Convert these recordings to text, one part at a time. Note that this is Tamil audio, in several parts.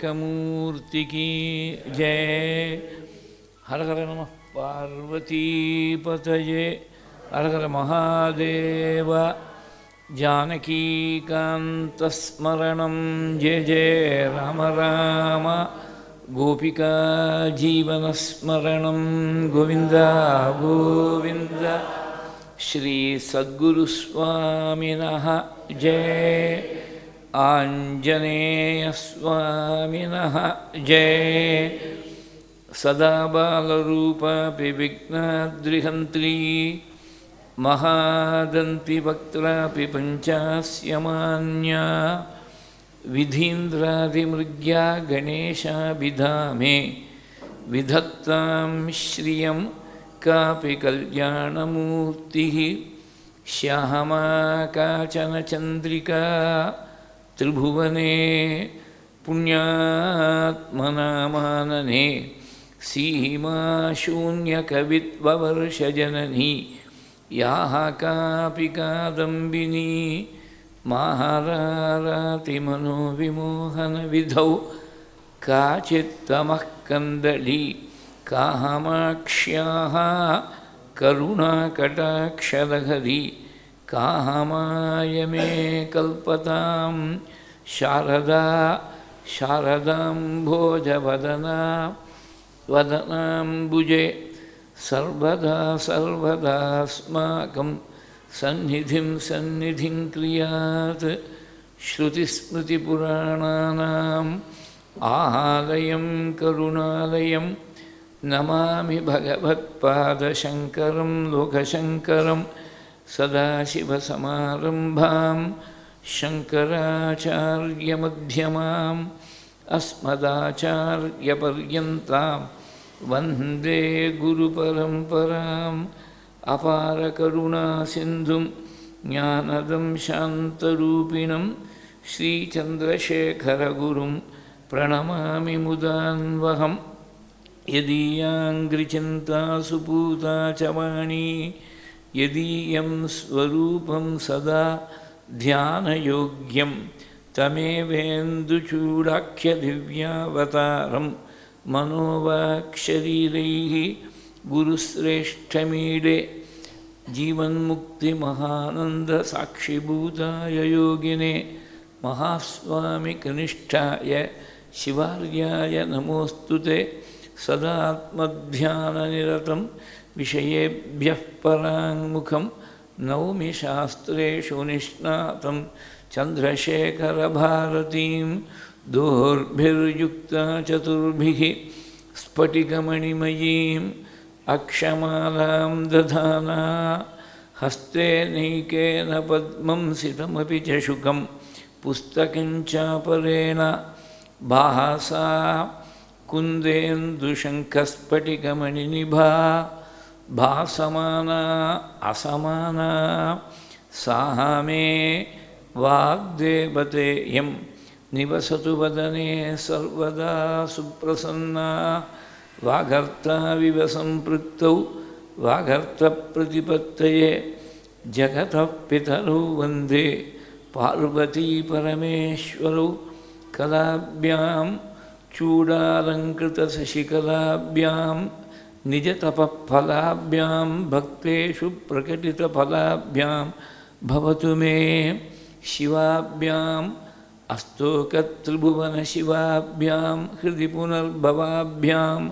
विनायकमूर्ति की जय। हर हर नमः पार्वतीपतये। हर हर महादेव। जानकीकान्तस्मरणं जय जय राम राम। गोपिका जीवनस्मरणं गोविन्द गोविन्द। श्री सद्गुरुस्वामिनः जय। आञ्जनेयस्वामिनः जय। सदा बालरूपापि विघ्नाद्रिहन्त्री महादन्ति वक्त्रापि पञ्चास्यमान्या विधीन्द्रादिमृग्या गणेशाभिधामे विधत्तां श्रियं कापि कल्याणमूर्तिः श्यामा काचन चन्द्रिका त्रिभुवने पुण्यात्मनामानने सीमा शून्यकवित्ववर्षजननी याः कापि कादम्बिनी महारारातिमनोविमोहनविधौ काचित्तमः कन्दली कामाक्ष्याः करुणाकटाक्षलहरी कामाय मे कल्पतां शारदा शारदाम्भोजवदना वदनाम्बुजे सर्वदा सर्वदास्माकं सन्निधिं सन्निधिं क्रियात्। श्रुतिस्मृतिपुराणानाम् आलयं करुणालयं नमामि भगवत्पादशङ्करं लोकशङ्करं। सदाशिवसमारम्भां शङ्कराचार्यमध्यमाम् अस्मदाचार्यपर्यन्तां वन्दे गुरुपरम्पराम्। अपारकरुणासिन्धुं ज्ञानदं शान्तरूपिणं श्रीचन्द्रशेखरगुरुं प्रणमामि मुदान्वहम्। यदीयाङ्घ्रिचिन्ता सुपूता च वाणी यदीयं स्वरूपं सदा ध्यानयोग्यं तमेवेन्दुचूडाख्यदिव्यावतारं मनोवाक्शरीरैः गुरुश्रेष्ठमीडे जीवन्मुक्तिमहानन्दसाक्षिभूताय योगिने महास्वामिकनिष्ठाय शिवार्याय नमोऽस्तु ते। सदात्मध्याननिरतं विषयेभ्यः पराङ्मुखं नौमि शास्त्रेषु निष्णातं चन्द्रशेखरभारतीं। दोर्भिर्युक्ता चतुर्भिः स्फटिकमणिमयीम् अक्षमालां दधाना हस्ते नैकेन पद्मं सितमपि च शुकं पुस्तकं चापरेण भासा कुन्देन्दुशङ्खस्फटिकमणिनिभा भासमाना असमाना सा मे वाग्देवतेयं निवसतु वदने सर्वदा सुप्रसन्ना। वागर्ताविव सम्पृक्तौ वागर्तप्रतिपत्तये जगतः पितरौ वन्दे पार्वतीपरमेश्वरौ। कलाभ्यां चूडालङ्कृतशशिकलाभ्यां निजतपःफलाभ्यां भक्तेषु प्रकटितफलाभ्यां भवतु मे शिवाभ्याम् अस्तोकत्रिभुवनशिवाभ्यां हृदि पुनर्भवाभ्याम्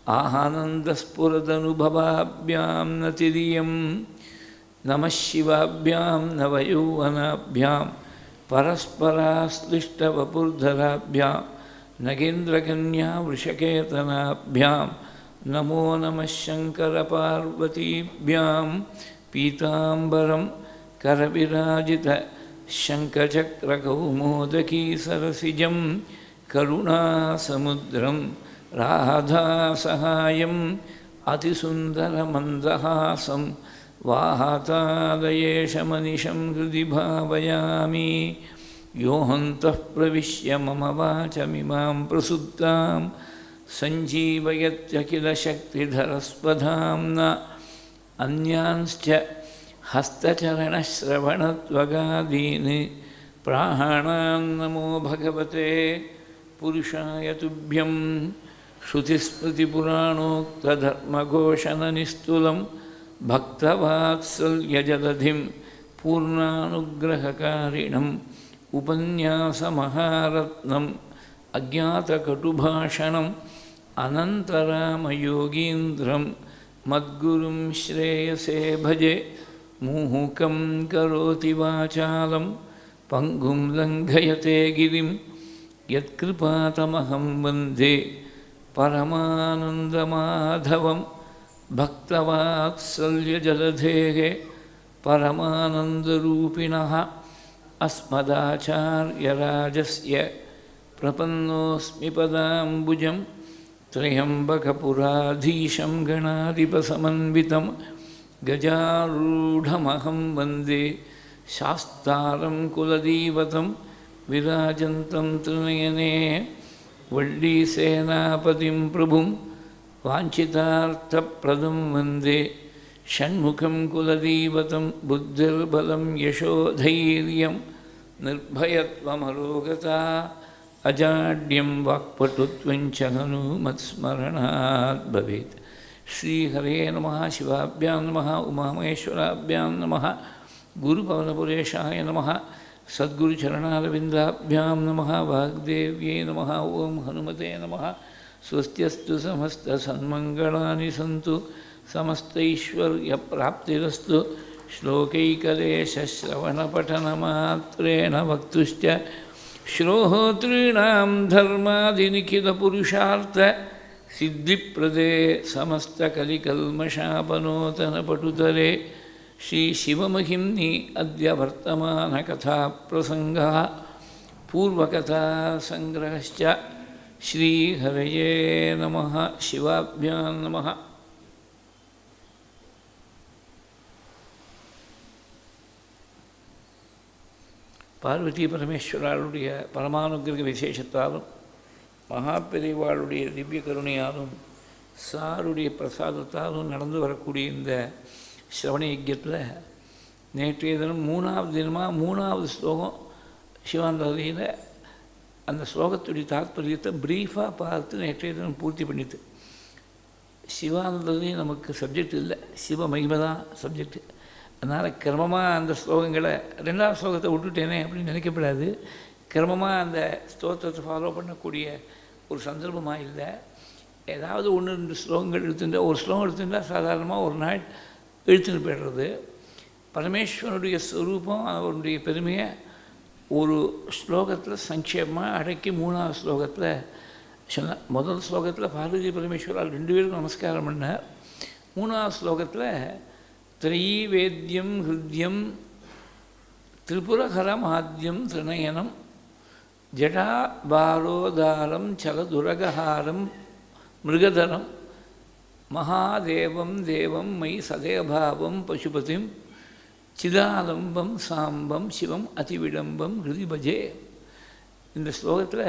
आनन्दस्फुरदनुभवाभ्यां नतिरियं नमः शिवाभ्यां नवयौवनाभ्यां परस्पराश्लिष्टवपुर्धराभ्यां नगेन्द्रकन्या वृषकेतनाभ्यां नमो नमः शङ्करपार्वतीभ्यां। पीताम्बरं करविराजित शङ्खचक्रकौमोदकी सरसिजं करुणासमुद्रं राधासहायम् अतिसुन्दरमन्दहासं वातालयेशमनिशं हृदि भावयामि। योऽन्तः प्रविश्य मम वाचमिमां प्रसुप्तां सञ्जीवयत्यखिलशक्तिधरस्वधाम्ना अन्यांश्च हस्तचरणश्रवणत्वगादीन् प्राणान् नमो भगवते पुरुषाय तुभ्यं श्रुतिस्मृतिपुराणोक्तधर्मघोषणनिस्तुलं भक्तवात्सल्यजलधिं पूर्णानुग्रहकारिणम् उपन्यासमहारत्नम् अज्ञातकटुभाषणम् अनन्तरामयोगीन्द्रं मद्गुरुं श्रेयसे भजे मूहुकं करोति वाचालं पङ्गुं लङ्घयते गिरिं यत्कृपातमहं वन्दे परमानन्दमाधवं भक्तवात्सल्यजलधेः परमानन्दरूपिणः अस्मदाचार्यराजस्य प्रपन्नोऽस्मि पदाम्बुजं त्र्यम्बकपुराधीशं गणाधिपसमन्वितं गजारूढमहं वन्दे शास्तारं कुलदेवतं विराजन्तं त्रिनयने वल्लीसेनापतिं प्रभुं वाञ्छितार्थप्रदं वन्दे षण्मुखं कुलदेवतं बुद्धिर्बलं यशोधैर्यं निर्भयत्वमरोगता अजाड्यं वाक्पटुत्वं च हनुमत्स्मरणात् भवेत्। श्रीहरे नमः। शिवाभ्यां नमः। उमामहेश्वराभ्यां नमः। गुरुपवनपुरेशाय नमः। सद्गुरुचरणारविन्दाभ्यां नमः। वाग्देव्यै नमः। ओं हनुमते नमः। स्वस्त्यस्तु समस्तसन्मङ्गलानि सन्तु समस्तैश्वर्यप्राप्तिरस्तु। श्लोकैकदेशश्रवणपठनमात्रेण वक्तुश्च श्रोतॄणां धर्मादिनिखिलपुरुषार्थ सिद्धिप्रदे समस्तकलिकल्मषापनोतनपटुतरे श्रीशिवमहिम्नि अद्य वर्तमानकथाप्रसङ्गः पूर्वकथासङ्ग्रहश्च। श्रीहरये नमः। शिवाभ्यां नमः। பார்வதி பரமேஸ்வராளுடைய பரமானுகிரக விசேஷத்தாலும் மகாபெரிவாளுடைய திவ்ய கருணையாலும் சாருடைய பிரசாதத்தாலும் நடந்து வரக்கூடிய இந்த சிரவண யஜ்யத்தில் நேற்றைய தினம் மூணாவது ஸ்லோகம் சிவானந்ததியில் அந்த ஸ்லோகத்துடைய தாத்பரியத்தை ப்ரீஃபாக பார்த்து நேற்றைய தினம் பூர்த்தி பண்ணிது. சிவானந்ததி நமக்கு சப்ஜெக்ட் இல்லை, சிவ மகிமை தான் சப்ஜெக்டு. அதனால் கிரமமாக அந்த ஸ்லோகங்களை ரெண்டாவது ஸ்லோகத்தை விட்டுட்டேனே அப்படின்னு நினைக்கப்படாது. கிரமமாக அந்த ஸ்தோத்திரத்தை ஃபாலோ பண்ணக்கூடிய ஒரு சந்தர்ப்பமாக இல்லை. ஏதாவது ஒன்று ரெண்டு ஸ்லோகங்கள் எடுத்துட்டா, ஒரு ஸ்லோகம் எடுத்துட்டா சாதாரணமாக ஒரு நாள் எழுத்துன்னு போய்டுறது. பரமேஸ்வரனுடைய ஸ்வரூபம் அவருடைய பெருமையை ஒரு ஸ்லோகத்தில் சங்கேபமாக அடக்கி மூணாவது ஸ்லோகத்தில் சொன்னார். முதல் ஸ்லோகத்தில் பார்வதி பரமேஸ்வரால் ரெண்டு பேருக்கும் நமஸ்காரம் பண்ணார். மூணாவது ஸ்லோகத்தில் த்ரைவேத்யம் ஹிருத்யம் திரிபுரஹரமாத்யம் திரிநயனம் ஜடாபாரோதாரம் சலதுரகஹாரம் மிருகதரம் மகாதேவம் தேவம் மை சதேபாவம் பசுபதிம் சிதாலம்பம் சாம்பம் சிவம் அதிவிடம்பம் ஹிருதி பஜே. இந்த ஸ்லோகத்தில்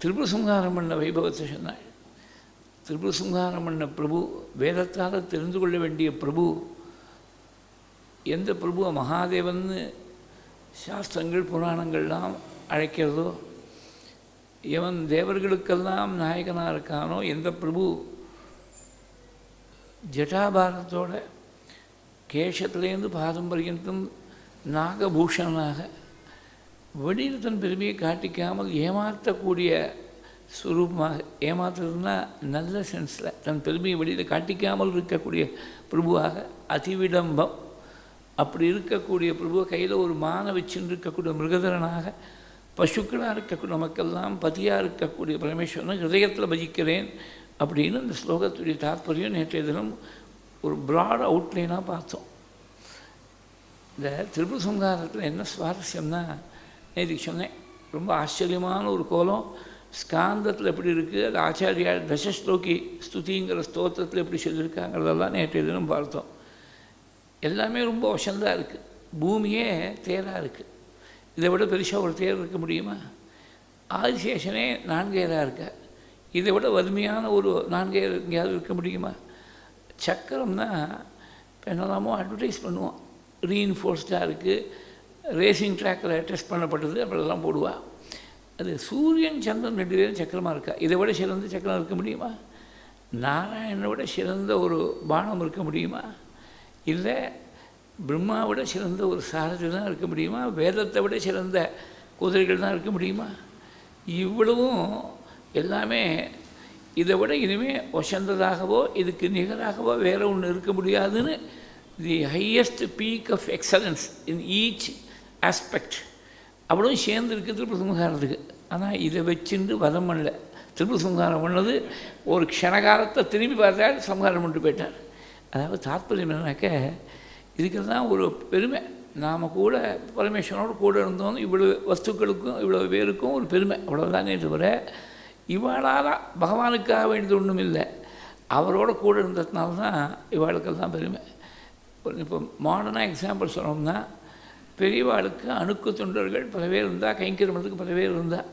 திரிபுர சம்ஹாரம் பண்ண வைபவத்தை சொன்னாள். திரிபுர சம்ஹாரம் பண்ண பிரபு, வேதத்தால் தெரிந்து கொள்ள வேண்டிய பிரபு, எந்த பிரபுவை மகாதேவன்னு சாஸ்திரங்கள் புராணங்கள்லாம் அழைக்கிறதோ, எவன் தேவர்களுக்கெல்லாம் நாயகனாக இருக்கானோ, எந்த பிரபு ஜட்டாபாரத்தோட கேஷத்துலேருந்து பாரம்பரியத்தும் நாகபூஷணனாக வெளியில் தன் பெருமையை காட்டிக்காமல் ஏமாற்றக்கூடிய ஸ்வரூபமாக, ஏமாத்துறதுன்னா நல்ல சென்ஸில் தன் பெருமையை வெளியில் காட்டிக்காமல் இருக்கக்கூடிய பிரபுவாக, அதிவிடம்பம் அப்படி இருக்கக்கூடிய பிரபுவை கையில் ஒரு மான வச்சுன்னு இருக்கக்கூடிய மிருகதரனாக, பசுக்களாக இருக்கக்கூடிய நமக்கெல்லாம் பதியாக இருக்கக்கூடிய பரமேஸ்வரனை ஹிருதயத்தில் பஜிக்கிறேன் அப்படின்னு இந்த ஸ்லோகத்துடைய தாற்பயம் நேற்றைய தினம் ஒரு ப்ராட் அவுட்லைனாக பார்த்தோம். இந்த திரிபுர சம்ஹாரத்தில் என்ன சுவாரஸ்யம்னா, நேற்றுக்கு சொன்னேன், ரொம்ப ஆச்சரியமான ஒரு கோலம் ஸ்காந்தத்தில் எப்படி இருக்குது, அது ஆச்சாரியா தசஸ்லோகி ஸ்துதிங்கிற ஸ்தோத்திரத்தில் எப்படி சொல்லியிருக்காங்கிறதெல்லாம் நேற்றைய தினம் பார்த்தோம். எல்லாமே ரொம்ப வசந்தாக இருக்குது. பூமியே தேராக இருக்குது. இதை விட பெருசாக ஒரு தேர் இருக்க முடியுமா? ஆதிசேஷனே 4 ஏராக இருக்க. இதை விட வலிமையான ஒரு 4 ஏர் எங்கேயாவது இருக்க முடியுமா? சக்கரம்னா இப்போ என்னெல்லாமோ அட்வர்டைஸ் பண்ணுவோம், ரீஇன்ஃபோர்ஸ்டாக இருக்குது, ரேசிங் ட்ராக்கில் டெஸ்ட் பண்ணப்பட்டது அப்படிலாம் போடுவாள். அது சூரியன் சந்திரன் 2 பேரும் சக்கரமாக இருக்கா. இதை விட சிறந்த சக்கரம் இருக்க முடியுமா? நாராயணனை விட சிறந்த ஒரு பானம் இருக்க முடியுமா? இல்லை பிரம்மாவை விட சிறந்த ஒரு சாரதி தான் இருக்க முடியுமா? வேதத்தை விட சிறந்த குதிரைகள் தான் இருக்க முடியுமா? இவ்வளவும் எல்லாமே இதை விட இனிமேல் வசந்ததாகவோ இதுக்கு நிகராகவோ வேறு ஒன்று இருக்க முடியாதுன்னு the highest peak of excellence in each aspect அவ்வளவும் சேர்ந்து இருக்குது திருப்பூர் சம்ஹாரத்துக்கு. ஆனால் இதை வச்சுட்டு வதம் பண்ணல. திருப்பூர் சம்ஹாரம் பண்ணது ஒரு க்ஷணகாலத்தை திரும்பி பார்த்தால் சம்ஹாரம் பண்ணிட்டு போயிட்டார். அதாவது தாற்பயம் என்னன்னாக்க இதுக்கு தான் ஒரு பெருமை. நாம் கூட பரமேஸ்வரனோடு கூட இருந்தோம், இவ்வளோ வஸ்துக்களுக்கும் இவ்வளோ பேருக்கும் ஒரு பெருமை, அவ்வளோதானே தவிர இவாளால் பகவானுக்காக வேண்டியது ஒன்றும் இல்லை. அவரோட கூட இருந்ததுனால தான் இவாளுக்கெல்லாம் பெருமை. இப்போ மாடர்னாக எக்ஸாம்பிள் சொல்லணும்னா பெரியவாளுக்கு அணுக்கு தொண்டர்கள் பல பேர் இருந்தால், கைங்கரியம் பண்ணுறதுக்கு பல பேர் இருந்தால்,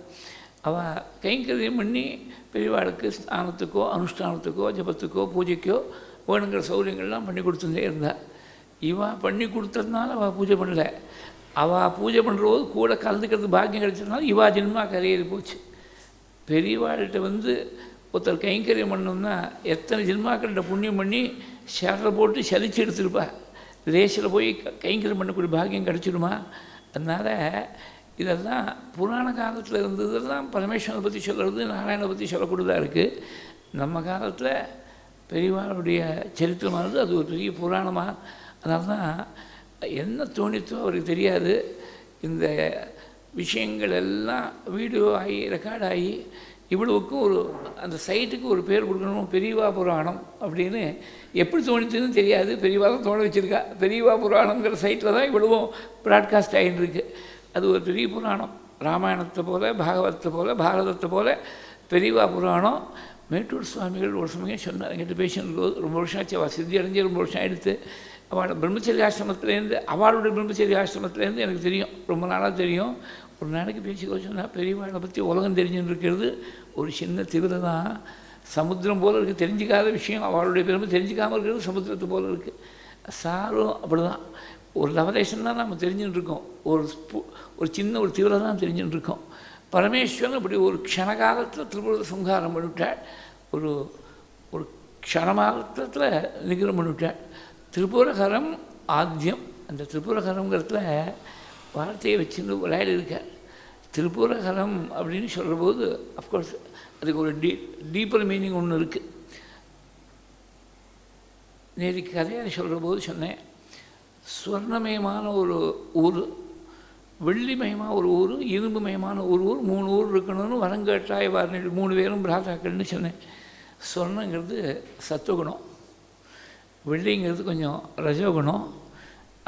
அவள் கைங்கரியம் பண்ணி பெரியவாளுக்கு ஸ்நானத்துக்கோ அனுஷ்டானத்துக்கோ ஜபத்துக்கோ பூஜைக்கோ வேணுங்கிற சௌகரியங்கள்லாம் பண்ணி கொடுத்துட்டே இருந்தாள். இவள் பண்ணி கொடுத்ததுனால அவள் பூஜை பண்ணலை. அவள் பூஜை பண்ணுறபோது கூட கலந்துக்கிறது பாக்கியம் கிடைச்சதுனால இவா ஜென்மா கரையேறி போச்சு. பெரியவாள்கிட்ட ஒருத்தர் கைங்கரியம் பண்ணோம்னா எத்தனை ஜென்மாக்கள்கிட்ட புண்ணியம் பண்ணி ஷேரை போட்டு சலிச்சு எடுத்துருப்பா. லேசில் போய் கைங்கரியம் பண்ணக்கூடிய பாக்கியம் கிடச்சிடுமா? அதனால் இதெல்லாம் புராண காலத்தில் இருந்ததெல்லாம் பரமேஸ்வரனை பற்றி சொல்கிறது, நாராயணனை பற்றி சொல்லக்கூடியதாக இருக்குது. நம்ம காலத்தில் பெரியவாளுடைய சரித்திரமானது அது ஒரு பெரிய புராணமாக. அதனால தான் என்ன தோணித்தோ அவருக்கு தெரியாது. இந்த விஷயங்கள் எல்லாம் வீடியோ ஆகி ரெக்கார்ட் ஆகி இவ்வளவுக்கும் ஒரு அந்த சைட்டுக்கு ஒரு பேர் கொடுக்கணும், பெரியவா புராணம் அப்படின்னு எப்படி தோணிச்சுன்னு தெரியாது. பெரியவா தான் தோண வச்சுருக்கா. பெரியவா புராணங்கிற சைட்டில் தான் இவ்வளவும் ப்ராட்காஸ்ட் ஆகிட்டு இருக்குது. அது ஒரு பெரிய புராணம். ராமாயணத்தை போல், பாகவதத்தை போல், பாரதத்தை போல் பெரியவா புராணம். மேட்டூர் சுவாமிகள் ஒரு சமயம் சொன்னார், எங்கிட்ட பேசினது ரொம்ப வருஷம் ஆச்சு. அவள் சித்தி அடைஞ்சு ரொம்ப வருஷம் எடுத்து அவளோட பிரம்மச்சரிய ஆசிரமத்துலேருந்து, அவளுடைய பிரம்மச்சரிய ஆசிரமத்துலேருந்து எனக்கு தெரியும், ரொம்ப நாளாக தெரியும். ஒரு நாளைக்கு பேசிக்கோ சொன்னால் பெரியவாளை பற்றி உலகம் தெரிஞ்சுன்னு இருக்கிறது ஒரு சின்ன திவிர தான். சமுத்திரம் போல் இருக்குது, தெரிஞ்சிக்காத விஷயம் அவளுடைய பெருமை தெரிஞ்சிக்காமல் இருக்கிறது சமுத்திரத்து போல் இருக்குது. சாரும் அப்படி தான். ஒரு லெவலேஷன் தான் நம்ம தெரிஞ்சுன்னு இருக்கோம், ஒரு சின்ன ஒரு திவிர தான் தெரிஞ்சுன்னு இருக்கோம். பரமேஸ்வரன் அப்படி ஒரு க்ஷணகாலத்தில் திருப்புர சம்ஹாரம் பண்ணிவிட்டாள். ஒரு க்ஷணமாகத்தில் நிகிரம் பண்ணிவிட்டாள். திரிபுரஹரம் ஆத்தியம். அந்த திரிபுரஹரங்கிறதுல வார்த்தையை வச்சுன்னு விளையாடி இருக்கார். திரிபுரஹரம் அப்படின்னு சொல்கிற போது அஃப்கோர்ஸ் அதுக்கு ஒரு டீப்பர் மீனிங் ஒன்று இருக்குது. நேற்று கதையாக சொல்கிற போது சொன்னேன், ஸ்வர்ணமயமான ஒரு ஊர், வெள்ளிமயமாக ஒரு ஊர், இரும்புமயமான ஒரு ஊர், 3 ஊர் இருக்கணும்னு வரங்கட்டாய் வாரினி 3 பேரும் பிராதாக்கள்னு சொன்னேன். ஸ்வர்ணங்கிறது சத்துவகுணம், வெள்ளிங்கிறது கொஞ்சம் ரஜோகுணம்,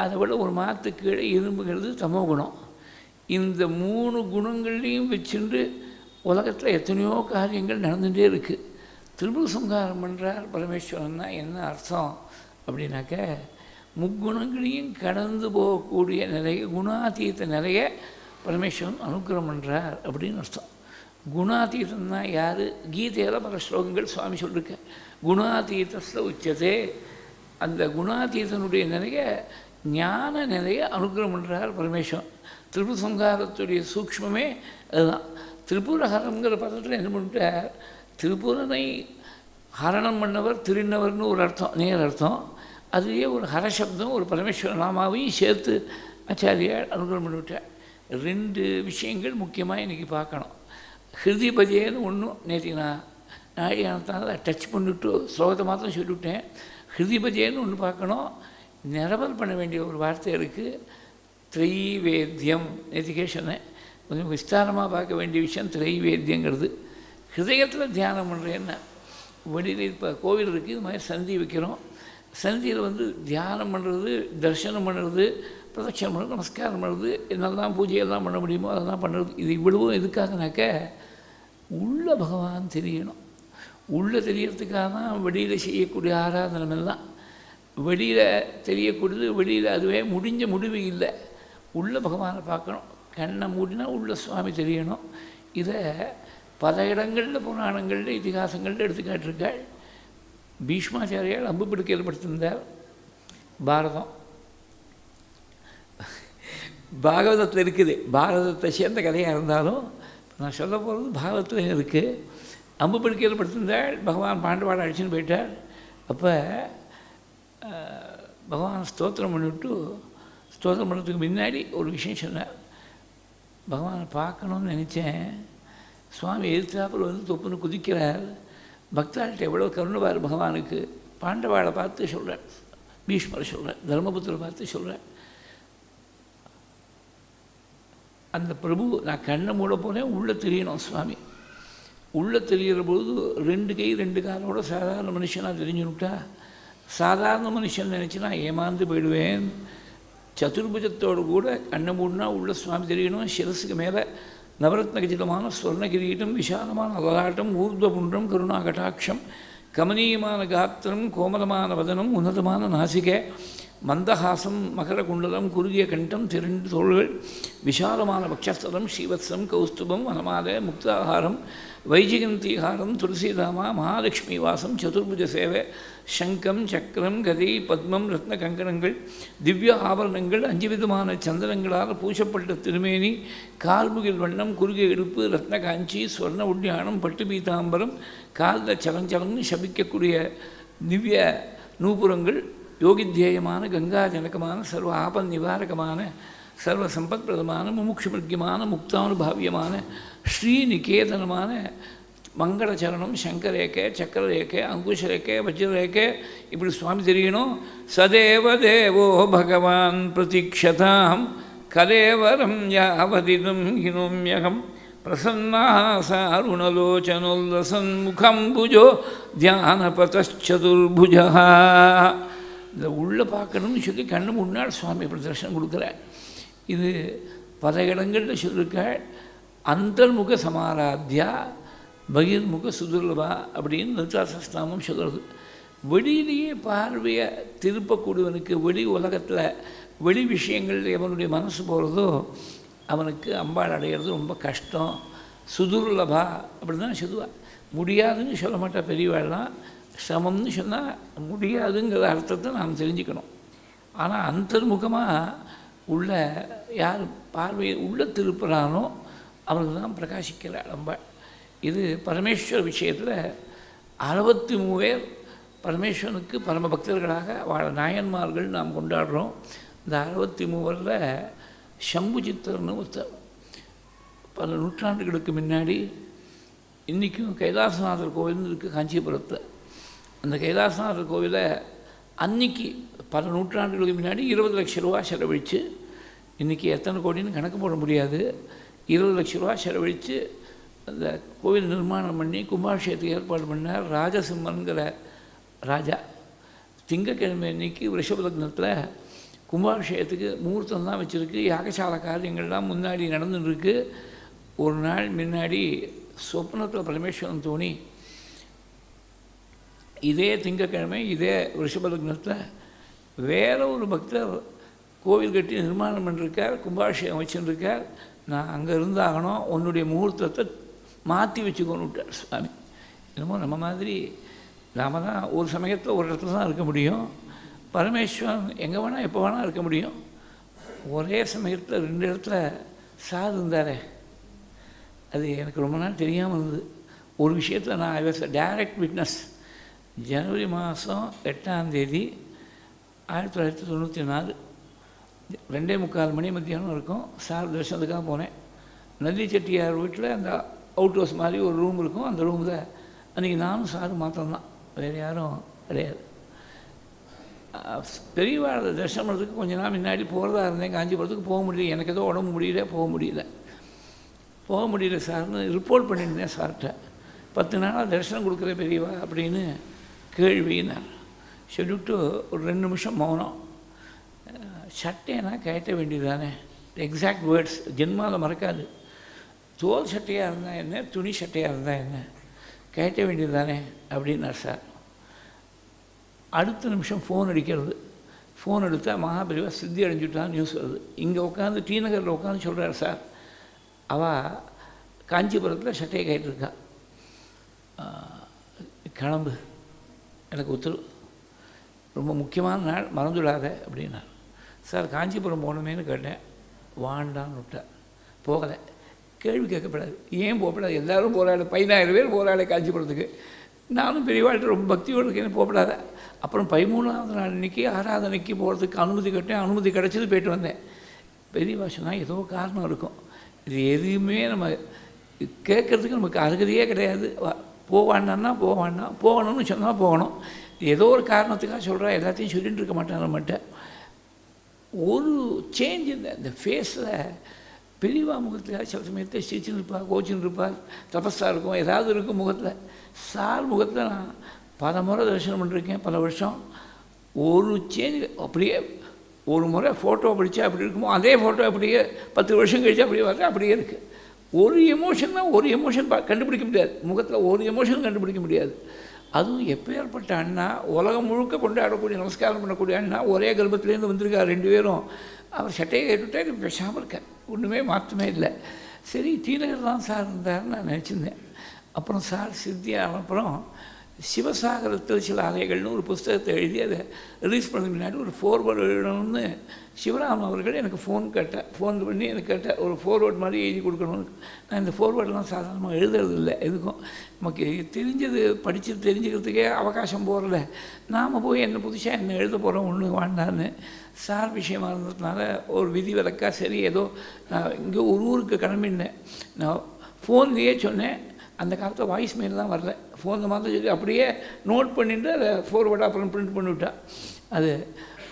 அதை விட ஒரு மாதத்துக்கு கீழே இரும்புங்கிறது தமோகுணம். இந்த 3 குணங்கள்லையும் வச்சுட்டு உலகத்தில் எத்தனையோ காரியங்கள் நடந்துகிட்டே இருக்குது. திரிபுர சம்ஹாரம் பண்ணுறார் பரமேஸ்வரன்னா என்ன அர்த்தம் அப்படின்னாக்க, முக்குணங்களையும் கடந்து போகக்கூடிய நிலைய, குணாதீத நிலைய பரமேஸ்வரன் அனுக்கிரகம் பண்ணுறார் அப்படின்னு அர்த்தம். குணாதீதம்னா யார்? கீதையில் பல ஸ்லோகங்கள் சுவாமி சொல்லியிருக்க. குணாதீதத்தில் உச்சதே. அந்த குணாதீதனுடைய நிலைய, ஞான நிலையை அனுக்கிரகம் பண்ணுறார் பரமேஸ்வரன். திரிபுர சம்ஹாரத்துடைய சூக்ஷ்மமே அதுதான். திரிபுரஹரங்கிற பதத்தில் என்ன பண்ணிட்டார், திரிபுரனை ஹரணம் பண்ணவர், திருநவர்னு ஒரு அர்த்தம், நேர் அர்த்தம். அதுலேயே ஒரு ஹரசப்தம், ஒரு பரமேஸ்வர நாமாவையும் சேர்த்து ஆச்சாரியார் அனுகிரகம் பண்ணிவிட்டார். 2 விஷயங்கள் முக்கியமாக இன்றைக்கி பார்க்கணும். ஹிருதிபதியேன்னு ஒன்றும் நேற்று நான் நாழியானத்தால் டச் பண்ணிவிட்டு ஸ்லோகத்தை மாத்திரம் சொல்லிவிட்டேன். ஹிருதிபதியேன்னு ஒன்று பார்க்கணும். நிரவல் பண்ண வேண்டிய ஒரு வார்த்தை இருக்குது, திரைவேத்தியம். நேற்றுக்கே சொன்னேன், கொஞ்சம் விஸ்தாரமாக பார்க்க வேண்டிய விஷயம் திரைவேத்தியங்கிறது. ஹிருதயத்தில் தியானம் பண்ணுறேன்னா, வெளியில் இப்போ கோவில் இருக்குது, இது மாதிரி சந்தி வைக்கிறோம். சந்தியில் தியானம் பண்ணுறது, தரிசனம் பண்ணுறது, பிரதட்சணம் பண்ணுறது, நமஸ்காரம் பண்ணுறது, என்னெல்லாம் பூஜையெல்லாம் பண்ண முடியுமோ அதெல்லாம் பண்ணுறது. இது இவ்வளவும் எதுக்காகனாக்க உள்ள பகவான் தெரியணும். உள்ளே தெரியறதுக்காக தான் வெளியில் செய்யக்கூடிய ஆராதனம் எல்லாம். வெளியில் தெரியக்கூடியது வெளியில் அதுவே முடிஞ்ச முடிவு இல்லை. உள்ள பகவானை பார்க்கணும். கண்ணை மூடினா உள்ள சுவாமி தெரியணும். இதை பல இடங்களில் புராணங்களில் இதிகாசங்களில் எடுத்துக்காட்டிருக்காள். பீஷ்மாச்சாரியால் அம்பு பிடிக்க ஏற்படுத்தியிருந்தார். பாகவதத்தில் இருக்குது, பாரதத்தை சேர்ந்த கதையாக இருந்தாலும் நான் சொல்ல போகிறது பாகவத்தில் இருக்குது. அம்பு படுக்கையில் படுத்திருந்தாள், பகவான் பாண்டவாடை அழிச்சுன்னு போயிட்டார். அப்போ பகவான் ஸ்தோத்திரம் பண்ணிவிட்டு, ஸ்தோத்திரம் பண்ணுறதுக்கு முன்னாடி ஒரு விஷயம் சொன்னார். பகவானை பார்க்கணுன்னு நினச்சேன், சுவாமி எதிர்த்தாப்பில் வந்து தொப்புன்னு குதிக்கிறார். பக்தாள்கிட்ட எவ்வளோ கருணவார் பகவானுக்கு. பாண்டவாளை பார்த்து சொல்கிறார், பீஷ்மரை சொல்கிறார், தர்மபுத்திரை பார்த்து சொல்கிறார். அந்த பிரபு நான் கண்ணை மூட போனேன், உள்ளே தெரியணும் சுவாமி. உள்ளே தெரிகிற பொழுது 2 கை 2 காலோட சாதாரண மனுஷனாக தெரிஞ்சுனுட்டா, சாதாரண மனுஷன் நினச்சினா ஏமாந்து போயிடுவேன். சதுர்புஜத்தோடு கூட கண்ணை மூடினா உள்ள சுவாமி தெரியணும். சிரஸுக்கு மேலே நவரத்ன கச்சிதமான ஸ்வர்ண கிரீட்டம், விசாலமான லலாட்டம், ஊர்துவபுண்டம், கருணா கடாட்சம், கமனீயமான காத்திரம், கோமலமான வதனம், உன்னதமான நாசிகை, மந்தஹாசம், மகர குண்டலம், குறுகிய கண்டம், 2 தோள்கள், விசாலமான பக்ஷஸ்தலம், ஸ்ரீவத்சம், கௌஸ்துபம், வனமாலை, முக்தாகாரம், வைஜிகந்தீகாரம், துளசிதாமா, மகாலட்சுமி வாசம், சதுர்புஜ சேவை, சங்கம், சக்கரம், கதை, பத்மம், ரத்ன கங்கணங்கள், திவ்ய ஆபரணங்கள், 5 விதமான சந்திரங்களால் பூசப்பட்ட திருமேனி, கால்முகில் வண்ணம், குறுகிய இடுப்பு, ரத்ன காஞ்சி, ஸ்வர்ண உட்யானம், பட்டு பீதாம்பரம், காலில் சலஞ்சலம்னு சபிக்கக்கூடிய திவ்ய நூபுரங்கள், யோகித்தியேயமான, கங்கா ஜனகமான, சர்வ ஆபத் நிவாரகமான, சர்வ சம்பத்பிரதமான, முமுட்சுமிருக்கியமான, முக்தானுபாவியமான, ஸ்ரீநிகேதனமான மங்களச்சரணம், சங்கரேக்கை, சக்கரரேக்கை, அங்குஷரேக்கை, வஜ்ரரேக்கை, இப்படி சுவாமி தெரியணும். சதேவ தேவோ பகவான் பிரதீக்ஷதாம் கலேவரம் யாவதிதம் ஹினோம்யகம் பிரசன்னாசாருணலோச்சனோல்லசன்முகம்புஜோ தியானபதச்சதுர்புஜா. இந்த உள்ளே பார்க்கணும்னு சொல்லி கண்ணு முன்னாள் சுவாமி இப்படி தரிசனம் கொடுக்குறார். இது பல இடங்களில் சொல்லியிருக்காள். அந்தர்முக சமாராத்தியா பகிர்முக சுதுர்லபா அப்படின்னு லலிதாசஸ்நாமம் சொல்கிறது. வெளியிலேயே பார்வையை திருப்பக்கூடியவனுக்கு, வெளி உலகத்தில் வெளி விஷயங்கள் எவனுடைய மனசு போகிறதோ அவனுக்கு அம்பாள் அடையிறது ரொம்ப கஷ்டம். சுதுர்லபா அப்படி தான் சொல்லுவாள். முடியாதுன்னு சொல்ல மாட்டா பெரியவாள்லாம். சிரமம்னு சொன்னால் முடியாதுங்கிற அர்த்தத்தை நாம் தெரிஞ்சுக்கணும். ஆனால் அந்தர்முகமாக உள்ள யார் பார்வையை உள்ளே திருப்புறானோ அவனுக்கு தான் பிரகாசிக்கிறாள் அம்பாள். இது பரமேஸ்வர விஷயத்தில் 63 பேர் பரமேஸ்வரனுக்கு பரம பக்தர்களாக வாழ நாயன்மார்கள் நாம் கொண்டாடுறோம். இந்த 63 சம்புசித்தர்னு ஒருத்தர் பல நூற்றாண்டுகளுக்கு முன்னாடி இன்றைக்கும் கைலாசநாதர் கோவில்னு இருக்குது காஞ்சிபுரத்தில். அந்த கைலாசநாதர் கோவிலை அன்றைக்கி பல நூற்றாண்டுகளுக்கு முன்னாடி 20 லட்ச ரூபா செலவழித்து, இன்றைக்கி எத்தனை கோடின்னு கணக்கு போட முடியாது, 20 லட்ச ரூபா செலவழித்து அந்த கோவில் நிர்மாணம் பண்ணி கும்பாபிஷேகத்துக்கு ஏற்பாடு பண்ணார் ராஜசிம்மன்கிற ராஜா. திங்கக்கிழமை அன்னைக்கு ரிஷப லக்னத்தில் கும்பாபிஷேகத்துக்கு முகூர்த்தம் தான் வச்சுருக்கு. யாகசால காரியங்கள்லாம் முன்னாடி நடந்துட்டுருக்கு. ஒரு நாள் முன்னாடி சொப்னத்தில் பரமேஸ்வரன் தோணி இதே திங்கக்கிழமை இதே ரிஷப லக்னத்தில் வேறு ஒரு பக்தர் கோவில் கட்டி நிர்மாணம் பண்ணிருக்கார், கும்பாபிஷேகம் வச்சுருக்கார், நான் அங்கே இருந்தாகணும், உன்னுடைய முகூர்த்தத்தை மாற்றி வச்சுக்கொண்டு விட்டார் சுவாமி. என்னமோ நம்ம மாதிரி நாம் தான் ஒரு சமயத்தில் ஒரு இடத்துல தான் இருக்க முடியும். பரமேஸ்வரன் எங்கே வேணால் எப்போ வேணால் இருக்க முடியும். ஒரே சமயத்தில் 2 இடத்துல சார் இருந்தாரே, அது எனக்கு ரொம்ப நாள் தெரியாமல் இருந்தது. ஒரு விஷயத்தில் நான் ஐ வாஸ் டைரக்ட் விட்னஸ். ஜனவரி மாதம் 8ஆம் தேதி 1994 2:45 மணி மத்தியானம் இருக்கும். சார் தரிசனத்துக்காக போனேன். நந்தி செட்டியார் வீட்டில் அந்த அவுட் ஹவுஸ் மாதிரி ஒரு ரூம் இருக்கும். அந்த ரூமில் அன்றைக்கி நானும் சாரும் மாத்திரம்தான், வேறு யாரும் கிடையாது. பெரியவாழை தரிசனம் பண்ணுறதுக்கு கொஞ்ச நாள் முன்னாடி போகிறதா இருந்தேன். காஞ்சிபுரத்துக்கு போக முடியல, எனக்கு ஏதோ உடம்பு முடியல, போக முடியல சார்னு ரிப்போர்ட் பண்ணியிருந்தேன் சார்கிட்ட. 10 நாளாக தரிசனம் கொடுக்குற பெரியவா அப்படின்னு கேள்வினார். சொல்லிவிட்டு ஒரு 2 நிமிஷம் மௌனம். சட்டைனா கட்ட வேண்டியதானே, எக்ஸாக்ட் வேர்ட்ஸ் ஜென்மாவில் மறக்காது. தோல் சட்டையாக இருந்தால் என்ன, துணி சட்டையாக இருந்தால் என்ன, கட்ட வேண்டியது தானே அப்படின்னார் சார். அடுத்த நிமிஷம் ஃபோன் அடிக்கிறது. ஃபோன் எடுத்தால் மகாபெரிவா சித்தி அடைஞ்சுட்டான்னு நியூஸ் வருது. இங்கே உட்காந்து டி நகரில் உட்காந்து சொல்கிறார் சார், அவள் காஞ்சிபுரத்தில் சட்டையை கேட்டிருக்கா, கிளம்பு, எனக்கு உத்தரவு, ரொம்ப முக்கியமான நாள், மறந்துடாத அப்படின்னார். சார் காஞ்சிபுரம் போகணுமேனு கேட்டேன், வாண்டான்னு விட்டார். போகலை. கேள்வி கேட்கப்படாது. ஏன் போகப்படாது? எல்லோரும் போகிறாள், 15,000 பேர் போகிறாள் காஞ்சிபுரத்துக்கு. நானும் பெரியவாழ்கிட்ட ரொம்ப பக்தியோடு இருக்கேன்னு போகப்படாத. அப்புறம் 13ஆவது நாள் அன்றைக்கி ஆராதனைக்கு போகிறதுக்கு அனுமதி கேட்டேன். அனுமதி கிடச்சது, போய்ட்டு வந்தேன். பெரியவா சொன்னால் ஏதோ காரணம் இருக்கும், இது எதுவுமே நம்ம கேட்குறதுக்கு நமக்கு அருகதையே கிடையாது. போவான்னா போகணும்னு சொன்னால் போகணும். ஏதோ ஒரு காரணத்துக்காக சொல்கிறா, எல்லாத்தையும் சொல்லிட்டு இருக்க மாட்டேன். நம்மகிட்ட ஒரு சேஞ்ச் இந்த ஃபேஸில் பெரியவா முகத்தில் சில சமயத்தில் சிரிச்சுன்னு இருப்பாள், கோச்சின்னு இருப்பாள், தபஸாக இருக்கும், ஏதாவது இருக்கும் முகத்தில். சார் முகத்தில் நான் பல முறை தரிசனம் பண்ணிருக்கேன், பல வருஷம். ஒரு சேஞ்ச் அப்படியே. ஒரு முறை ஃபோட்டோ படித்தா அப்படி இருக்குமோ அதே ஃபோட்டோ அப்படியே 10 வருஷம் கழிச்சா அப்படியே பார்த்தா அப்படியே இருக்குது. ஒரு எமோஷன் தான், ஒரு எமோஷன் கண்டுபிடிக்க முடியாது முகத்தில், ஒரு எமோஷன் கண்டுபிடிக்க முடியாது. அதுவும் எப்பேற்பட்ட அண்ணா, உலகம் முழுக்க கொண்டாடக்கூடிய, நமஸ்காரம் பண்ணக்கூடிய அண்ணா, ஒரே கர்ப்பத்துலேருந்து வந்திருக்கார் 2 பேரும். அவர் சட்டையை கேட்டுவிட்டே பேசாமல் இருக்கார், ஒன்றுமே மாற்றமே இல்லை. சரி, டீநகர் தான் சார் இருந்தார்னு நான் நினச்சிருந்தேன். அப்புறம் சார் சித்தியான அப்புறம் சிவசாகரத்தில் சில அலைகள்னு ஒரு புஸ்தகத்தை எழுதி அதை ரிலீஸ் பண்ணதுக்கு முன்னாடி ஒரு ஃபோர்வேர்டு எழுதணும்னு சிவராம் அவர்கள் எனக்கு ஃபோன் பண்ணி எனக்கு கேட்டார், ஒரு ஃபோர்வேர்டு மாதிரி எழுதி கொடுக்கணும்னு. நான் இந்த ஃபோர்வேர்டெலாம் சாதாரணமாக எழுதுறதில்லை, எதுக்கும் நமக்கு தெரிஞ்சது படித்து தெரிஞ்சுக்கிறதுக்கே அவகாசம் போகிறல. நாம் போய் என்ன புதுசாக என்ன எழுத போகிறோம் ஒன்று வேண்டான்னு. சார் விஷயமாக இருந்ததுனால ஒரு விதி விலக்கா சரி, ஏதோ நான் இங்கே ஒரு ஊருக்கு கிளம்பினேன். நான் ஃபோன்லேயே சொன்னேன். அந்த காலத்தில் வாய்ஸ் மெயிலெலாம் வரல, ஃபோனில் மாதிரி சொல்லி அப்படியே நோட் பண்ணிவிட்டு அதை ஃபோர்வேர்டாக அப்புறம் பிரிண்ட் பண்ணிவிட்டா. அது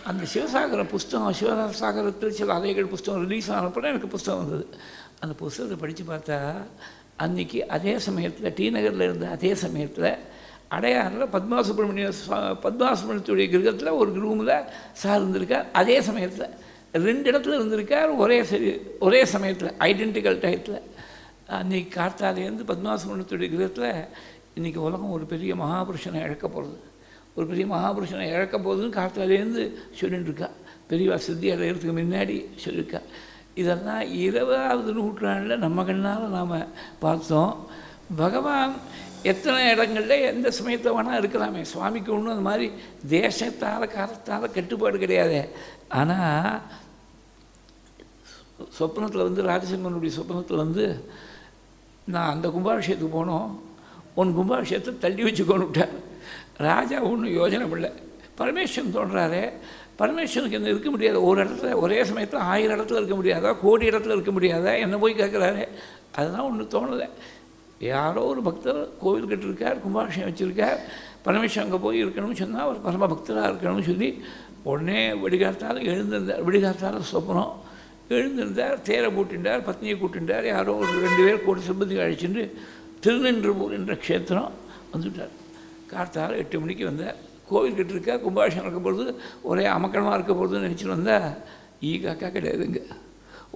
அந்த சிவசாகர புஸ்தகம், சிவசாகரத்தில் சில அலைகள் புஸ்தகம் ரிலீஸ் ஆனப்போ எனக்கு புஸ்தகம் வந்தது. அந்த புஸ்தகத்தை படித்து பார்த்தா அன்றைக்கி அதே சமயத்தில் டீநகரில் இருந்த அதே சமயத்தில் அடையாறில் பத்மாசுப்ரமணியத்துடைய கிரகத்தில் ஒரு ரூமில் சார் இருந்திருக்கார். அதே சமயத்தில் 2 இடத்துல இருந்திருக்கார், ஒரே சமயத்தில், ஐடென்டிக்கல் டயத்தில். அன்றைக்கி கார்த்தாலேருந்து பத்மாசுப்ரமணியத்துடைய கிரகத்தில் இன்றைக்கி உலகம் ஒரு பெரிய மகாபுருஷனை இழக்க போகிறது, ஒரு பெரிய மகாபுருஷனை இழக்க போகுதுன்னு கார்த்தாலேருந்து சொல்லிட்டுருக்கா. பெரியவா சித்தி அடைகிறதுக்கு முன்னாடி சொல்லியிருக்கா. இதெல்லாம் 20ஆவது நூற்றாண்டில் நம்ம கண்ணால் நாம் பார்த்தோம். பகவான் எத்தனை இடங்களில் எந்த சமயத்தில் வேணால் இருக்கலாமே. சுவாமிக்கு ஒன்றும் அந்த மாதிரி தேசத்தால் காலத்தால் கட்டுப்பாடு கிடையாது. ஆனால் சொப்னத்தில் ராஜசிம்மனுடைய சொப்னத்தில் நான் அந்த கும்பாபிஷேகத்துக்கு போனோம், உன் கும்பாபிஷேகத்தை தள்ளி வச்சுக்கோன்னு விட்டார். ராஜா ஒன்றும் யோஜனை பண்ணல. பரமேஸ்வரன் தோன்றாரு, பரமேஸ்வரனுக்கு என்ன இருக்க முடியாது, ஒரு இடத்துல ஒரே சமயத்தில் 1000 இடத்துல இருக்க முடியாதா, கோடி இடத்துல இருக்க முடியாதா, என்ன போய் கேட்குறாரு. அதெல்லாம் ஒன்றும் தோணலை. யாரோ ஒரு பக்தர் கோவில் கட்டிருக்கார், கும்பாபிஷேகம் வச்சுருக்கார், பரமேஸ்வரன் அங்கே போய் இருக்கணும்னு சொன்னால் அவர் பரம பக்தராக இருக்கணும்னு சொல்லி உடனே விடிகாத்தால் எழுந்திருந்தார். விடிகாத்தால் சொப்பனம் எழுந்திருந்தார், தேரை கூட்டின்றார், பத்னியை கூட்டின்றார், யாரோ ஒரு 2 பேர் கூட சிம்பந்தி அழைச்சிட்டு திருநின்றபூர் என்ற க்ஷேத்திரம் வந்துவிட்டார். கார்த்தால் 8 மணிக்கு வந்தார். கோவில் கட்டிருக்கா, கும்பாபிஷேகம் இருக்க போகிறது, ஒரே அமக்கலமாக இருக்க போகிறதுன்னு நினச்சிட்டு வந்தால் ஈகாக்கா கிடையாதுங்க,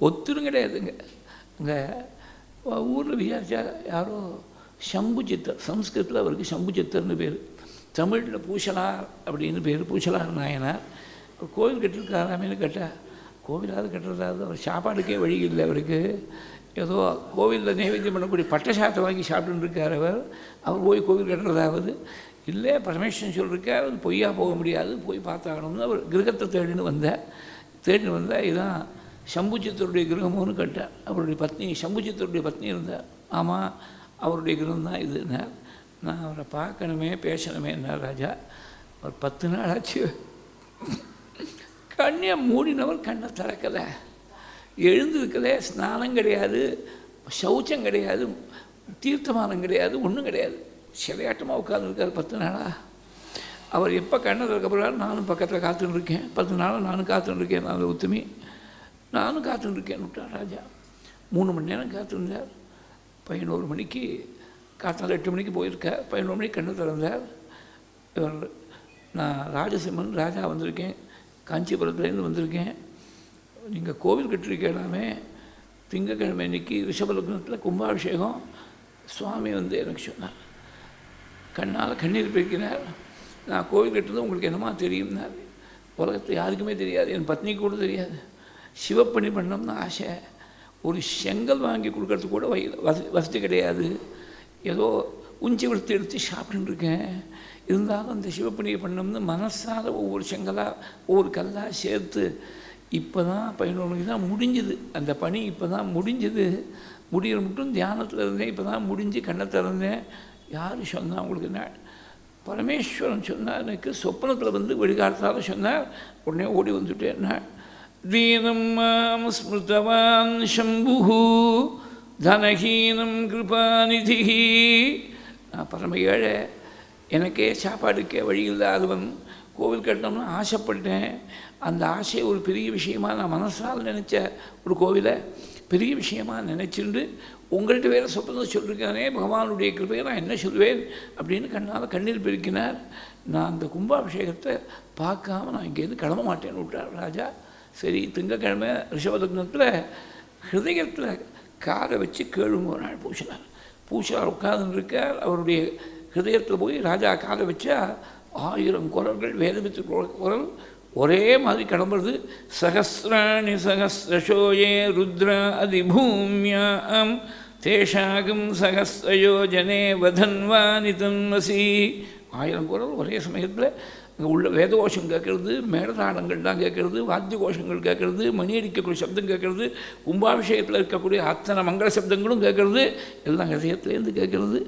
ஒத்துரும் கிடையாதுங்க. அங்கே ஊரில் விசாரிச்சா யாரோ சம்பு சித்தர், சம்ஸ்கிருத்தில் அவருக்கு சம்பு சித்தர்னு பேர், தமிழில் பூசலார் அப்படின்னு பேர், பூசலார் நாயனார். கோவில் கட்டிருக்காராமேனு கேட்டால் கோவிலாவது கட்டுறதாவது, அவர் சாப்பாடுக்கே வழி இல்லை அவருக்கு. ஏதோ கோவிலில் நைவேத்தியம் பண்ணக்கூடிய பட்டசாத்தை வாங்கி சாப்பிட்டுருக்கார் அவர் போய் கோவில் கட்டுறதாவது இல்லை. பரமேஸ்வரன் சொல்லியிருக்கார், அது பொய்யா போக முடியாது, போய் பார்த்தாகணும்னு அவர் கிரகத்தை தேடின்னு வந்தால் இதுதான் சம்புச்சித்தருடைய கிரகம்னு கேட்டார். அவருடைய பத்னி, சம்புச்சித்தருடைய பத்னி இருந்தார். ஆமாம், அவருடைய கிரகம் தான் இதுன்னார். நான் அவரை பார்க்கணுமே பேசணுமே என்ன ராஜா. அவர் 10 நாள் ஆச்சு. கண்ணை மூடினவர் கண்ணை திறக்கலை, எழுந்திருக்கலை, ஸ்நானம் கிடையாது, சௌச்சம் கிடையாது, தீர்த்தமானம் கிடையாது, ஒன்றும் கிடையாது. சிலையாட்டமாக உட்காந்துருக்கார் 10 நாளாக. அவர் எப்போ கண்ணை திறக்கப்படுறாரு, நானும் பக்கத்தில் காத்துன்னு இருக்கேன். 10 நாளாக நானும் காத்துன்னு இருக்கேன். நான் உத்தமி நானும் காத்துன்னு இருக்கேன்னு விட்டார் ராஜா. 3 மணி நேரம் காத்திருந்தார். 11 மணிக்கு காத்தால் 8 மணிக்கு போயிருக்கார். 11 மணிக்கு கண்ணு திறந்தார். இவர், நான் ராஜசிம்மன் ராஜா வந்திருக்கேன், காஞ்சிபுரத்துலேருந்து வந்திருக்கேன், நீங்கள் கோவில் கட்டிருக்கலாமே, திங்கக்கிழமை அன்றைக்கி ரிஷபலக்னத்தில் கும்பாபிஷேகம், சுவாமி எனக்கு சொன்னார். கண்ணால் கண்ணீர் பெருக்கினார். நான் கோவில் கட்டுறது உங்களுக்கு என்னமா தெரியும்னார். உலகத்தில் யாருக்குமே தெரியாது, என் பத்னிக்கு கூட தெரியாது. சிவப்பணி பண்ணோம்னு ஆசை. ஒரு செங்கல் வாங்கி கொடுக்கறதுக்கு கூட வசதி கிடையாது. ஏதோ உஞ்சி விடுத்து எடுத்து சாப்பிட்டுருக்கேன். இருந்தாலும் அந்த சிவப்பணியை பண்ணோம்னு மனசால் ஒவ்வொரு செங்கலாக ஒவ்வொரு கல்லாக சேர்த்து இப்போ தான் 11 மணிக்கு தான் முடிஞ்சுது அந்த பணி. இப்போ தான் முடிஞ்சுது. முடிகிற மட்டும் தியானத்தில் இருந்தேன். இப்போ தான் முடிஞ்சு கண்ணை திறந்தேன். யார் சொன்னால் உங்களுக்கு என்ன? பரமேஸ்வரன் சொன்னார். எனக்கு சொப்பனத்தில் வந்து வெடிகாலத்தால் சொன்னார். உடனே ஓடி வந்துட்டேன். தீனம் மாம் ஸ்மிருதவான் சம்பு தனஹீனம் கிருபாநிதி. நான் பரம ஏழை, எனக்கே சாப்பாடுக்கே வழி இல்லாதவன். கோவில் கட்டணும்னு ஆசைப்பட்டேன். அந்த ஆசையை ஒரு பெரிய விஷயமாக நான் மனசால் நினச்ச ஒரு கோவிலை பெரிய விஷயமாக நினச்சிட்டு உங்கள்கிட்ட வேறு சொப்பனத்தை சொல்லியிருக்கானே, பகவானுடைய கிருபையை நான் என்ன சொல்வேன் அப்படின்னு கண்ணீர் பெருக்கினார். நான் அந்த கும்பாபிஷேகத்தை பார்க்காம நான் இங்கேருந்து கிளம்ப மாட்டேன்னு விட்டார் ராஜா. சரி, திங்கக்கிழமை ரிஷபலக்னத்தில் ஹிருதயத்தில் காரை வச்சு கேளுங்க ஒரு நாள் பூசினார். பூசார் உட்கார்ந்து இருக்கார். அவருடைய ஹிருதயத்தில் போய் ராஜா காரை வச்சா 1000 குரல்கள், வேதமித்து குரல் ஒரே மாதிரி கிளம்புறது. சகசிராணி சகசிரசோயே ருத்ரா அதிபூமியாம் தேஷாகம் சகசிரயோஜனே வதன்வானி தன்வசி. 1000 குரல் ஒரே சமயத்தில் அங்கே உள்ள வேதகோஷம் கேட்குறது, மேடதாளங்கள்லாம் கேட்குறது, வாத்திய கோஷங்கள் கேட்குறது, மணி அடிக்கக்கூடிய சப்தம் கேட்குறது, கும்பாபிஷேகத்தில் இருக்கக்கூடிய அத்தனை மங்கள சப்தங்களும் கேட்குறது, எல்லாம் ஹிருதயத்துலேருந்து கேட்குறது.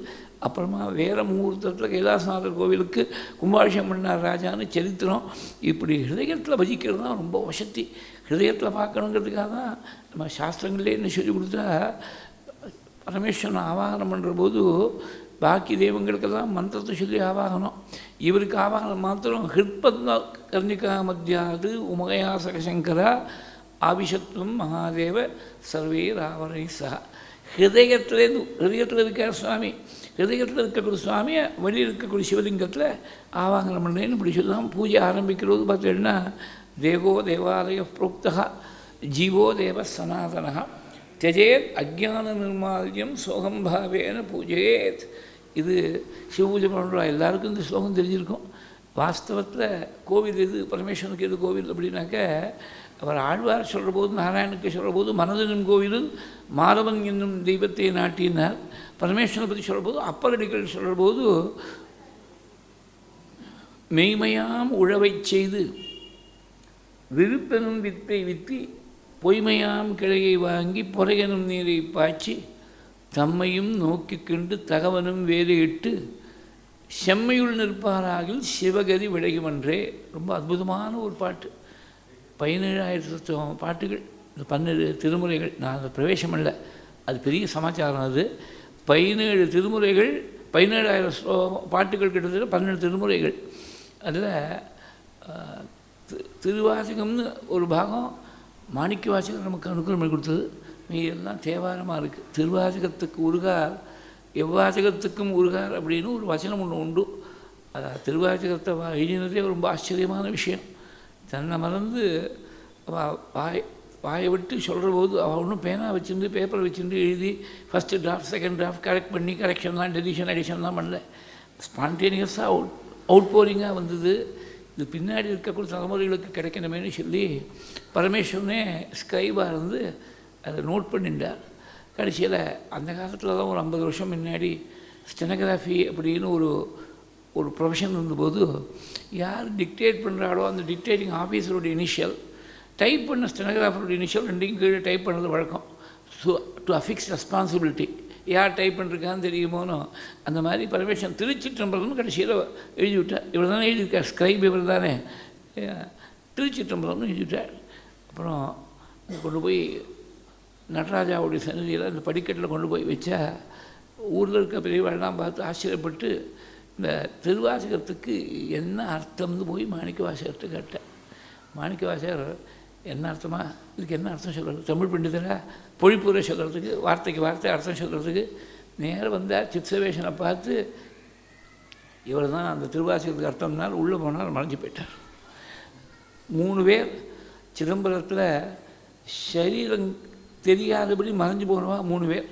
அப்புறமா வேறு முகூர்த்தத்தில் கைலாசநாதர் கோவிலுக்கு கும்பாபிஷேகம் பண்ணார் ராஜான்னு சரித்திரம். இப்படி ஹிருதயத்தில் பஜிக்கிறது தான் ரொம்ப வசதி. ஹிருதயத்தில் பார்க்கணுங்கிறதுக்காக தான் நம்ம சாஸ்திரங்களே என்ன சொல்லி கொடுத்தா, பரமேஸ்வரன் ஆவாகனம் பண்ணுற போது பாக்கி தெய்வங்களுக்கெல்லாம் மந்திரத்தை சொல்லி ஆவாகனம். இவருக்கு ஆவாகனம் மாத்திரம் ஹிருத்பத்ம கர்ணிகா மத்தியாது உமகயாசக சங்கரா ஆபிஷத்துவம் மகாதேவ சர்வே ராவணை சகா. ஹிருதயத்தில் இருக்கார் சுவாமி. ஹிருதயத்தில் இருக்கக்கூடிய சுவாமியை வெளியில் இருக்கக்கூடிய சிவலிங்கத்தில் ஆவாகனம் பண்ணேன்னு இப்படி சொல்லலாம். பூஜை ஆரம்பிக்கிறது பார்த்தீங்கன்னா, தேவோ தேவாலய புரோக்தா ஜீவோ தேவ சனாதனா தியஜேத் அஜ்ஞான நிர்மால்யம் சோகம் பாவேன பூஜையேத். இது சிவபூஜை பண்ணுற எல்லாருக்கும் இந்த ஸ்லோகம் தெரிஞ்சிருக்கும். வாஸ்தவத்தில் கோவில் எது, பரமேஸ்வரனுக்கு எது கோவில் அப்படின்னாக்க, அவர் ஆழ்வார் சொல்கிற போது, நாராயணுக்கு சொல்கிற போது மனதனும் கோவிலில் மாதவன் என்னும் தெய்வத்தை நாட்டினார். பரமேஸ்வரனை பற்றி சொல்கிற போது அப்பரடிகள் சொல்கிற போது மெய்மையாம் உழவை செய்து விருப்பெனும் வித்தை வித்தி பொய்மையாம் கிளையை வாங்கி பொறையனும் நீரை பாய்ச்சி தம்மையும் நோக்கி கண்டு தகவனும் வேலையிட்டு செம்மையுள் நிற்பாராகில் சிவகதி விளையுமன்றே. ரொம்ப அற்புதமான ஒரு பாட்டு. 17,000 பாட்டுகள், இந்த 12 திருமுறைகள். நான் அந்த பிரவேசம் இல்லை, அது பெரிய சமாச்சாரம். அது 17 திருமுறைகள், 17,000 பாட்டுகள், கிட்டத்தட்ட 12 திருமுறைகள். அதில் திருவாசகம்னு ஒரு பாகம் மாணிக்க வாசகர் நமக்கு அனுகூலம் கொடுத்தது. மீதெல்லாம் தேவாரமாக இருக்குது. திருவாசகத்துக்கு உருகார் எவ்வாசகத்துக்கும் உருகார் அப்படின்னு ஒரு வசனம் ஒன்று உண்டு. அதாவது திருவாசகத்தை எழுதினதே ரொம்ப ஆச்சரியமான விஷயம். தன்னை மறந்து வாயை விட்டு சொல்கிற போது அவள் ஒன்றும் பேனா வச்சுருந்து பேப்பர் வச்சுருந்து எழுதி first draft second draft correct பண்ணி கரெக்ஷன்லாம் டெலிஷன் எடிஷன்லாம் பண்ணல. ஸ்பான்டேனியஸாக அவுட் போரிங்காக வந்தது. இது பின்னாடி இருக்கக்கூடிய தலைமுறைகளுக்கு கிடைக்கணுமேனு சொல்லி பரமேஸ்வரனே ஸ்கிரைபாக இருந்து அதை நோட் பண்ணிட்டார். கடைசியில் அந்த காலத்தில் தான் ஒரு 50 வருஷம் முன்னாடி ஸ்டெனோகிராஃபி அப்படின்னு ஒரு ப்ரொஃபஷன் இருந்தபோது, யார் டிக்டேட் பண்ணுறாளோ அந்த டிக்டேட்டிங் ஆஃபீஸரோட இனிஷியல், டைப் பண்ண ஸ்டெனோகிராஃபரோட இனிஷியல் ரெண்டையும் கீழே டைப் பண்ணுறது வழக்கம். ஸோ டு அஃபிக்ஸ் ரெஸ்பான்சிபிலிட்டி, யார் டைப் பண்ணிருக்கான்னு தெரியுமோனோ அந்த மாதிரி பரமேஸ்வரன் திருச்சிற்றம்பலம்னு கடைசியில் எழுதி விட்டார். இவர் தானே எழுதியிருக்கார், ஸ்கிரைப் இவர் தானே, திருச்சிற்றம்பலம்னு எழுதிவிட்டார். அப்புறம் கொண்டு போய் நடராஜாவுடைய சன்னதியில் அந்த படிக்கட்டில் கொண்டு போய் வச்சா ஊரில் இருக்க பெரியவாள்லாம் பார்த்து ஆச்சரியப்பட்டு இந்த திருவாசகத்துக்கு என்ன அர்த்தம்னு போய் மாணிக்க வாசகர்கிட்ட கேட்டேன். மாணிக்க வாசகர் என்ன அர்த்தமா, இதுக்கு என்ன அர்த்தம் சொல்கிறது, தமிழ் பண்டிதரா பொழிப்புரை சொல்கிறதுக்கு, வார்த்தைக்கு வார்த்தை அர்த்தம் சொல்கிறதுக்கு நேரம் வந்தார். சித்சவேஷனை பார்த்து இவர் தான் அந்த திருவாசகத்துக்கு அர்த்தம்னால் உள்ளே போனால் மறைஞ்சு போயிட்டார். 3 பேர் சிதம்பரத்தில் சரீரம் தெரியாதபடி மறைஞ்சு போனவா 3 பேர்.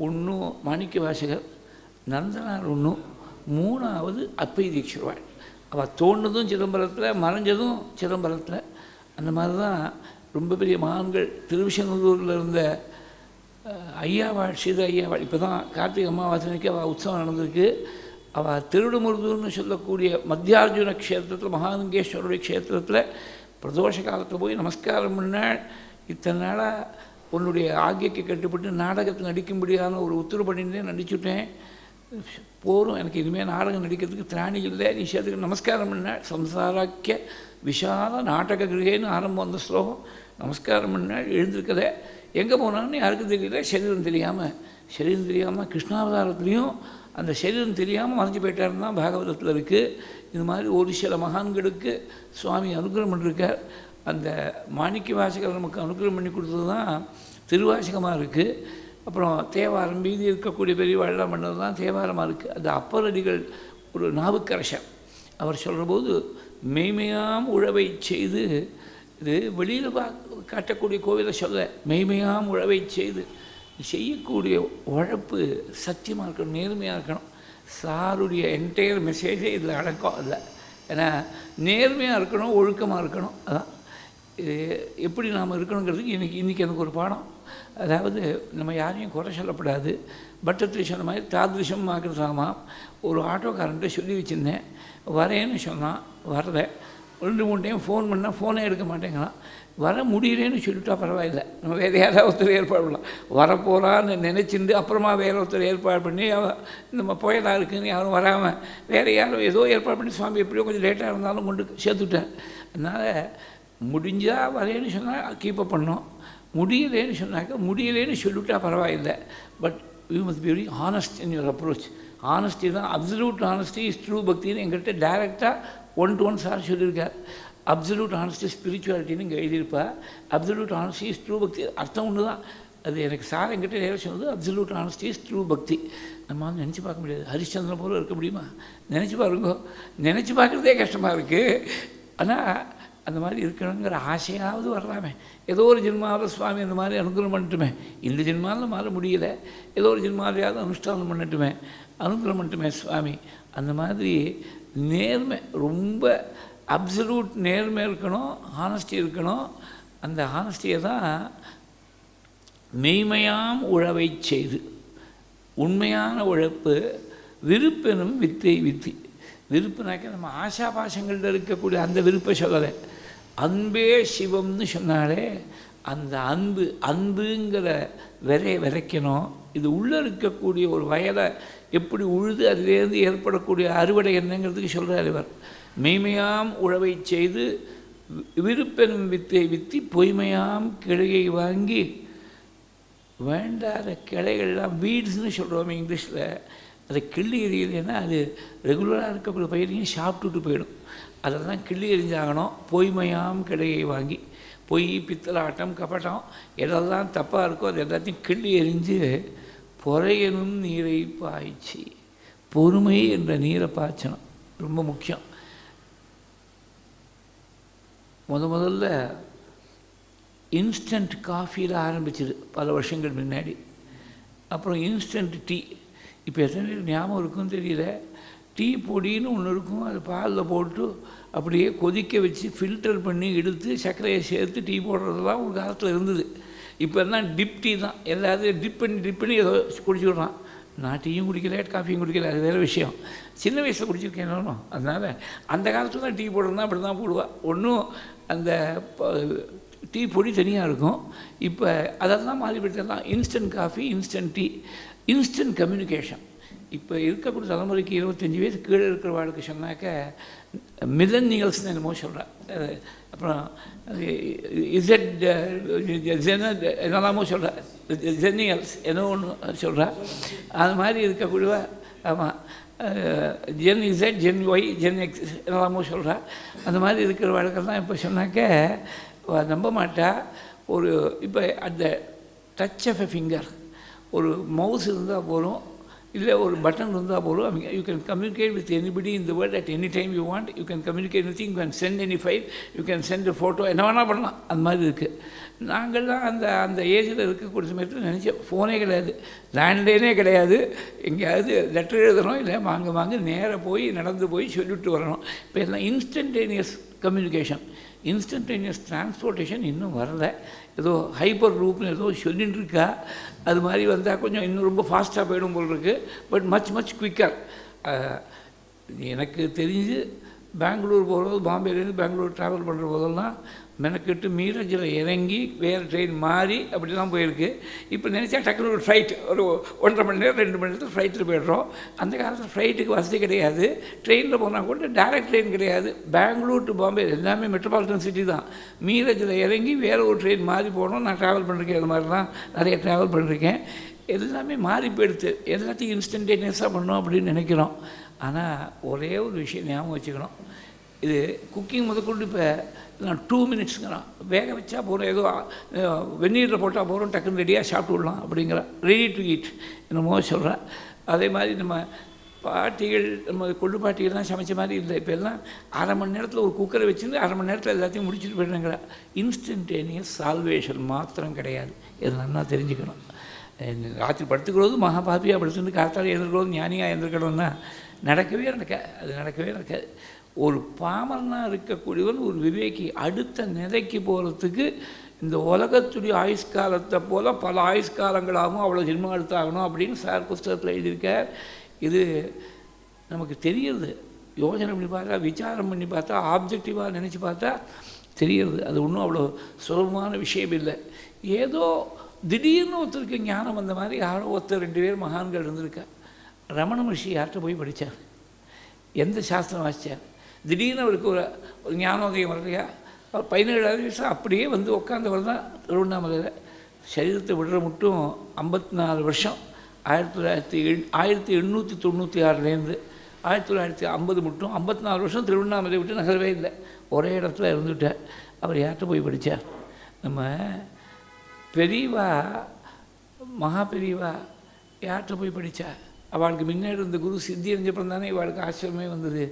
ஒன்றும் மாணிக்க வாசகர், நந்தனார் ஒன்றும், 3ஆவது அப்பை தீட்சிதர். அவள் தோணுதும் சிதம்பரத்தில், மறைஞ்சதும் சிதம்பரத்தில். அந்த மாதிரி தான் ரொம்ப பெரிய மகான்கள். திருவிசங்கூரில் இருந்த ஐயாவாள், சீத ஐயாவாள், இப்போ தான் கார்த்திகை அமாவாசனைக்கு அவள் உற்சவம் நடந்திருக்கு. அவள் திருவிடமுருதூர்னு சொல்லக்கூடிய மத்தியார்ஜுன க்ஷேத்திரத்தில், மகாலிங்கேஸ்வரருடைய க்ஷேத்திரத்தில் பிரதோஷ காலத்தில் போய் நமஸ்காரம் பண்ணால் இத்தனை நாளாக உன்னுடைய ஆக்கியக்கு கட்டுப்பட்டு நாடகத்தில் நடிக்கும்படியான ஒரு உத்தரவு பண்ணியிருந்தேன், நடிச்சுட்டேன், போரும், எனக்கு இனிமேல் நாடகம் நடிக்கிறதுக்கு திராணி இல்லை, நீ சேர்த்துக்கு நமஸ்காரம் பண்ணாள். சம்சாராக்கிய விஷால நாடக கிரகேன்னு ஆரம்பம் அந்த ஸ்லோகம். நமஸ்காரம் பண்ணாள், எழுந்திருக்கத எங்கே போனான்னு யாருக்கும் தெரியல. சரீரம் தெரியாமல் கிருஷ்ணாவதாரத்துலேயும் அந்த சரீரம் தெரியாமல் மறைஞ்சு போயிட்டாருன்னு தான் பாகவதத்தில் இருக்குது. இது மாதிரி ஒரு சில மகான்களுக்கு சுவாமி அனுகிரகம் பண்ணிருக்கார். அந்த மாணிக்க வாசகர் நமக்கு அனுகிரகம் பண்ணி கொடுத்தது தான் திருவாசகமாக இருக்குது. அப்புறம் தேவாரம் மீதி இருக்கக்கூடிய பெரியவாழெல்லாம் பண்ணது தான் தேவாரமாக இருக்குது. அது அப்பரடிகள் ஒரு நாவுக்கரசர் அவர் சொல்கிற போது மெய்மையாம் உழவை செய்து, இது வெளியில் காட்டக்கூடிய கோவிலை சொல்ல, மெய்மையாம் உழவை செய்து செய்யக்கூடிய உழைப்பு சத்தியமாக இருக்கணும், நேர்மையாக இருக்கணும். சாருடைய என்டையர் மெசேஜே இதில் அடக்கம் இல்லை. ஏன்னா நேர்மையாக இருக்கணும், ஒழுக்கமாக இருக்கணும். அதான் இது எப்படி நாம் இருக்கணுங்கிறதுக்கு இன்றைக்கி எனக்கு ஒரு பாடம். அதாவது நம்ம யாரையும் குறை சொல்லப்படாது. பட்டத்தில் சொன்ன மாதிரி தாதிருஷம் ஆக்கிறதாமா. ஒரு ஆட்டோக்காரன்ட்டு சொல்லி வச்சுருந்தேன், வரேன்னு சொன்னான், வரலை. 2-3 டைம் ஃபோன் பண்ணால் ஃபோனே எடுக்க மாட்டேங்கிறான். வர முடியலேன்னு சொல்லிட்டா பரவாயில்லை, நம்ம வேறு யாராவது ஒருத்தர் ஏற்பாடு பண்ணலாம். வரப்போகிறான்னு நினச்சிருந்து அப்புறமா வேறு ஒருத்தர் ஏற்பாடு பண்ணி நம்ம புயலாக இருக்குதுன்னு யாரும் வராமல் வேறு யாரும் ஏதோ ஏற்பாடு பண்ணி சுவாமி எப்படியோ கொஞ்சம் லேட்டாக இருந்தாலும் கொண்டு சேர்த்துட்டேன். அதனால் முடிஞ்சால் வரேன்னு சொன்னால் கீப்பப் பண்ணோம், முடியலேன்னு சொன்னாக்க முடியலேன்னு சொல்லிவிட்டா பரவாயில்லை. But you must be very honest in your approach. Honesty தான், அப்சல்யூட் ஹானஸ்டி இஸ் ட்ரூ பக்தின்னு எங்கள்கிட்ட டைரெக்டாக 1-to-1 சார் சொல்லியிருக்கார். அப்சல்யூட் ஹானஸ்டி ஸ்பிரிச்சுவாலிட்டின்னு இங்கே எழுதியிருப்பா. அப்சல்யூட் ஹானஸ்டி இஸ் ட்ரூ பக்தி அர்த்தம் ஒன்று தான். அது எனக்கு சார் என்கிட்ட நேரம் சொன்னது அப்சல்யூட் ஹானஸ்டி இஸ் ட்ரூ பக்தி. நம்ம வந்து நினச்சி பார்க்க முடியாது. ஹரிச்சந்திரன் போல இருக்க முடியுமா? நினச்சி பாருங்க, நினச்சி பார்க்குறதே கஷ்டமாக இருக்குது. ஆனால் அந்த மாதிரி இருக்கணுங்கிற ஆசையாவது வரலாமே. ஏதோ ஒரு ஜென்மாவில் சுவாமி அந்த மாதிரி அனுகிரகம் பண்ணட்டுமே. இந்த ஜென்மாவில் மாற முடியல, ஏதோ ஒரு ஜென்மாவிலையாவது அனுஷ்டானம் பண்ணட்டுமே, அனுகிரகம் பண்ணட்டுமே சுவாமி. அந்த மாதிரி நேர்மை, ரொம்ப அப்சல்யூட் நேர்மை இருக்கணும், ஹானஸ்டி இருக்கணும். அந்த ஹானஸ்டியை தான் மெய்மையாம் உழவை செய்து, உண்மையான உழைப்பு, விருப்பெனும் வித்தை வித்தி. விருப்புனாக்க நம்ம ஆசா பாசங்கள்ல இருக்கக்கூடிய அந்த விருப்பை சொல்லலை. அன்பே சிவம்னு சொன்னாலே அந்த அன்புங்கிற விதைக்கணும். இது உள்ளே இருக்கக்கூடிய ஒரு வயலை எப்படி உழுது அதிலேருந்து ஏற்படக்கூடிய அறுவடை என்னங்கிறதுக்கு சொல்கிறார் இவர். மெய்மையாம் உழவை செய்து விருப்பெனும் வித்தை வித்தி பொய்மையாம் கிளையை வாங்கி, வேண்டாத கிளைகள்லாம் வீட்ஸ்ன்னு சொல்கிறோம் இங்கிலீஷில், அதை கிள்ளி எறியலைன்னா அது ரெகுலராக இருக்கக்கூடிய பயிரையும் சாப்பிட்டுட்டு போயிடும். அதெல்லாம் கிள்ளி எறிஞ்சாகணும். பொய்மையாம் கிளையை வாங்கி, பொய், பித்தலாட்டம், கபட்டம் எதெல்லாம் தப்பாக இருக்கோ அது எல்லாத்தையும் கிள்ளி எறிஞ்சு பொறையனும் நீரை பாய்ச்சி, பொறுமை என்ற நீரை பாய்ச்சணும். ரொம்ப முக்கியம். முதல்ல இன்ஸ்டன்ட் காஃபியில் ஆரம்பிச்சிது பல வருஷங்கள் முன்னாடி. அப்புறம் இன்ஸ்டன்ட் டீ. இப்போ எத்தனை பேர் ஞாபகம் இருக்குன்னு தெரியல. டீ பொடின்னு ஒன்று இருக்கும், அது பாலில் போட்டு அப்படியே கொதிக்க வச்சு ஃபில்டர் பண்ணி எடுத்து சர்க்கரையை சேர்த்து டீ போடுறதுலாம் ஒரு காலத்தில் இருந்தது. இப்போ தான் டிப் டீ தான். எல்லாத்தையும் டிப் பண்ணி ஏதோ குடிச்சு விட்றான். நான் டீயும் குடிக்கல, காஃபியும் குடிக்கல, அது வேறு விஷயம். சின்ன வயசில் குடிச்சிருக்கேன் நானும். அதனால் அந்த காலத்தில் தான் டீ போடுறதுனா அப்படி தான் போடுவாள். ஒன்றும் அந்த டீ பொடி தனியாக இருக்கும். இப்போ அதெல்லாம் மாறிவிட்டதெல்லாம் instant coffee, instant tea, instant communication. இப்போ இருக்கக்கூடிய தலைமுறைக்கு 25 வயசு கீழே இருக்கிற வாழ்க்கை சொன்னாக்க மில்லனியல்ஸ்னு என்னமோ சொல்கிறேன். அப்புறம் என்னெல்லாமோ சொல்கிறேன், ஜென்னியல்ஸ் என்னோ ஒன்று சொல்கிறேன். அது மாதிரி இருக்கக்கூடிய, ஆமாம், Gen Z, Gen Y, Gen X என்னெல்லாமோ சொல்கிறேன். அந்த மாதிரி இருக்கிற வாழ்க்கைலாம் இப்போ சொன்னாக்க நம்ப மாட்டா. ஒரு இப்போ அந்த டச் ஆஃப் எ ஃபிங்கர், ஒரு மவுஸ் இருந்தால் போதும், இல்லை ஒரு பட்டன் இருந்தால் போதும். You can communicate with anybody in the world at any time you want. You can communicate with, you can send any file, you can send photo, என்ன வேணால் பண்ணலாம். அந்த மாதிரி இருக்குது. நாங்கள்லாம் அந்த ஏஜில் இருக்கக்கூடிய சமயத்தில் நினச்சேன், ஃபோனே கிடையாது, லேண்ட்லைனே கிடையாது. எங்கேயாவது லெட்டர் எழுதணும், இல்லை வாங்க நேராக போய் நடந்து போய் சொல்லிவிட்டு வரணும். இப்போ எல்லாம் இன்ஸ்டன்டேனியஸ் கம்யூனிகேஷன், இன்ஸ்டன்டேனியஸ் டிரான்ஸ்போர்ட்டேஷன் இன்னும் வரலை. ஏதோ ஹைப்பர் ரூப்னு ஏதோ சொல்லிட்டு இருக்கா. அது மாதிரி வந்தால் கொஞ்சம் இன்னும் ரொம்ப ஃபாஸ்ட்டாக போயிடும் போல் இருக்குது. But much quicker. எனக்கு தெரிஞ்சு பெங்களூர் போகிறது, பாம்பேலேருந்து பெங்களூர் ட்ராவல் பண்ணுற போதெல்லாம் மெனக்கெட்டு மீரஜில் இறங்கி வேறு ட்ரெயின் மாறி அப்படி தான் போயிருக்கு. இப்போ நினச்சா டக்குனு ஒரு ஃப்ளைட் ஒரு 1.5 மணி நேரம் 2 மணி நேரத்தில் ஃப்ளைட்டில் போய்டுறோம். அந்த காலத்தில் ஃப்ளைட்டுக்கு வசதி கிடையாது. ட்ரெயினில் போனால் கூட டேரெக்ட் ட்ரெயின் கிடையாது. பெங்களூர் டு பாம்பே எல்லாமே மெட்ரோபாலிட்டன் சிட்டி தான். மீரஜில் இறங்கி வேறு ஒரு ட்ரெயின் மாறி போகணும். நான் ட்ராவல் பண்ணிருக்கேன், அது மாதிரிலாம் நிறைய ட்ராவல் பண்ணியிருக்கேன். எல்லாமே மாறி போயிடுது. எல்லாத்தையும் இன்ஸ்டன்டேனியஸாக பண்ணோம் அப்படின்னு நினைக்கிறோம். ஆனால் ஒரே ஒரு விஷயம் ஞாபகம் வச்சுக்கணும். இது குக்கிங் முதற்கொண்டு இப்போ நான் 2 மினிட்ஸுங்கிறான். வேக வச்சா போகிறோம், ஏதோ வெந்நீரில் போட்டால் போகிறோம், டக்குன்னு ரெடியாக சாப்பிட்டு விடலாம் அப்படிங்கிற ரெடி டு ஈட் என்னமோ சொல்கிறேன். அதே மாதிரி நம்ம பாட்டிகள், நம்ம கொள்ளு பாட்டிகள்லாம் சமைச்ச மாதிரி இல்லை. இப்போ எல்லாம் 1/2 மணி நேரத்தில் ஒரு குக்கரை வச்சுருந்து 1/2 மணி நேரத்தில் எல்லாத்தையும் முடிச்சுட்டு போயிடுங்கிற இன்ஸ்டன்டேனியஸ் சால்வேஷன் மாத்திரம் கிடையாது. இது நல்லா தெரிஞ்சுக்கணும். ராத்திரி படுத்துக்கிறது மகாபாபியாக படுத்துட்டு காத்தால் எழுந்துக்கிறது ஞானியாக எழுந்துக்கணும்னா அது நடக்கவே நடக்காது. ஒரு பாமரனாக இருக்கக்கூடியவன் ஒரு விவேகி அடுத்த நிலைக்கு போகிறதுக்கு இந்த உலகத்துடைய ஆயுஷ்காலத்தை போல் பல ஆயுஷ்காலங்களாகவும் அவ்வளோ ஜென்மம் எடுத்தாகணும் அப்படின்னு சார் புஸ்தகத்தில் எழுதியிருக்கார். இது நமக்கு தெரியுது. யோசனை பண்ணி பார்த்தா, விசாரம் பண்ணி பார்த்தா, ஆப்ஜெக்டிவாக நினச்சி பார்த்தா தெரியுது. அது ஒன்றும் அவ்வளோ சுலபமான விஷயம் இல்லை. ஏதோ திடீர்னு ஒருத்தருக்கு ஞானம் வந்த மாதிரி யாரோ ஒருத்தர் 2 பேர் மகான்கள் இருந்திருக்கா. ரமண மகர்ஷி யார்கிட்ட போய் படித்தார்? எந்த சாஸ்திரம் வாசித்தார்? திடீர்னு அவருக்கு ஒரு ஞானோதயம் வரலையா? அவர் 17 வயசு அப்படியே வந்து உட்காந்தவர் தான் திருவண்ணாமலையில். சரீரத்தை விடுற மட்டும் 54 வருஷம். 1896லேருந்து 1950 மட்டும் 54 வருஷம் திருவண்ணாமலை விட்டு நகரவே இல்லை. ஒரே இடத்துல இருந்துவிட்டார். அவர் யார்கிட்ட போய் படித்தார்? நம்ம பெரியவா, மகா பெரியவா யார்கிட்ட போய் படித்தா? அவளுக்கு முன்னாடி இருந்த குரு சித்தி அறிஞ்சப்பறம் தானே இவளுக்கு ஆசிரமே வந்தது.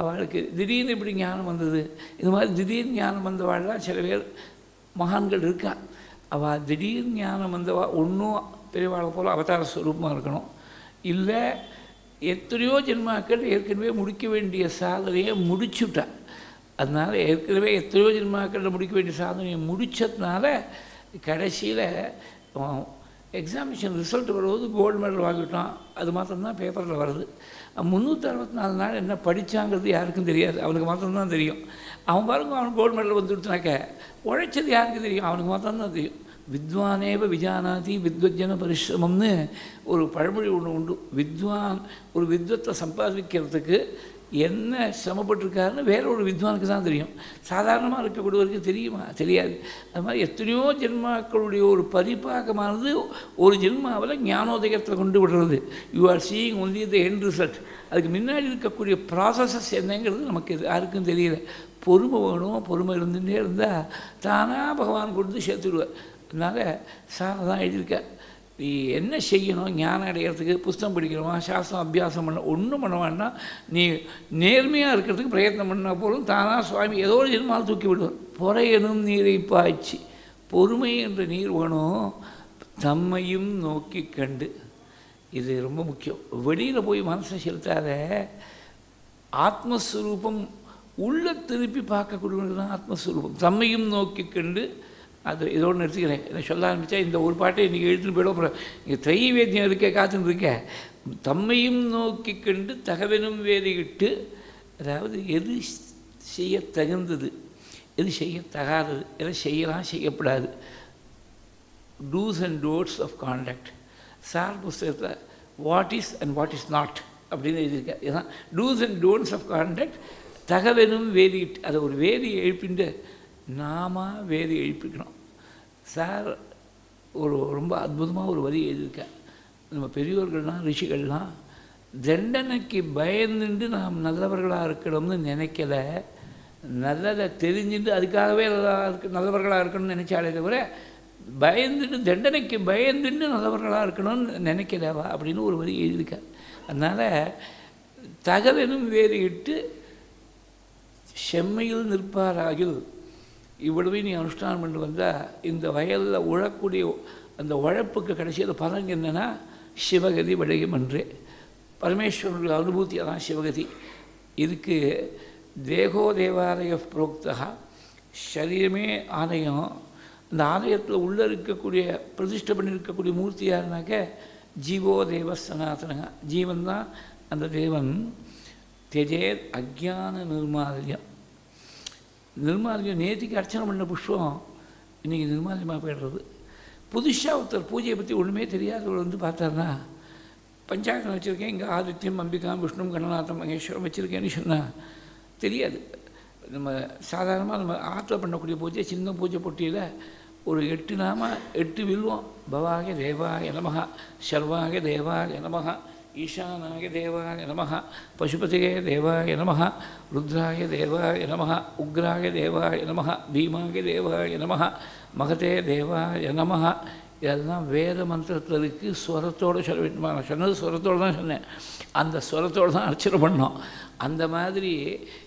அவளுக்கு திடீர்னு இப்படி ஞானம் வந்தது. இது மாதிரி திடீர்னு ஞானம் வந்தவாள்லாம் சில பேர் மகான்கள் இருக்கா. அவள் திடீர்னு ஞானம் வந்தவா ஒன்றும் பெரியவாளை போல் அவதார ஸ்வரூபமாக இருக்கணும். இல்லை எத்தனையோ ஜென்மாக்கள் ஏற்கனவே முடிக்க வேண்டிய சாதனையை முடிச்சுட்டா. அதனால் ஏற்கனவே எத்தனையோ ஜென்மாக்களில் முடிக்க வேண்டிய சாதனையை முடித்ததுனால கடைசியில் எக்ஸாமினேஷன் ரிசல்ட் வரும்போது கோல்டு மெடல் வாங்கிட்டோம். அது மாத்திரம்தான் பேப்பரில் வருது. 364 நாள் என்ன படித்தாங்கிறது யாருக்கும் தெரியாது. அவனுக்கு மாத்திரம்தான் தெரியும். அவன் பாருங்க, அவனுக்கு கோல்டு மெடல் வந்துடுச்சுனாக்க உழைச்சது யாருக்கு தெரியும்? அவனுக்கு மாத்திரம்தான் தெரியும். வித்வானேவ விஜானாதி வித்வஜன பரிசிரமம்னு ஒரு பழமொழி ஒன்று உண்டு. வித்வான் ஒரு வித்வத்தை சம்பாதிக்கிறதுக்கு என்ன சிரமப்பட்டிருக்காருன்னு வேற ஒரு வித்வானுக்கு தான் தெரியும். சாதாரணமாக இருக்கக்கூடியவருக்கு தெரியுமா? தெரியாது. அது மாதிரி எத்தனையோ ஜென்மாக்களுடைய ஒரு பரிபாகமானது ஒரு ஜென்மாவில் ஞானோதயத்தில் கொண்டு விடுறது. You are seeing only the end result. அதுக்கு முன்னாடி இருக்கக்கூடிய ப்ராசஸஸ் என்னங்கிறது நமக்கு யாருக்கும் தெரியல. பொறுமை வேணும். பொறுமை இருந்துகிட்டே இருந்தால் தானாக பகவான் கொண்டு சேர்த்துடுவார். அதனால் சார் தான் எழுதியிருக்கார், நீ என்ன செய்யணும் ஞானம் அடைகிறதுக்கு? புஸ்தகம் படிக்கிறோமா, சாஸ்திரம் அபியாசம் பண்ண ஒன்றும் பண்ண வேண்டாம். நீ நேர்மையாக இருக்கிறதுக்கு பிரயத்னம் பண்ணால் போலும் தானாக சுவாமி ஏதோ ஒரு ஜென்மால் தூக்கி விடுவார். பொறையனும் நீரை பாய்ச்சி பொறுமை என்ற நீர் வேணும். தம்மையும் நோக்கி கண்டு, இது ரொம்ப முக்கியம். வெளியில் போய் மனசை செலுத்தாத. ஆத்மஸ்வரூபம் உள்ள திருப்பி பார்க்கக்கூடியவங்க தான் ஆத்மஸ்வரூபம். தம்மையும் நோக்கி கண்டு. அது இதோடு நிறுத்திக்கிறேன். இதை சொல்ல ஆரம்பித்தா இந்த ஒரு பாட்டை இன்றைக்கி எழுத்துன்னு போய்டும். அப்புறம் இங்கே திரைவேத்தியம் இருக்க காத்துன்னு இருக்க. தம்மையும் நோக்கி கண்டு தகவனும் வேதியிட்டு, அதாவது எது செய்ய தகுந்தது, எது செய்ய தகாதது, எதை செய்யலாம் செய்யப்படாது. Dos and don'ts of contact. Sir புஸ்தகத்தில் what is and what is not அப்படின்னு எழுதியிருக்கேன். இதுதான் dos and don'ts of contact. தகவனும் வேதியிட்டு, அதை ஒரு வேதி எழுப்பிண்டு நாம வேதி எழுப்பிக்கணும். சார் ரொம்ப அற்புதமாக ஒரு வரி எழுதியிருக்கேன். நம்ம பெரியோர்கள்லாம் ரிஷிகள்லாம் தண்டனைக்கு பயந்துட்டு நாம் நல்லவர்களாக இருக்கணும்னு நினைக்கல. நல்லதை தெரிஞ்சுட்டு அதுக்காகவே நல்லவர்களாக இருக்கணும்னு நினச்சாலே தவிர பயந்துட்டு தண்டனைக்கு பயந்துட்டு நல்லவர்களாக இருக்கணும்னு நினைக்கலவா அப்படின்னு ஒரு வரி எழுதியிருக்கார். அதனால் தகவனும் வேதியிட்டு செம்மையில் நிற்பாராகில். இவ்வளவு நீ அனுஷ்டானம் பண்ணி வந்தால் இந்த வயலில் உழக்கூடிய அந்த உழைப்புக்கு கடைசியில் பலன் என்னென்னா சிவகதி விளையும் என்றே. பரமேஸ்வரனுடைய அனுபூதியாக தான் சிவகதி. இதுக்கு தேகோ தேவாலய புரோக்தா, சரீரமே ஆலயம். அந்த ஆலயத்தில் உள்ளே இருக்கக்கூடிய பிரதிஷ்டை பண்ணி இருக்கக்கூடிய மூர்த்தி யாருனாக்க ஜீவோ தேவ சனாதனங்க. ஜீவன் தான் அந்த தேவன். தியஜேத் அஜ்ஞான நிர்மால்யம். நிர்மால்யம் நேற்றுக்கு அர்ச்சனை பண்ண புஷ்பம் இன்றைக்கி நிர்மால்யமாக போய்டுறது. புதுசாக ஒருத்தர் பூஜையை பற்றி ஒன்றுமே தெரியாதவர் வந்து பார்த்தாருன்னா, பஞ்சாயத்து வச்சுருக்கேன், இங்கே ஆதித்யம் அம்பிகா விஷ்ணு கணநாதம் மகேஸ்வரம் வச்சுருக்கேன்னு சொன்னால் தெரியாது. நம்ம சாதாரணமாக நம்ம ஆற்றில் பண்ணக்கூடிய பூஜை சின்ன பூஜை பொட்டியில் ஒரு 8 நாம 8 வில்வம். பவாக தேவாய நமஹ, சர்வாக தேவாய நமஹ, ஈசானாய தேவாய நமஹ, பசுபதியே தேவாய நமஹ, ருத்ராய தேவாய நமஹ, உக்ராய தேவாய நமஹ, பீமாய தேவாய நமஹ, மகதே தேவாய நமஹ. இதெல்லாம் வேத மந்திரத்தில் இருக்குது. ஸ்வரத்தோடு சொல்ல வேண்டுமா? நான் சொன்னது ஸ்வரத்தோடு தான் சொன்னேன். அந்த ஸ்வரத்தோடு தான் அர்ச்சனை பண்ணோம். அந்த மாதிரி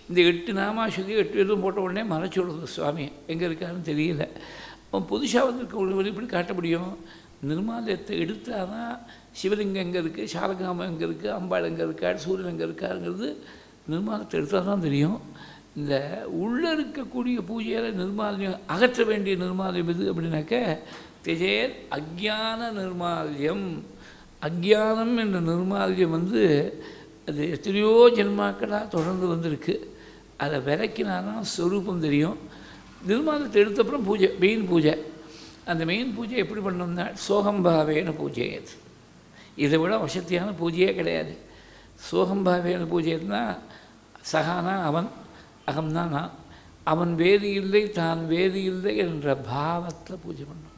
இந்த 8 நாமா சொல்லி 8 வில்வம் போட்ட உடனே மறைச்சி விடுறது சுவாமி எங்கே இருக்காருன்னு தெரியல. அவன் புதுசாக வந்து எப்படி காட்ட முடியும்? நிர்மாலயத்தை எடுத்தால் தான் சிவலிங்கம் எங்கே இருக்குது, சாலகாமம் எங்கே இருக்குது, அம்பாள் எங்கே இருக்காள், சூரியன் எங்கே இருக்காருங்கிறது நிர்மாலயத்தை எடுத்தால் தான் தெரியும். இந்த உள்ளே இருக்கக்கூடிய பூஜையில் நிர்மாலயம் அகற்ற வேண்டிய நிர்மாலயம் எது அப்படின்னாக்க தியஜேத் அஜ்ஞான நிர்மால்யம். அஜ்ஞானம் என்ற நிர்மால்யம் வந்து அது எத்தனையோ ஜென்மாக்களாக தொடர்ந்து வந்திருக்கு. அதை விளக்கினாதான் ஸ்வரூபம் தெரியும். நிர்மாலயத்தை எடுத்தப்புறம் பூஜை, மெயின் பூஜை. அந்த மெயின் பூஜை எப்படி பண்ணோம்னா சோகம்பாவேன பூஜை. அது இதை விட வசதியான பூஜையே கிடையாது. சோகம்பாவேன பூஜைன்னா சகானா அவன், அகம்னா நான். அவன் வேறு இல்லை, தான் வேறு இல்லை என்ற பாவத்தில் பூஜை பண்ணோம்.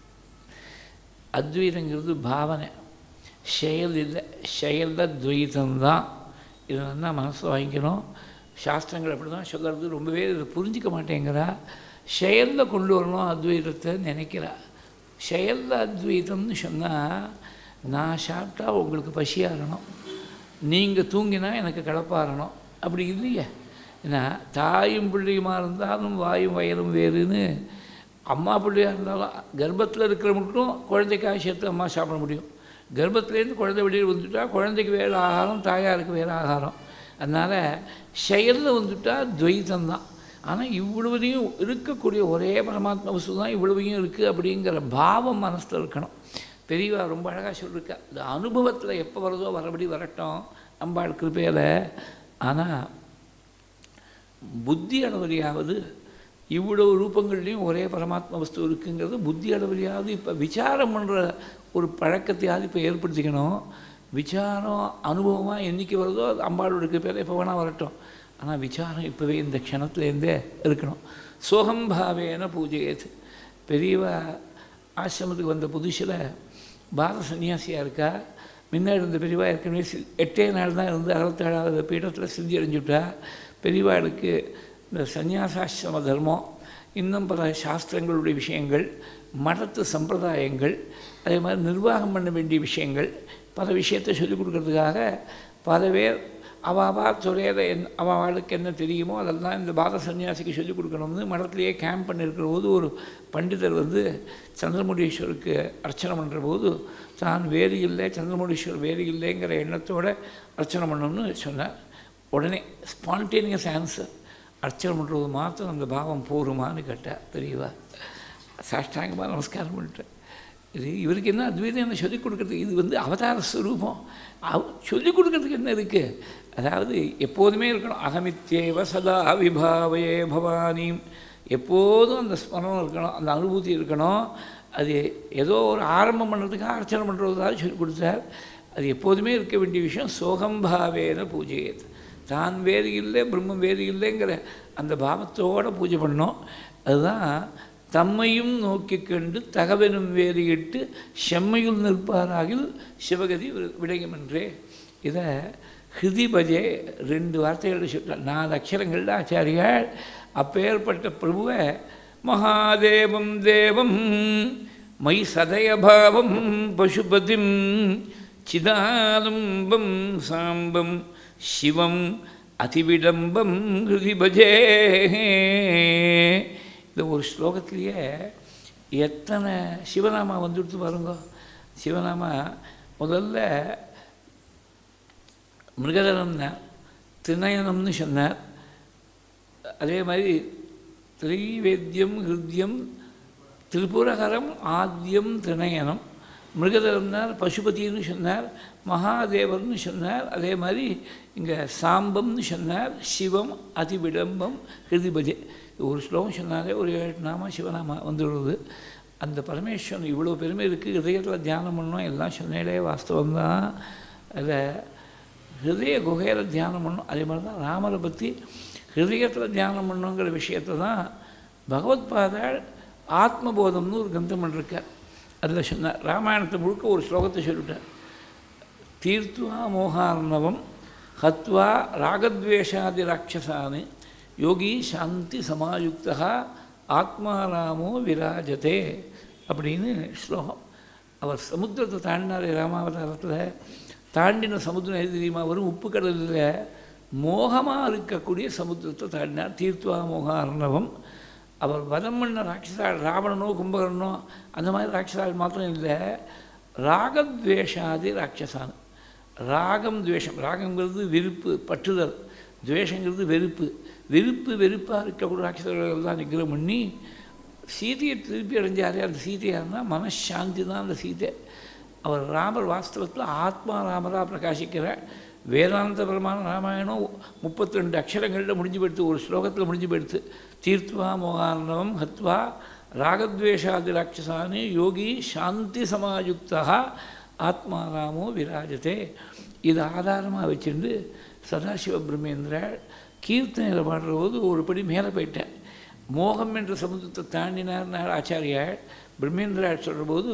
அத்வைதங்கிறது பாவனை, செயல் இல்லை. செயலில் துவைத்தம்தான். இதை நல்லா மனசில் வாங்கிக்கணும். சாஸ்திரங்கள் அப்படி தான் சொல்கிறது. ரொம்பவே இதை புரிஞ்சிக்க மாட்டேங்கிறா. செயலில் கொண்டு வரணும் அத்வைதத்தை நினைக்கிறா. செயலில் அத்வைதம்னு சொன்னால், நான் சாப்பிட்டா உங்களுக்கு பசியாகணும், நீங்கள் தூங்கினா எனக்கு களைப்பாறணும், அப்படி இல்லையே. ஏன்னா தாயும் பிள்ளையுமா இருந்தாலும் வாயும் வயலும் வேறுன்னு. அம்மா பிள்ளையாக இருந்தாலும் கர்ப்பத்தில் இருக்கிற மட்டும் குழந்தைக்காக சேர்த்து அம்மா சாப்பிட முடியும். கர்ப்பத்துலேருந்து குழந்தை வெளியில் வந்துட்டால் குழந்தைக்கு வேறு ஆகாரம், தாயாருக்கு வேறு ஆகாரம். அதனால் செயலில் வந்துட்டால் துவைத்தம்தான். ஆனால் இவ்வளவையும் இருக்கக்கூடிய ஒரே பரமாத்மா வஸ்து தான் இவ்வளவையும் இருக்குது அப்படிங்கிற பாவம் மனசில் இருக்கணும். பெரியவா ரொம்ப அழகாக சொல்லியிருக்கா. இந்த அனுபவத்தில் எப்போ வருதோ வரபடி வரட்டும் அம்பாள் கிருபையில். ஆனால் புத்தி அளவரியாவது இவ்வளவு ரூபங்கள்லேயும் ஒரே பரமாத்மா வஸ்து இருக்குங்கிறது புத்தி அளவரியாவது இப்போ விசாரம் பண்ணுற ஒரு பழக்கத்தையாவது இப்போ ஏற்படுத்திக்கணும். விசாரம் அனுபவமாக என்றைக்கு வருதோ அது அம்பாளோட கிருபையில் எப்போ வேணால் வரட்டும். ஆனால் விசாரம் இப்போவே இந்த க்ஷணத்துலேருந்தே இருக்கணும். சோகம்பாவேன பூஜையது. பெரியவ ஆசிரமத்துக்கு வந்த புதுசில் பாரத சன்னியாசியாக இருக்கா. முன்னாடி இருந்த பெரியவா ஏற்கனவே 8 நாள் தான் இருந்து 67வது பீடத்தில் சிந்தி அடைஞ்சுட்டா. பெரியவாளுக்கு இந்த சந்நியாசாசிரம தர்மம், இன்னும் பல சாஸ்திரங்களுடைய விஷயங்கள், மடத்து சம்பிரதாயங்கள், அதே மாதிரி நிர்வாகம் பண்ண வேண்டிய விஷயங்கள், பல விஷயத்தை சொல்லிக் கொடுக்கறதுக்காக பல பேர் அவாவா துறையில் அவளுக்கு என்ன தெரியுமோ அதெல்லாம் இந்த பாரத சன்னியாசிக்கு சொல்லிக் கொடுக்கணும்னு மடத்துலேயே கேம்ப் பண்ணியிருக்கிற போது ஒரு பண்டிதர் வந்து சந்திரமுடீஸ்வருக்கு அர்ச்சனை பண்ணுற போது தான் வேறு இல்லை, சந்திரமுடீஸ்வர் வேறு இல்லைங்கிற எண்ணத்தோடு அர்ச்சனை பண்ணணும்னு சொன்னார். உடனே ஸ்பான்டேனியஸ் ஆன்சர், அர்ச்சனை பண்ணுறது மாத்திரம் அந்த பாவம் போருமான்னு கேட்டால் பெரியவா. சாஷ்டாங்கமாக நமஸ்காரம் பண்ணிட்டேன். இது இவருக்கு என்ன அத்வைதம் என்ன சொல்லிக் கொடுக்குறதுக்கு? இது வந்து அவதார ஸ்வரூபம். சொல்லிக் கொடுக்குறதுக்கு என்ன இருக்குது? அதாவது எப்போதுமே இருக்கணும். அகமித்யேவ சதா விபாவையே பவானியும். எப்போதும் அந்த ஸ்மரணம் இருக்கணும், அந்த அனுபூதி இருக்கணும். அது ஏதோ ஒரு ஆரம்பம் பண்ணுறதுக்காக அர்ச்சனை பண்ணுறதுக்காக சொல்லிக் கொடுத்தார். அது எப்போதுமே இருக்க வேண்டிய விஷயம். சோகம்பாவேன பூஜையது. தான் வேறு இல்லை, பிரம்மம் வேறு இல்லைங்கிற அந்த பாவத்தோடு பூஜை பண்ணோம். அதுதான் தம்மையும் நோக்கி கண்டு தகவனும் வேறு இட்டு செம்மையுள் நிற்பாராகில் சிவகதி விடயம் என்றே. இதை ஹிருதி பஜே 2 வார்த்தைகள் சொல்கிறார். 4 அக்ஷரங்கள் ஆச்சாரியால். அப்பேற்பட்ட பிரபுவை மகாதேவம் தேவம் மயி சதயபாவம் பசுபதிம் சிதாலம்பம் சாம்பம் சிவம் அதிவிடம்பம் ஹிருதி பஜே. இந்த ஒரு ஸ்லோகத்திலேயே எத்தனை சிவநாமா வந்துடுத்து பாருங்க. சிவநாமா முதல்ல மிருகதரம்னா திரிநயனம்னு சொன்னார். அதே மாதிரி திரிவேத்தியம் ஹிருத்யம் திரிபுரகரம் ஆத்யம் திரிநயனம் மிருகதரம்னார், பசுபதினு சொன்னார், மகாதேவர்னு சொன்னார். அதே மாதிரி இங்கே சாம்பம்னு சொன்னார், சிவம் அதிவிடம்பம் ஹிருதிபஜே. ஒரு ஸ்லோகம் சொன்னாலே ஒரு 7 நாமா சிவநாமா வந்துடுறது. அந்த பரமேஸ்வரன் இவ்வளோ பெருமை இருக்குது, ஹிருதயத்தில் தியானம் பண்ணணும் எல்லாம் சொன்னாலே வாஸ்தவம்தான். அதில் ஹிருதய குகையில் தியானம் பண்ணணும். அதே மாதிரி தான் ராமரை பற்றி ஹிருதயத்தில் தியானம் பண்ணணுங்கிற விஷயத்தை தான் பகவத்பாதாள் ஆத்மபோதம்னு ஒரு கிரந்தம் பண்ணிருக்கார். அதில் சொன்னார், ராமாயணத்தை முழுக்க ஒரு ஸ்லோகத்தை சொல்லிட்டார். தீர்த்வா மோகார்ணவம் ஹத்வா ராகத்வேஷாதி ராட்சசானு யோகி சாந்தி சமாயுக்தா ஆத்மாராமோ விராஜதே அப்படின்னு ஸ்லோகம். அவர் சமுத்திரத்தை தாண்டினார் ராமாவதாரத்தில். தாண்டின சமுத்திரம் எது தெரியுமா? வரும் உப்பு கடலில் மோகமாக இருக்கக்கூடிய சமுத்திரத்தை தாண்டினார். தீர்த்வா மோகார்ணவம். அவர் வதம் பண்ண ராட்சசாள் ராவணனோ கும்பகர்ணனோ அந்த மாதிரி ராட்சசாள் மாத்திரம் இல்லை, ராகத்வேஷாதி ராட்சசான். ராகம் துவேஷம், ராகங்கிறது விருப்பு பற்றுதல், துவேஷங்கிறது வெறுப்பு. வெறுப்பாக இருக்கக்கூடிய ராட்சசர்கள் தான் நிகிரம் பண்ணி சீதையை திருப்பி அடைஞ்சாரே. அந்த சீதையாருன்னா மனசாந்தி தான் அந்த சீதை. அவர் ராமர் வாஸ்தவத்தில் ஆத்மா ராமராக பிரகாசிக்கிறார். வேதாந்தபரமான ராமாயணம் 32 அக்ஷரங்களில் முடிஞ்சு போயிடுத்து, ஒரு ஸ்லோகத்தில் முடிஞ்சு போயிடுத்து. தீர்த்வா மோகார்ணவம் ஹத்வா ராகத்வேஷாதி ராட்சசானி யோகி சாந்தி சமாயுக்தா ஆத்மாராமோ விராஜதே. இது ஆதாரமாக வச்சுருந்து சதாசிவ பிரம்மேந்திரர் கீர்த்தனையில் பாடுற போது ஒரு படி மேலே போயிட்டேன். மோகம் என்ற சமுத்திரத்தை தாண்டினார் ஆச்சாரியார். பிரம்மேந்திரார் சொல்கிற போது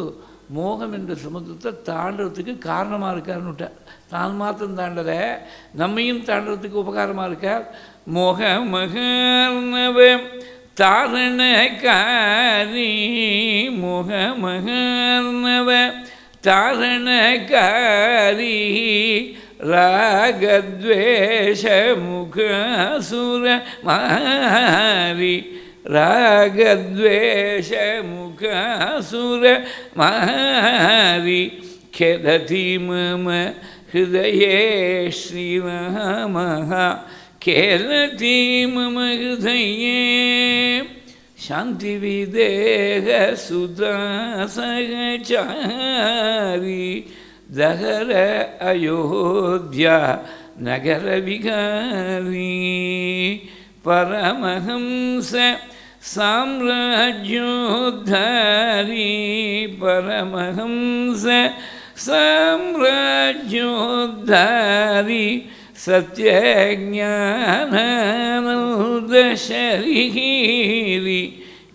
மோகம் என்ற சமுத்திரத்தை தாண்டறதுக்கு காரணமாக இருக்காருன்னு விட்டார். தான் மாத்திரம் தாண்டதை நம்மையும் தாண்டறதுக்கு உபகாரமாக இருக்கார். மோக மகர்ணவ தாரணகாரி மோக மகர்ணவ தாரணகாரி ராகத்வேஷ முகசுர மாரி ராகத்வேஷ முகசுர மாரி खेदति मम हृदये श्रीरामः खेदति मम हृदये शान्तिविदेह सुधा सहचारी दहर अयोध्या नगर विहारी परमहंस साम्राज्योद्धारी परमहंस साम्राज्योद्धारी सत्यज्ञानानन्द शरीरी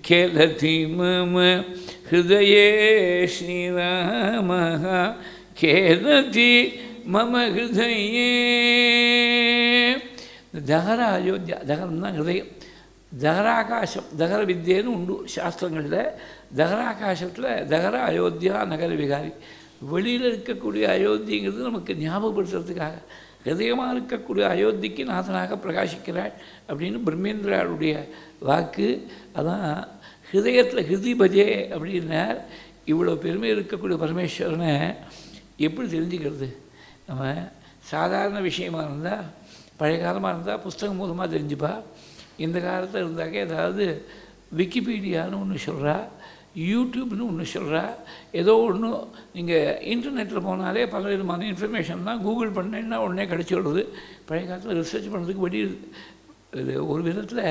खेलति मम हृदये श्रीरामः खेलति मम हृदये दहर अयोध्या दहरना हृदय दहराकाशम दहर विद्येनु उंडु शास्त्रங்களில் दहराकाशத்தில் दहर अयोध्या नगर विहारी வெளியில் இருக்கக்கூடிய அயோத்திங்கிறது நமக்கு ஞாபகப்படுத்துறதுக்காக ஹிருதயமாக இருக்கக்கூடிய அயோத்திக்கு நாதனாக பிரகாசிக்கிறாள் அப்படின்னு பிரம்மேந்திராளுடைய வாக்கு. அதான் ஹிருதயத்தில் ஹிருதி பஜே அப்படின்னார். இவ்வளோ பெருமை இருக்கக்கூடிய பரமேஸ்வரனை எப்படி தெரிஞ்சுக்கிறது? நம்ம சாதாரண விஷயமாக இருந்தால் பழைய காலமாக இருந்தால் புஸ்தகம் மூலமாக தெரிஞ்சுப்பா. இந்த காலத்தில் இருந்தாக்க ஏதாவது விக்கிபீடியான்னு ஒன்று சொல்கிறா, யூடியூப்னு ஒன்று சொல்கிறா, ஏதோ ஒன்று நீங்கள் இன்டர்நெட்டில் போனாலே பல விதமான இன்ஃபர்மேஷன் தான் கூகுள் பண்ணேன்னா உடனே கிடச்சி விடுறது. பழைய காலத்தில் ரிசர்ச் பண்ணுறதுக்கு வழி இது ஒரு விதத்தில்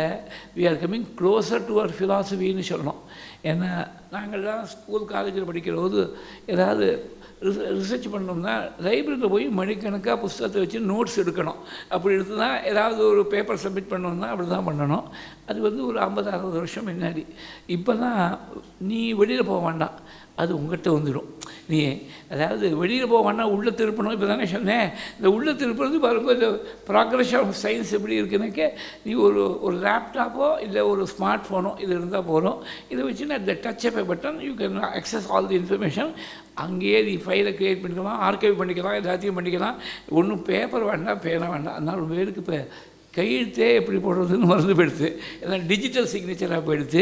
we are coming closer to our ஃபிலாசபின்னு சொல்லணும். ஏன்னா நாங்கள்லாம் ஸ்கூல் காலேஜில் படிக்கிற போது ஏதாவது ரிசர்ச் பண்ணோம்னா லைப்ரரியில் போய் மணிக்கணக்காக புஸ்தகத்தை வச்சு நோட்ஸ் எடுக்கணும். அப்படி எடுத்து தான் ஏதாவது ஒரு பேப்பர் சப்மிட் பண்ணோம்னா அப்படி தான் பண்ணணும். அது ஒரு 50-60 வருஷம் முன்னாடி. இப்போ தான் நீ வெளியில் போக வேண்டாம், அது உங்கள்கிட்ட வந்துடும். நீ அதாவது வெளியில் போக வேண்டாம், உள்ளே திருப்பணும். இப்போ தானே சொன்னேன், இந்த உள்ளே திருப்புறது பாருங்க. இந்த ப்ராக்ரஸ் ஆஃப் சயின்ஸ் எப்படி இருக்குன்னாக்க நீ ஒரு லேப்டாப்போ இல்லை ஒரு ஸ்மார்ட் ஃபோனோ இது இருந்தால் போகிறோம். இதை வச்சு நான் இந்த touch off button you can access all the information. அங்கேயே நீ ஃபைலை க்ரியேட் பண்ணிக்கலாம், ஆர்கைவ் பண்ணிக்கலாம், எல்லாத்தையும் பண்ணிக்கலாம். ஒன்றும் பேப்பர் வேண்டாம், பேனா வேண்டாம். அதனால் ஒரு பேருக்கு இப்போ கையெழுத்தே எப்படி போடுறதுன்னு மறந்து போயிடுது. எல்லாம் டிஜிட்டல் சிக்னேச்சராக போயிடுது.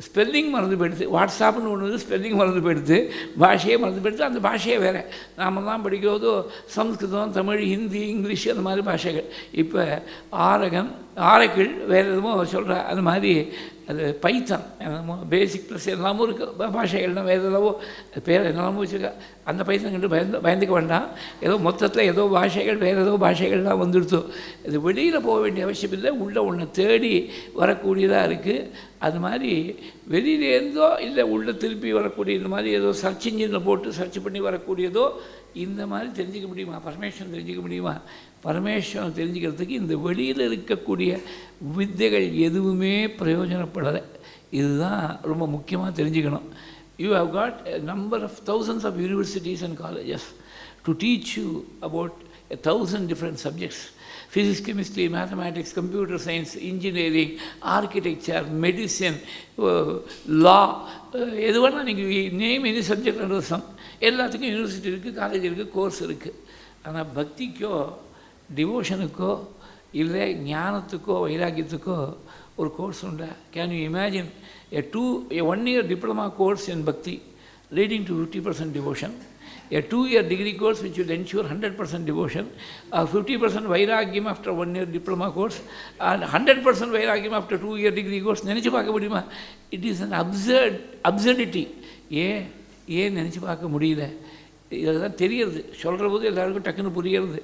ஸ்பெல்லிங் மறந்து போயிடுது. வாட்ஸ்அப்னு ஒன்று ஸ்பெல்லிங் மறந்து போயிடுது. பாஷையே மறந்து போயிடுது. அந்த பாஷையே வேறு. நாமெல்லாம் படிக்கிறதோ சம்ஸ்கிருதம், தமிழ், ஹிந்தி, இங்கிலீஷ் அந்த மாதிரி பாஷைகள். இப்போ ஆரக்கிள் வேறு எதுவும் சொல்கிற அது மாதிரி அது பைத்தான் பேசிக் ப்ளஸ் எல்லாமும் இருக்குது பாஷைகள்லாம் வேறு ஏதோ பேர் என்னெல்லாமும் வச்சுருக்கா. அந்த பைத்தான் கண்டு பயந்துக்க வேண்டாம். ஏதோ மொத்தத்தில் ஏதோ பாஷைகள் வேறு ஏதோ பாஷைகள்லாம் வந்துடுத்தோ. இது வெளியில் போக வேண்டிய அவசியம் இல்லை, உள்ள ஒன்று தேடி வரக்கூடியதாக இருக்குது. அது மாதிரி வெளியிலேருந்தோ இல்லை உள்ள திருப்பி வரக்கூடிய இந்த மாதிரி ஏதோ சர்ச் இன்ஜினில் போட்டு சர்ச் பண்ணி வரக்கூடியதோ இந்த மாதிரி தெரிஞ்சிக்க முடியுமா? பரமேஸ்வரன் தெரிஞ்சிக்க முடியுமா? பரமேஸ்வரன் தெரிஞ்சுக்கிறதுக்கு இந்த வெளியில் இருக்கக்கூடிய வித்தைகள் எதுவுமே பிரயோஜனப்படலை. இதுதான் ரொம்ப முக்கியமாக தெரிஞ்சுக்கணும். You have got a number of thousands of universities and colleges to teach you about 1,000 different subjects. Physics, chemistry, mathematics, computer science, engineering, architecture, medicine, law, எது வேணால் நீங்கள் name any subject under the sun. எல்லாத்துக்கும் யூனிவர்சிட்டி இருக்குது, காலேஜ் இருக்குது, கோர்ஸ் இருக்குது. ஆனால் பக்திக்கோ டிவோஷனுக்கோ இல்லை ஞானத்துக்கோ வைராக்கியத்துக்கோ ஒரு கோர்ஸ் உண்டா? Can you imagine a 1 year diploma course in bhakti leading to 50% devotion, a 2 year degree course which will ensure 100% devotion, or 50% vairagyam after 1 year diploma course and 100% vairagyam after 2 year degree course? நினச்சி பார்க்க முடியுமா? It is an absurdity. ஏன் நினச்சி பார்க்க முடியல? இதெல்லாம் தெரியறது, சொல்கிற போது எல்லாருக்கும் டக்குன்னு புரிகிறது.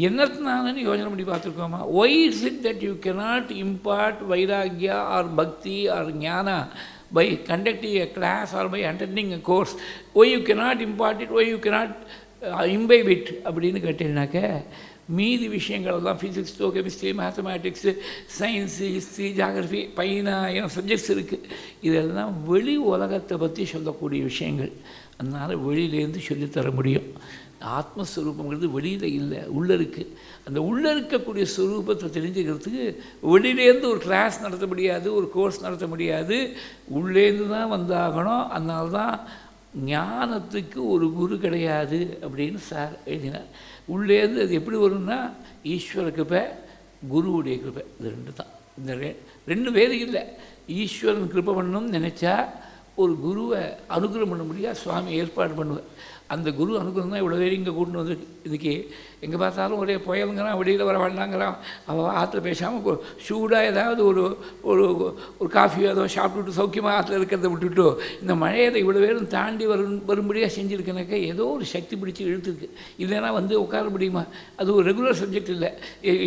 என்னத்தினாலன்னு யோசனை பண்ணி பார்த்துருக்கோமா? Why is it that you cannot impart வைராக்யா ஆர் பக்தி ஆர் ஞானா by conducting a class or by attending a course? Why you cannot impart it? Why you cannot imbibe it? அப்படின்னு கேட்டீங்கன்னாக்க மீதி விஷயங்கள்லாம் ஃபிசிக்ஸோ chemistry mathematics science history geography பையனாயிரம் சப்ஜெக்ட்ஸ் இருக்குது. இதெல்லாம் வெளி உலகத்தை பற்றி சொல்லக்கூடிய விஷயங்கள். அதனால் வெளியிலேருந்து சொல்லித்தர முடியும். ஆத்மஸ்வரூபங்கிறது வெளியில் இல்லை, உள்ளே இருக்குது. அந்த உள்ளே இருக்கக்கூடிய ஸ்வரூபத்தை தெரிஞ்சுக்கிறதுக்கு வெளியிலேருந்து ஒரு கிளாஸ் நடத்த முடியாது, ஒரு கோர்ஸ் நடத்த முடியாது, உள்ளேருந்து தான் வந்தாகணும். அதனால தான் ஞானத்துக்கு ஒரு குரு கிடையாது அப்படின்னு சார் எழுதினார். உள்ளேருந்து அது எப்படி வரும்னா ஈஸ்வர கிருபை, குருவுடைய கிருபை. இது ரெண்டு தான். இந்த ரெண்டு வேறு இல்லை. ஈஸ்வரன் கிருபை பண்ணணும்னு நினச்சா ஒரு குருவை அனுகிரகம் பண்ண முடியாது, சுவாமி ஏற்பாடு பண்ணுவேன். அந்த குரு அனுகிரகம் தான் இவ்வளோ பேர் இங்கே கூட்டின்னு வந்து இன்றைக்கி எங்கே பார்த்தாலும் ஒரே புயலுங்கிறான், வெளியில் வர வேண்டாங்கிறான். அவள் ஆற்றுல பேசாமல் சூடாக ஏதாவது ஒரு ஒரு ஒரு காஃபியோ ஏதோ சாப்பிட்டுட்டு சௌக்கியமாக ஆற்றுல இருக்கிறத விட்டுட்டு இந்த மழையை இவ்வளோ பேரும் தாண்டி வரும்படியாக செஞ்சுருக்கேனாக்கா ஏதோ ஒரு சக்தி பிடிச்சி இழுத்துருக்கு. இல்லைன்னா வந்து உட்கார முடியுமா? அது ஒரு ரெகுலர் சப்ஜெக்ட் இல்லை.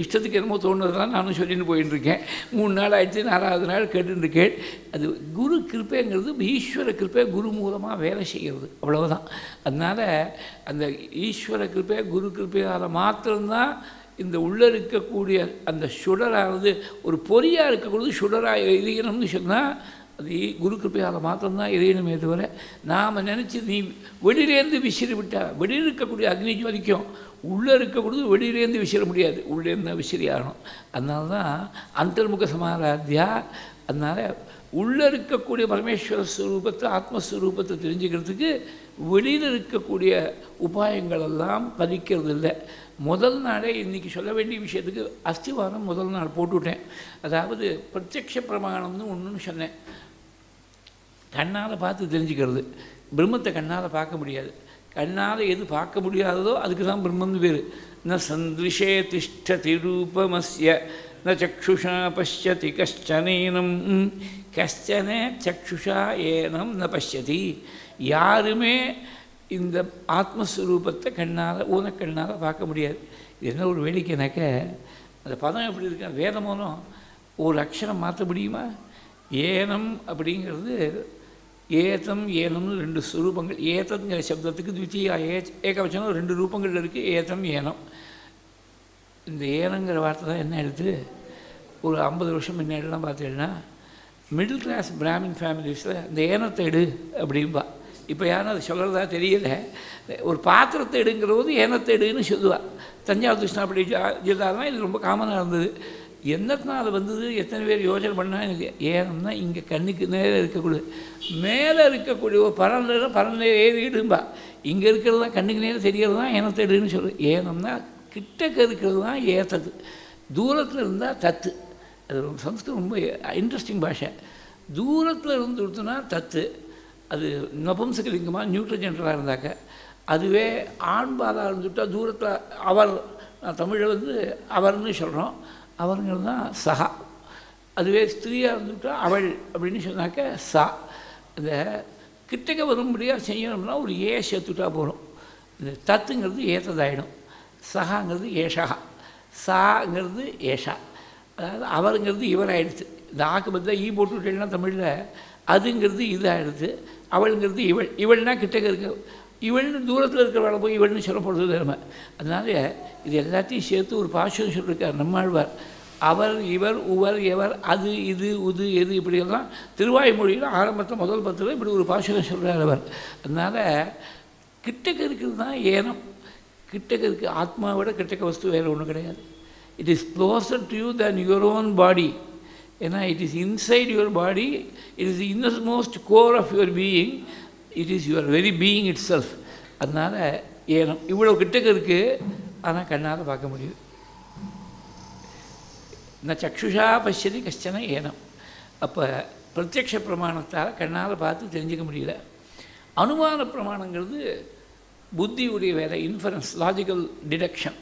இஷ்டத்துக்கு என்னமோ தோணுறதுலாம் நானும் சொல்லின்னு போயின்னு இருக்கேன். 3 நாள் ஆயிடுச்சு, 4வது நாள் கேட்டுருக்கேன். அது குரு கிருப்பைங்கிறது ஈஸ்வர கிருப்பை, குரு மூலமாக வேலை செய்கிறது, அவ்வளவுதான். அதனால் அந்த ஈஸ்வர கிருப்பை குரு கிருப்பையால் மாத்திரம்தான் இந்த உள்ளே இருக்கக்கூடிய அந்த சுடரானது ஒரு பொறியாக இருக்கக்கூடியது சுடராக எரியணும்னு சொன்னால் அது குரு கிருப்பையால் மாத்திரம்தான் எரியணுமே தவிர நாம் நினச்சி நீ வெளியிலேருந்து விசிறி விட்டால் வெளியில் இருக்கக்கூடிய அக்னி ஜோதிக்கும், உள்ளே இருக்கக்கூடியது வெளியிலேருந்து விசிற முடியாது, உள்ளேருந்து தான் விசிறி ஆகணும். அதனால தான் அந்தர்முக சமாராத்தியா. அதனால் உள்ளே இருக்கக்கூடிய பரமேஸ்வர ஸ்வரூபத்தை ஆத்மஸ்வரூபத்தை தெரிஞ்சுக்கிறதுக்கு வெளியில் இருக்கக்கூடிய உபாயங்கள் எல்லாம் பதிக்கிறது இல்லை. முதல் நாளே இன்றைக்கி சொல்ல வேண்டிய விஷயத்துக்கு அஸ்திவாரம் முதல் நாள் போட்டுவிட்டேன். அதாவது பிரத்யக்ஷ பிரமாணம்னு ஒன்றுன்னு சொன்னேன். கண்ணால் பார்த்து தெரிஞ்சுக்கிறது. பிரம்மத்தை கண்ணால் பார்க்க முடியாது. கண்ணால் எது பார்க்க முடியாததோ அதுக்கு தான் பிரம்மன்னு பேர். ந சந்திருஷே திஷ்டதி ரூபமஸ்ய ந சக்ஷுஷா பஷ்யதி கஷ்டனேனம் கஷ்டன சக்ஷுஷா ஏனம் ந பஷ்யதி. யாருமே இந்த ஆத்மஸ்வரூபத்தை கண்ணால் ஊனக்கண்ணால் பார்க்க முடியாது. இது என்ன ஒரு வேடிக்கைனாக்க அந்த பதம் எப்படி இருக்கா? வேதமோனம் ஒரு அக்ஷரம் மாற்ற முடியுமா? ஏனம் அப்படிங்கிறது ஏதம் ஏனம்னு 2 ஸ்வரூபங்கள். ஏதங்கிற சப்தத்துக்கு த்விதீயா ஏகவச்சனம் 2 ரூபங்கள் இருக்குது, ஏதம் ஏனம். இந்த ஏனங்கிற வார்த்தை தான் என்ன எடுத்து ஒரு 50 வருஷம் முன்னாடிலாம் பார்த்தீங்கன்னா மிடில் கிளாஸ் பிராமின் ஃபேமிலிஸில் இந்த ஏனத்தை எடு அப்படின்பா. இப்போ யாரும் அதை சொல்கிறதா தெரியல. ஒரு பாத்திரத்தை எடுங்கிற போது ஏனத்தை எடுன்னு சொல்லுவாள். தஞ்சாவூர் கிருஷ்ணாபடி ஜில்லாதான் இது ரொம்ப காமனாக இருந்தது. என்னத்தினால வந்தது, எத்தனை பேர் யோசனை பண்ணால் எனக்கு ஏனம்னா இங்கே கண்ணுக்கு நேரம் இருக்கக்கூடாது, மேலே இருக்கக்கூடிய ஒரு பரந்த ஏறிடும்பா. இங்கே இருக்கிறது தான் கண்ணுக்கு நேரம் தெரியறது தான் ஏனத்தை எடுன்னு சொல்லு. ஏனம்னா கிட்டக்க இருக்கிறது தான் ஏத்தது, தூரத்தில் இருந்தால் தத்து. அது சம்ஸ்கிருதம் ரொம்ப இன்ட்ரெஸ்டிங் பாஷை. தூரத்தில் இருந்து கொடுத்தோன்னா தத்து, அது நபும்சகலிங்கமாக நியூட்ரஜென்டராக இருந்தாக்க. அதுவே ஆண்பாலாக இருந்துவிட்டால் தூரத்தில் அவர், தமிழில் வந்து அவர்னு சொல்கிறோம், அவருங்கிறது தான் சகா. அதுவே ஸ்திரீயாக இருந்துவிட்டால் அவள் அப்படின்னு சொன்னாக்க சா. இந்த கிட்டக்க வரும்படியாக செய்யணும்னா ஒரு ஏ சேர்த்துட்டா போகிறோம். இந்த தத்துங்கிறது ஏற்றதாயிடும். சகாங்கிறது ஏஷா, சாங்கிறது ஏஷா. அதாவது அவருங்கிறது இவராகிடுது. இந்த ஆக்கு பதிலாக ஈ போட்டு விட்டேன்னா தமிழில் அதுங்கிறது இதாகிடுது. அவளுங்கிறது இவள். இவள்னா கிட்டக்க இருக்க, இவள்னு தூரத்தில் இருக்கிறவளை போய் இவள்னு சொல்ல போகிறது நம்ம. அதனால் இது எல்லாத்தையும் சேர்த்து ஒரு பாசுரம் சொல்லியிருக்கார் நம்மாழ்வார். அவர், இவர், உவர், எவர், அது, இது, உது, எது, இப்படியெல்லாம் திருவாய்மொழியில் ஆரம்பத்தில் முதல் பத்தில் இப்படி ஒரு பாசுரம் சொல்கிறார் அவர். அதனால் கிட்டக்க இருக்கிறது தான் ஏனம். கிட்டக்க இருக்குது. ஆத்மாவோட கிட்டக்க வஸ்து வேறு ஒன்றும் கிடையாது. It is closer to you than your own body. ஏன்னா it is inside your body. It is inner most core of your being. It is your very being itself. அதனால் ஏனம் இவ்வளோ கிட்டக்க இருக்குது. ஆனால் கண்ணால் பார்க்க முடியுது. ந சக்ஷுஷா பசியதி கஷ்டன ஏனம். அப்போ பிரத்யக்ஷ பிரமாணத்தால் கண்ணால் பார்த்து தெரிஞ்சிக்க முடியல. அனுமான பிரமாணங்கிறது புத்தியுடைய வேலை, இன்ஃபரன்ஸ், லாஜிக்கல் டிடக்ஷன்.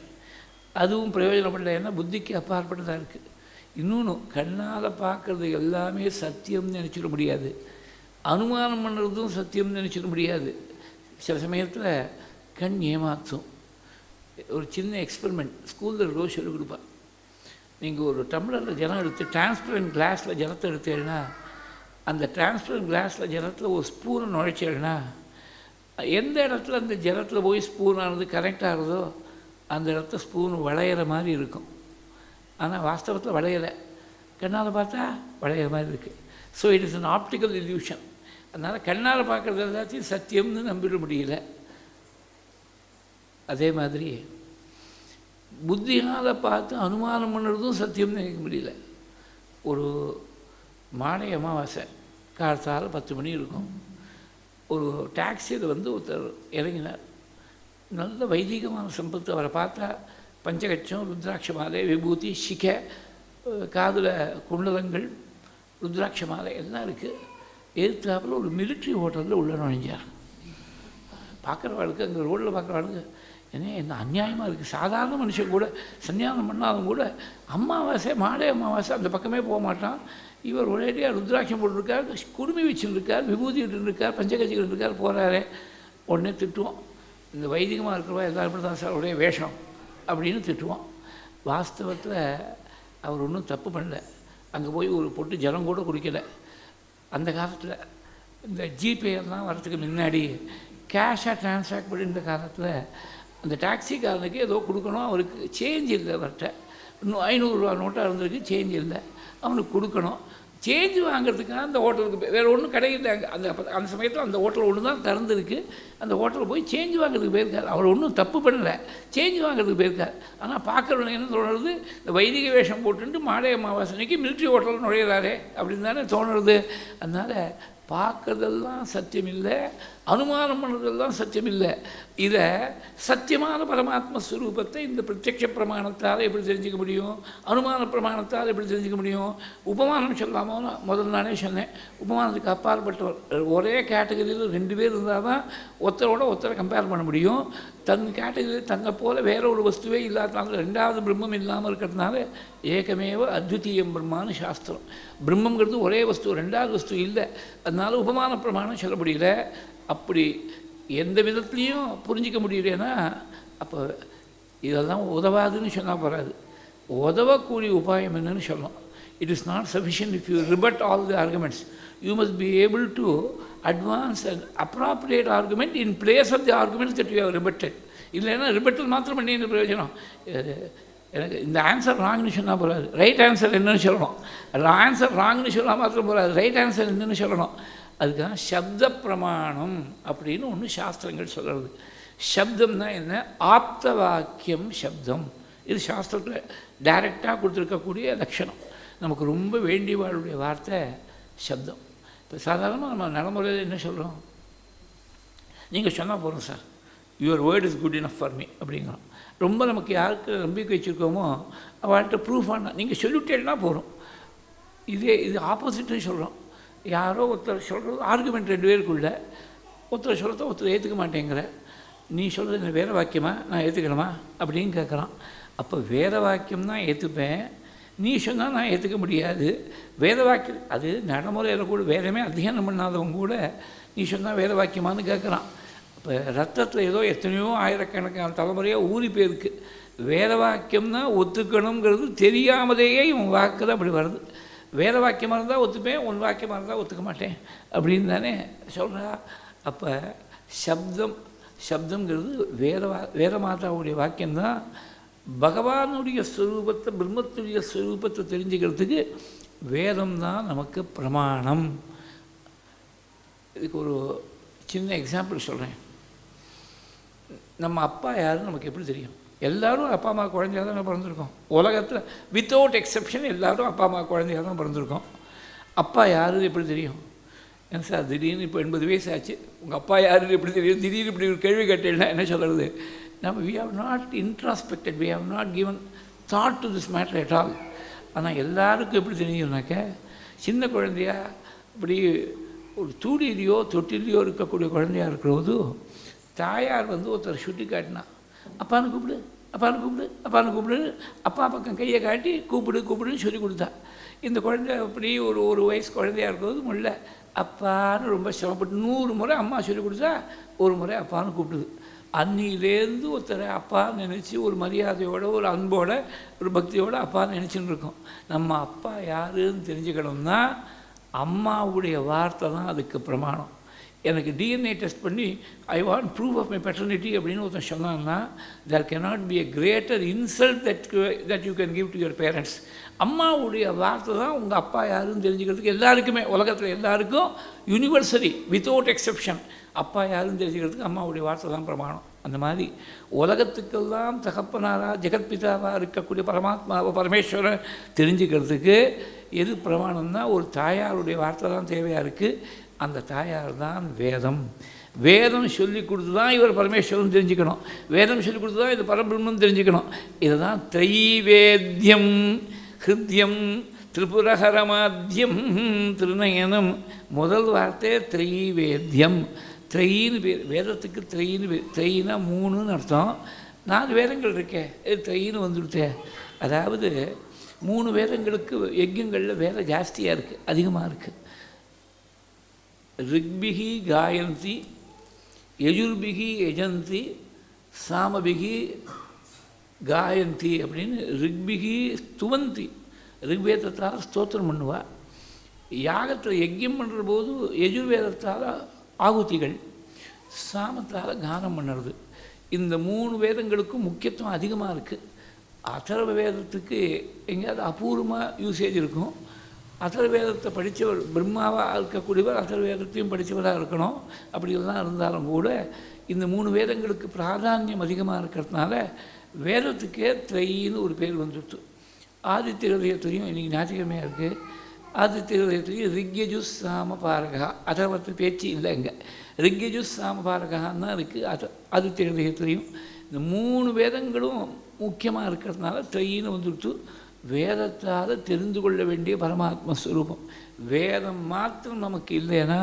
அதுவும் பிரயோஜனப்படல. ஏன்னா புத்திக்கு அப்பாற்பட்டதாக இருக்குது. இன்னொன்று, கண்ணால் பார்க்குறது எல்லாமே சத்தியம்னு நினச்சிட முடியாது. அனுமானம் பண்ணுறதும் சத்தியம்னு நினச்சிட முடியாது. சில சமயத்தில் கண் ஏமாற்றும். ஒரு சின்ன எக்ஸ்பெரிமெண்ட் ஸ்கூலில் ரோஸ் சொல்லிக் கொடுப்பான். நீங்கள் ஒரு டம்ளரில் ஜலம் எடுத்து டிரான்ஸ்பரண்ட் கிளாஸில் ஜலத்தை எடுத்தீங்கன்னா, அந்த டிரான்ஸ்பரண்ட் கிளாஸில் ஜலத்தில் ஒரு ஸ்பூனை நுழைச்சேன்னா, எந்த இடத்துல அந்த ஜலத்தில் போய் ஸ்பூனானது கரெக்ட் ஆகுதோ அந்த இடத்துல ஸ்பூன் வளையிற மாதிரி இருக்கும். ஆனால் வாஸ்தவத்தில் வளையலை. கண்ணால் பார்த்தா வளையிற மாதிரி இருக்குது. So it is an optical illusion. அதனால் கண்ணால் பார்க்குறது எல்லாத்தையும் சத்தியம்னு நம்பிட முடியல. அதே மாதிரி புத்தினால் பார்த்து அனுமானம் பண்ணுறதும் சத்தியம்னு நினைக்க முடியல. ஒரு மாலை அமாவாசை காலத்தால் 10 மணி இருக்கும். ஒரு டாக்ஸியில் ஒருத்தர் இறங்கினார். நல்ல வைதிகமான சம்பத்து. அவரை பார்த்தா பஞ்சகட்சம், ருத்ராட்ச மாலை, விபூதி, சிகை, காதில் குண்டலங்கள், ருத்ராட்ச மாலை எல்லாம் இருக்குது. எதிர்த்தாப்பில் ஒரு மிலிட்ரி ஹோட்டலில் உள்ள நுழைஞ்சார். பார்க்குறவாளுக்கு, அங்கே ரோட்டில் பார்க்குறவாளுக்கு என்ன அநியாயமாக இருக்குது. சாதாரண மனுஷன் கூட சன்னியாசம் பண்ணாலும் கூட அமாவாசை, மாலை அமாவாசை அந்த பக்கமே போக மாட்டான். இவர் ஒரேடியாக ருத்ராட்சம் போட்டுருக்கார், குடுமி வச்சுருக்கார், விபூதி இருக்கார், பஞ்சகட்சிகள் இருக்கார், போகிறாரே. உடனே திட்டுவோம். இந்த வைதிகமாக இருக்கிறவா எல்லாருமே தான் சார் உடைய வேஷம் அப்படின்னு திட்டுவோம். வாஸ்தவத்தில் அவர் ஒன்றும் தப்பு பண்ணல. அங்கே போய் ஒரு பொட்டு ஜலம் கூட குடிக்கலை. அந்த காலத்தில் இந்த ஜிபே எல்லாம் வரத்துக்கு முன்னாடி கேஷாக ட்ரான்ஸ்ஃபர் பண்ணியிருந்த காலத்தில் அந்த டாக்ஸிக்காரனுக்கு ஏதோ கொடுக்கணும். அவருக்கு சேஞ்ச் இல்லை. அவர்கிட்ட இன்னும் 500 ரூபா நோட்டாக இருந்திருக்கு, சேஞ்ச் இல்லை. அவனுக்கு கொடுக்கணும். சேஞ்ச் வாங்கிறதுக்காக அந்த ஹோட்டலுக்கு வேறு ஒன்றும் கிடையாது. அந்த சமயத்தில் அந்த ஹோட்டல் ஒன்று தான் திறந்துருக்கு. அந்த ஹோட்டலில் போய் சேஞ்ச் வாங்கிறதுக்கு போயிருக்கார். அவர் ஒன்றும் தப்பு பண்ணலை, சேஞ்ச் வாங்கிறதுக்கு போயிருக்கார். ஆனால் பார்க்குறவங்க என்ன தோணுறது, இந்த வைதிக வேஷம் போட்டுட்டு மாலை அமாவாசனைக்கு மிலிட்ரி ஹோட்டலில் நுழையிறாரே அப்படின்னு தானே தோணுறது. அதனால் பார்க்கறதெல்லாம் சத்தியம் இல்லை, அனுமானம் பண்ணுறதெல்லாம் சத்தியம் இல்லை. இதை சத்தியமான பரமாத்ம ஸ்வரூபத்தை இந்த பிரத்யக்ஷ பிரமாணத்தால் எப்படி தெரிஞ்சிக்க முடியும், அனுமான பிரமாணத்தால் எப்படி தெரிஞ்சிக்க முடியும்? உபமானம் சொல்லாமோ முதல் நானே சொன்னேன். உபமானத்துக்கு அப்பாற்பட்டவர் ஒரே கேட்டகரியில் 2 பேர் இருந்தால் தான் ஒருத்தரோட ஒருத்தரை கம்பேர் பண்ண முடியும். தன் கேட்டகரி தன்னை போல் வேற ஒரு வஸ்துவே இல்லாதனால, 2வது பிரம்மம் இல்லாமல் இருக்கிறதுனால ஏகமேவ அத்விதீயம் பிரம்மான்னு சாஸ்திரம். பிரம்மங்கிறது ஒரே வஸ்து, 2வது வஸ்து இல்லை. அதனால உபமான பிரமாணம் சொல்ல முடியல. அப்படி எந்த விதத்துலேயும் புரிஞ்சிக்க முடியலன்னா அப்போ இதெல்லாம் உதவாதுன்னு சொன்னால் போகாது. உதவக்கூடிய உபாயம் என்னன்னு சொல்லணும். It is not sufficient if you rebut all the arguments. You must be able to advance and appropriate argument in place of the arguments that you have rebutted. இல்லைன்னா ரிபட்டல் மாத்திரம் பண்ணி இந்த பிரயோஜனம். எனக்கு இந்த ஆன்சர் ராங்னு சொன்னால் போகாது, ரைட் ஆன்சர் என்னன்னு சொல்லணும். ஆன்சர் ராங்னு சொன்னால் மாத்திரம் போகாது, ரைட் ஆன்சர் என்னன்னு சொல்லணும். அதுக்காக சப்த பிரமாணம் அப்படின்னு ஒன்று சாஸ்திரங்கள் சொல்கிறது. சப்தம்னா என்ன? ஆப்த வாக்கியம் சப்தம். இது சாஸ்திரத்தில் டைரெக்டாக கொடுத்துருக்கக்கூடிய லட்சணம். நமக்கு ரொம்ப வேண்டியவாளுடைய வார்த்தை சப்தம். இப்போ சாதாரணமாக நம்ம நடைமுறையில் என்ன சொல்கிறோம்? நீங்கள் சொன்னால் போகிறோம் sir, your word is good enough for me அப்படிங்கிறோம். ரொம்ப நமக்கு யாருக்கு நம்பிக்கை வச்சுருக்கோமோ அவள்கிட்ட ப்ரூஃப் ஆனால் நீங்கள் சொல்லிவிட்டேன்னா போகிறோம். இது ஆப்போசிட்னு சொல்கிறோம். யாரோ ஒருத்தர் சொல்கிறது ஆர்குமெண்ட் 2 பேருக்குள்ள, ஒருத்தர் சொல்கிறத ஒருத்தர் ஏற்றுக்க மாட்டேங்கிற, நீ சொல்கிறது என்ன வேறு வாக்கியமாக நான் ஏற்றுக்கணுமா அப்படின்னு கேட்குறான். அப்போ வேறு வாக்கியம் தான் ஏற்றுப்பேன், நீ சொன்னால் நான் ஏற்றுக்க முடியாது. வேத வாக்கியம் அது நடைமுறையில் கூட வேதமே அத்தியானம் பண்ணாதவங்க கூட நீ சொன்னால் வேத வாக்கியமானு கேட்குறான். இப்போ ரத்தத்தில் ஏதோ எத்தனையோ ஆயிரக்கணக்கான தலைமுறையாக ஊறி போயிருக்கு. வேத வாக்கியம்னா ஒத்துக்கணுங்கிறது தெரியாமலேயே இவன் வாக்கு தான் அப்படி வருது. வேத வாக்கியமாக இருந்தால் ஒத்துப்பேன், உன் வாக்கியமாக இருந்தால் ஒத்துக்க மாட்டேன் அப்படின்னு தானே சொல்கிறா. அப்போ சப்தங்கிறது வேதமாதாவுடைய வாக்கியம்தான். பகவானுடைய ஸ்வரூபத்தை, பிரம்மத்துடைய ஸ்வரூபத்தை தெரிஞ்சுக்கிறதுக்கு வேதம் தான் நமக்கு பிரமாணம். இதுக்கு ஒரு சின்ன எக்ஸாம்பிள் சொல்கிறேன். நம்ம அப்பா யாருன்னு நமக்கு எப்படி தெரியும்? எல்லோரும் அப்பா அம்மா குழந்தையாக தான் பிறந்திருக்கோம். உலகத்தில் வித்தவுட் எக்ஸெப்ஷன் எல்லோரும் அப்பா அம்மா குழந்தையாக தான் பிறந்திருக்கோம். அப்பா யாருன்னு எப்படி தெரியும்? ஏன் சார் திடீர்னு இப்போ 80 வயசு ஆச்சு, உங்கள் அப்பா யாருன்னு எப்படி தெரியும்? திடீர்னு இப்படி ஒரு கேள்வி கேட்டேன்னா என்ன சொல்கிறது? நம்ம we have not introspected, we have not given thought to this matter at all. ஆனால் எல்லாருக்கும் எப்படி தெரியும்னாக்க, சின்ன குழந்தையா இப்படி ஒரு தூடிலையோ தொட்டிலையோ இருக்கக்கூடிய குழந்தையாக இருக்கிறபோது தாயார் ஒருத்தர் சுட்டி காட்டினா, அப்பான்னு கூப்பிடு, அப்பான்னு கூப்பிடு, அப்பான்னு கூப்பிடு, அப்பா பக்கம் கையை காட்டி கூப்பிடுன்னு சொல்லி கொடுத்தா. இந்த குழந்தை அப்படி ஒரு வயசு குழந்தையாக இருக்கிறது முள்ள அப்பான்னு ரொம்ப சிரமப்பட்டு 100 முறை அம்மா சொல்லி கொடுத்தா, ஒரு முறை அப்பான்னு கூப்பிடுது. அன்னிலேருந்து ஒருத்தரை அப்பான்னு நினச்சி ஒரு மரியாதையோடு, ஒரு அன்போடு, ஒரு பக்தியோடு அப்பான்னு நினச்சின்னு இருக்கோம். நம்ம அப்பா யாருன்னு தெரிஞ்சுக்கணும்னா அம்மாவுடைய வார்த்தை தான் அதுக்கு பிரமாணம். எனக்கு டிஎன்ஏ டெஸ்ட் பண்ணி I want proof of my paternity அப்படின்னு ஒருத்தன் சொன்னான்னா, there cannot be a greater insult that you can give to your parents. அம்மாவுடைய வார்த்தை தான் உங்கள் அப்பா யாருன்னு தெரிஞ்சுக்கிறதுக்கு எல்லாருக்குமே, உலகத்தில் எல்லாருக்கும் யூனிவர்சலி வித்தவுட் எக்ஸெப்ஷன் அப்பா யாருன்னு தெரிஞ்சுக்கிறதுக்கு அம்மாவுடைய வார்த்தை தான் பிரமாணம். அந்த மாதிரி உலகத்துக்கெல்லாம் தகப்பனாராக ஜெகத்பிதாவாக இருக்கக்கூடிய பரமாத்மாவை, பரமேஸ்வரன் தெரிஞ்சுக்கிறதுக்கு எது பிரமாணம்னா ஒரு தாயாருடைய வார்த்தை தான் தேவையாக இருக்குது. அந்த தாயார் தான் வேதம். வேதம் சொல்லி கொடுத்து தான் இவர் பரமேஸ்வரன் தெரிஞ்சுக்கணும். வேதம் சொல்லி கொடுத்து தான் இது பரபிரம்மம் தெரிஞ்சுக்கணும். இதை தான் தைவேத்யம் ஹிருத்யம் திரிபுரஹரமாத்யம் திருநயனம். முதல் வார்த்தை தைவேத்யம். த்ரைன்னு பேர் வேதத்துக்கு. த்ரைன்னு பேர். த்ரைனா 3ன்னு அர்த்தம். 4 வேதங்கள் இருக்கே, த்ரைன்னு வந்துவிட்டே. அதாவது 3 வேதங்களுக்கு யஜ்யங்களில் வேதம் ஜாஸ்தியாக இருக்குது, அதிகமாக இருக்குது. ரிக்பிகி காயந்தி, யஜுர்பிகி யஜந்தி, சாமபிகி காயந்தி அப்படின்னு. ரிக்பிகி ஸ்துவந்தி, ரிக்வேதத்தால் ஸ்தோத்திரம் பண்ணுவா. யாகத்தில் யஜ்யம் பண்ணுற போது யஜுர்வேதத்தால் ஆகுதிகள், சாமத்தால் கானம் பண்ணுறது. இந்த 3 வேதங்களுக்கும் முக்கியத்துவம் அதிகமாக இருக்குது. அதர்வ வேதத்துக்கு எங்கேயாவது அபூர்வமாக யூசேஜ் இருக்கும். அதர்வ வேதத்தை படித்தவர் பிரம்மாவாக இருக்கக்கூடியவர் அதர்வ வேதத்தையும் படித்தவராக இருக்கணும். அப்படிலாம் இருந்தாலும் கூட இந்த 3 வேதங்களுக்கு பிராதானியம் அதிகமாக இருக்கிறதுனால வேதத்துக்கே த்ரைன்னு ஒரு பேர் வந்துடுச்சு. ஆதித்ய ஹிருதயத்துலேயும் இன்றைக்கி ஞாயிற்றுக்கிழமையாக இருக்குது. ஆதித்ய ஹிருதயத்துலேயும் ரிக்யஜுஸ் சாம பாரகா, அதர்வத்து பேச்சு இல்லைங்க, ரிக்யஜுஸ் சாம பாரகான்னு தான் இருக்குது. ஆதித்ய ஹிருதயத்துலேயும் இந்த 3 வேதங்களும் முக்கியமாக இருக்கிறதுனால த்ரைன்னு வந்துடுச்சு. வேதத்தால் தெரிந்து கொள்ள வேண்டிய பரமாத்மஸ்வரூபம். வேதம் மாத்திரம் நமக்கு இல்லைன்னா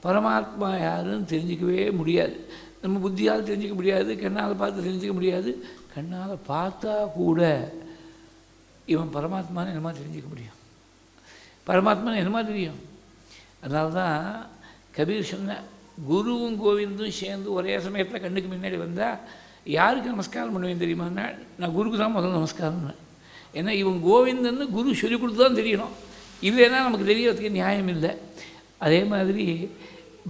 பரமாத்மா யாருன்னு தெரிஞ்சிக்கவே முடியாது. நம்ம புத்தியால் தெரிஞ்சிக்க முடியாது, கண்ணால் பார்த்து தெரிஞ்சிக்க முடியாது. கண்ணால் பார்த்தா கூட இவன் பரமாத்மான்னு என்னமா தெரிஞ்சிக்க முடியும்? பரமாத்மான்னு என்னமா தெரியும்? அதனால தான் கபீர் சொன்ன, குருவும் கோவிந்தும் சேர்ந்து ஒரே சமயத்தில் கண்ணுக்கு முன்னாடி வந்தால் யாருக்கு நமஸ்காரம் பண்ணுவேன் தெரியுமான்னா, நான் குருக்கு தான் முதல்ல நமஸ்காரம். ஏன்னா இவன் கோவிந்தன்னு குரு சொல்லி கொடுத்து தான் தெரியணும், இல்லைன்னா நமக்கு தெரியறதுக்கு நியாயம் இல்லை. அதே மாதிரி